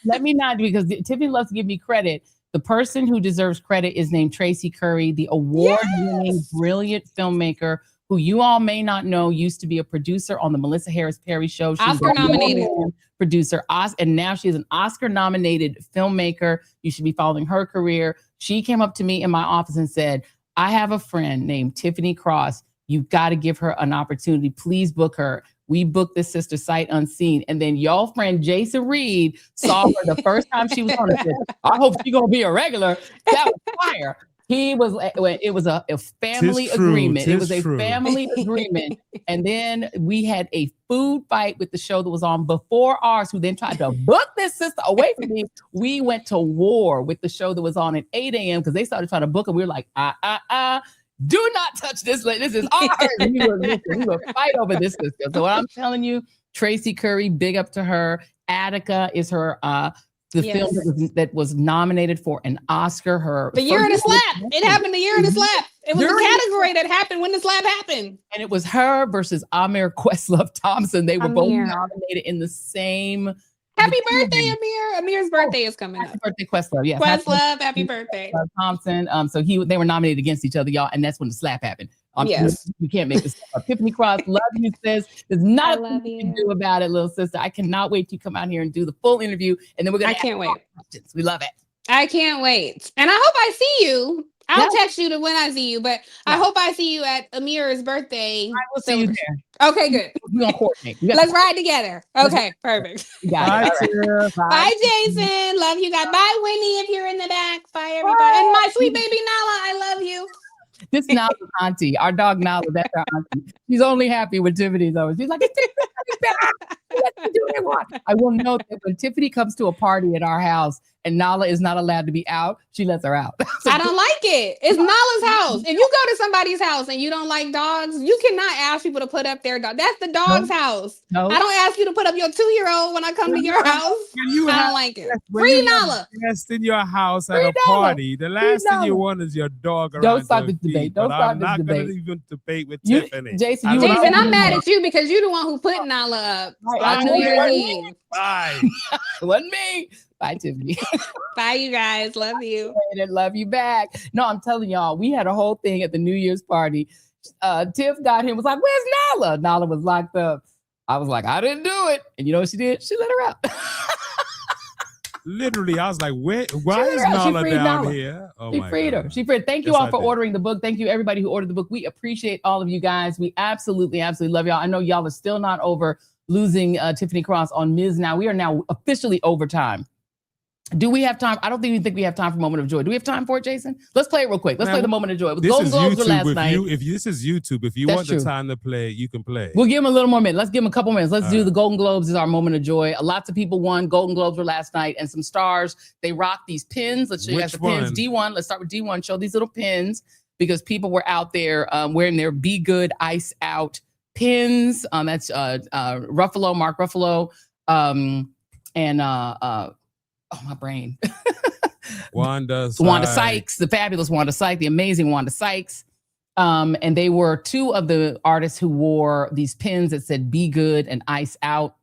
let me not, because Tiffany loves to give me credit. The person who deserves credit is named Tracy Curry, the award-winning, brilliant filmmaker who you all may not know used to be a producer on the Melissa Harris Perry show. She's Oscar-nominated producer, and now she is an Oscar-nominated filmmaker. You should be following her career. She came up to me in my office and said, I have a friend named Tiffany Cross. You've got to give her an opportunity. Please book her. We booked this sister sight unseen. And then y'all friend Jason Reid saw her the first time she was on and said, I hope she's going to be a regular. That was fire. It was a family agreement. It was a family agreement. And then we had a food fight with the show that was on before ours, who then tried to book this sister away from me. We went to war with the show that was on at 8 a.m. because they started trying to book her. We were like, do not touch this. This is ours. We will fight over this sister. So what I'm telling you, Tracy Curry, big up to her. Attica is her film that was nominated for an Oscar. The year of the slap. It happened the year of the slap. It was a category that happened when the slap happened. And it was her versus Amir Questlove Thompson. They were both nominated in the same. Happy birthday, Amir. Amir's birthday is coming up. Happy birthday, Questlove. Yes. Questlove, happy birthday. Thompson. So they were nominated against each other, y'all. And that's when the slap happened. Yes. You can't make this stuff up. Tiffany Cross, love you, sis. There's not a thing you can do about it, little sister. I cannot wait to come out here and do the full interview, and then we're gonna. I can't wait. Questions. We love it. I can't wait, and I hope I see you. I'll text you when I see you, but I hope I see you at Amir's birthday. I will see you there. Okay, good. We're gonna coordinate. Let's ride together. Okay, perfect. Bye, Bye, Jason. Love you guys. Bye, Winnie, if you're in the back. Bye, everybody. And my sweet baby Nala, I love you. This is Nala's auntie. Our dog Nala, that's our auntie. She's only happy when Tiffany's over. She's like, let me do what I want. I will note that when Tiffany comes to a party at our house and Nala is not allowed to be out, she lets her out. I don't like it. It's Nala's house. If you go to somebody's house and you don't like dogs, you cannot ask people to put up their dog. That's the dog's house. No. I don't ask you to put up your 2-year-old when I come to your house. I don't like it. Free Nala. Guest in your house at a party. The last thing you want is your dog around. Don't start this debate. Don't start this debate. I'm not going to even debate with Tiffany. Jason, I'm mad at you because you're the one who put Nala up. I knew you were Eve. Bye. Wasn't me. Bye, Tiffany. Bye, you guys. Love you. And love you back. No, I'm telling y'all, we had a whole thing at the New Year's party. Tiff got here, was like, "Where's Nala?" Nala was locked up. I was like, "I didn't do it." And you know what she did? She let her out. Literally, I was like, why is Nala down here? Oh, she freed her. She freed. Thank you all for ordering the book. Thank you, everybody who ordered the book. We appreciate all of you guys. We absolutely, absolutely love y'all. I know y'all are still not over losing Tiffany Cross on Ms. Now. We are now officially overtime. Do we have time? I don't even think we have time for Moment of Joy. Do we have time for it, Jason? Let's play it real quick. Let's play the Moment of Joy. Golden Globes were last night. If this is YouTube, if you want the time to play, you can play. We'll give them a little more minute. Let's give them a couple minutes. Let's do the Golden Globes is our Moment of Joy. Lots of people won. Golden Globes were last night, and some stars. They rocked these pins. Let's show you guys the pins. D1. Let's start with D1. Show these little pins because people were out there wearing their Be Good Ice Out pins. That's Ruffalo, Mark Ruffalo, and oh, my brain. Wanda Sykes, the fabulous Wanda Sykes, the amazing Wanda Sykes. And they were two of the artists who wore these pins that said "Be Good" and "Ice Out."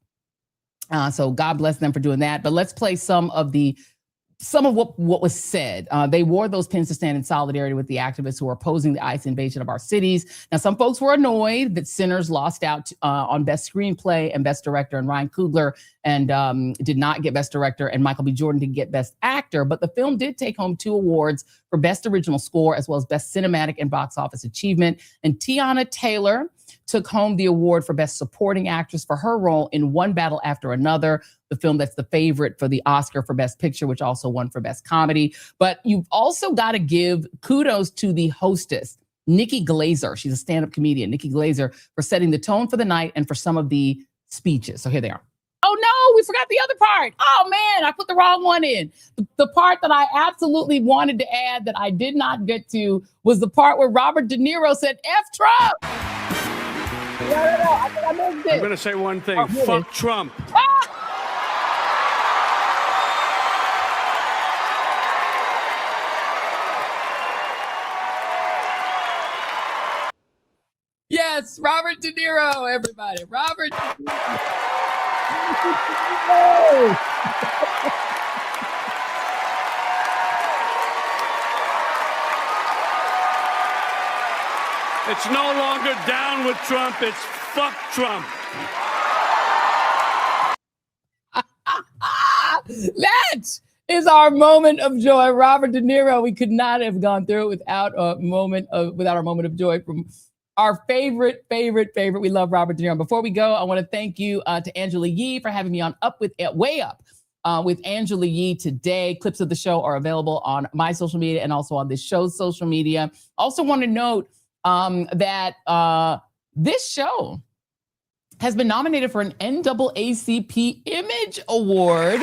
So God bless them for doing that. But let's play some of what was said. They wore those pins to stand in solidarity with the activists who are opposing the ICE invasion of our cities. Now, some folks were annoyed that Sinners lost out on Best Screenplay and Best Director, and Ryan Coogler and did not get Best Director, and Michael B. Jordan did get Best Actor. But the film did take home 2 awards for Best Original Score as well as Best Cinematic and Box Office Achievement. And Tiana Taylor took home the award for Best Supporting Actress for her role in One Battle After Another, the film that's the favorite for the Oscar for Best Picture, which also won for Best Comedy. But you've also got to give kudos to the hostess, Nikki Glazer. She's a stand-up comedian, Nikki Glazer, for setting the tone for the night and for some of the speeches. So here they are. Oh no, we forgot the other part. Oh man, I put the wrong one in. The part that I absolutely wanted to add that I did not get to was the part where Robert De Niro said, "F Trump." No, I think I missed it. I'm going to say one thing. Fuck Trump. Yes, Robert De Niro, everybody. Robert De Niro. It's no longer down with Trump. It's fuck Trump. That is our moment of joy. Robert De Niro. We could not have gone through it without our moment of joy from our favorite. We love Robert De Niro. Before we go, I want to thank you to Angela Yee for having me on Way Up with Angela Yee today. Clips of the show are available on my social media and also on this show's social media. Also want to note that this show has been nominated for an NAACP Image Award,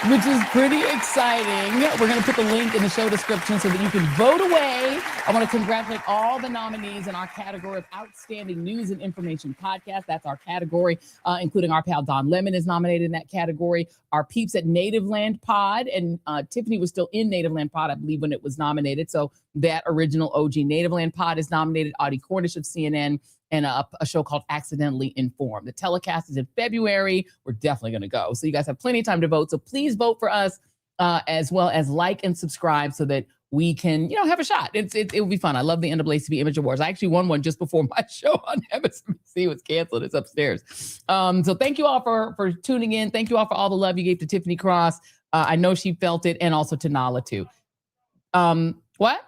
which is pretty exciting. We're going to put the link in the show description so that you can vote away. I want to congratulate all the nominees in our category of Outstanding News and Information Podcast. That's our category, including our pal Don Lemon is nominated in that category. Our peeps at Native Land Pod, and Tiffany was still in Native Land Pod, I believe, when it was nominated. So that original OG Native Land Pod is nominated. Audie Cornish of CNN, and a show called Accidentally Informed. The telecast is in February. We're definitely going to go. So you guys have plenty of time to vote. So please vote for us, as well as like and subscribe so that we can, have a shot. It will be fun. I love the NAACP Image Awards. I actually won one just before my show on MSNBC was canceled. It's upstairs. So thank you all for tuning in. Thank you all for all the love you gave to Tiffany Cross. I know she felt it, and also to Nala too. What?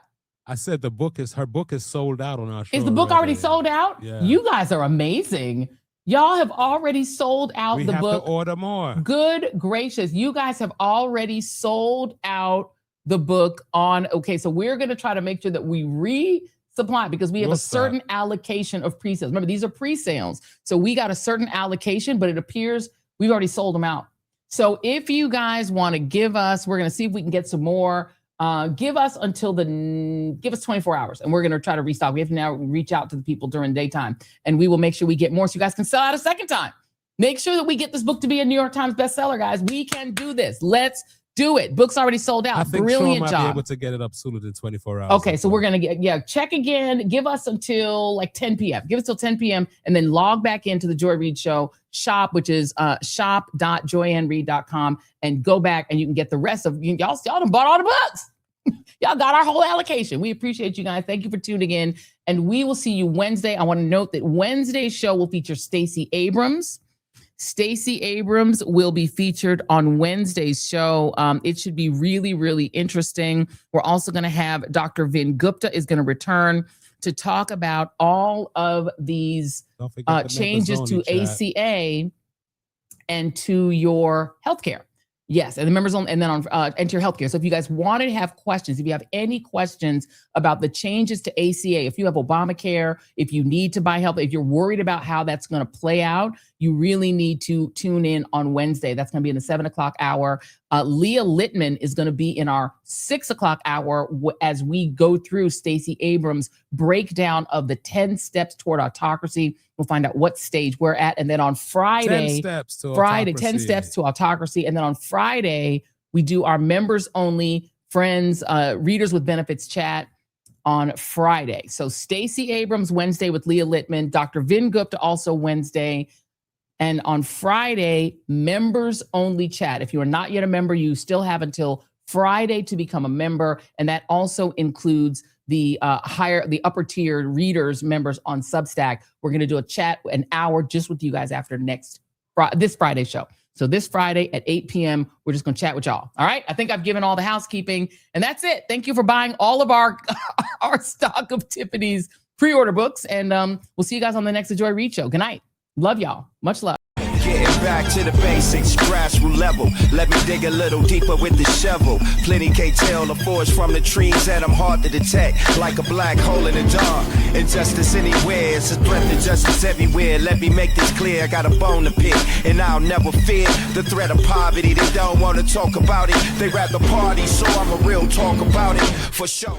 I said her book is sold out on our show. Is the book already sold out? Yeah. You guys are amazing. Y'all have already sold out the book. We have to order more. Good gracious. You guys have already sold out the book okay, so we're going to try to make sure that we resupply because we have a certain allocation of pre-sales. Remember, these are pre-sales. So we got a certain allocation, but it appears we've already sold them out. So if you guys want to give us, we're going to see if we can get some more. Give us 24 hours and we're going to try to restock. We have to now reach out to the people during daytime and we will make sure we get more so you guys can sell out a second time. Make sure that we get this book to be a New York Times bestseller, guys. We can do this. Let's do it. Book's already sold out. I think Brilliant Sean might job. be able to get it up sooner than 24 hours. Okay, so we're going to check again. Give us until like 10 p.m. Give us till 10 p.m. and then log back into the Joy Reid Show shop, which is shop.joyandreid.com, and go back and you can get the rest of y'all done bought all the books. Y'all got our whole allocation. We appreciate you guys. Thank you for tuning in. And we will see you Wednesday. I want to note that Wednesday's show will feature Stacey Abrams. Stacey Abrams will be featured on Wednesday's show. It should be really, really interesting. We're also going to have Dr. Vin Gupta is going to return to talk about all of these changes to ACA and to your healthcare. Yes, and the members on, and then on Enter Your Healthcare. So if you guys want to have questions, if you have any questions about the changes to ACA, if you have Obamacare, if you need to buy health, if you're worried about how that's going to play out, you really need to tune in on Wednesday. That's going to be in the 7 o'clock hour. Leah Littman is going to be in our 6 o'clock hour as we go through Stacey Abrams' breakdown of the 10 steps toward autocracy. We'll find out what stage we're at. And then on Friday, 10 steps to autocracy. And then on Friday, we do our members only friends, readers with benefits chat on Friday. So Stacey Abrams Wednesday with Leah Littman, Dr. Vin Gupta also Wednesday. And on Friday, members only chat. If you are not yet a member, you still have until Friday to become a member. And that also includes the upper tier readers, members on Substack. We're going to do a chat, an hour just with you guys after this Friday show. So this Friday at 8 p.m., we're just going to chat with y'all. All right. I think I've given all the housekeeping and that's it. Thank you for buying all of our stock of Tiffany's pre-order books. And we'll see you guys on the next Joy Reid Show. Good night. Love y'all. Much love. Getting back to the basics, grassroots level. Let me dig a little deeper with the shovel. Plenty can't tell the forest from the trees, and I'm hard to detect, like a black hole in the dark. Injustice anywhere, it's a threat to justice everywhere. Let me make this clear, I got a bone to pick, and I'll never fear the threat of poverty. They don't want to talk about it, they rather party, so I'm a real talk about it, for sure.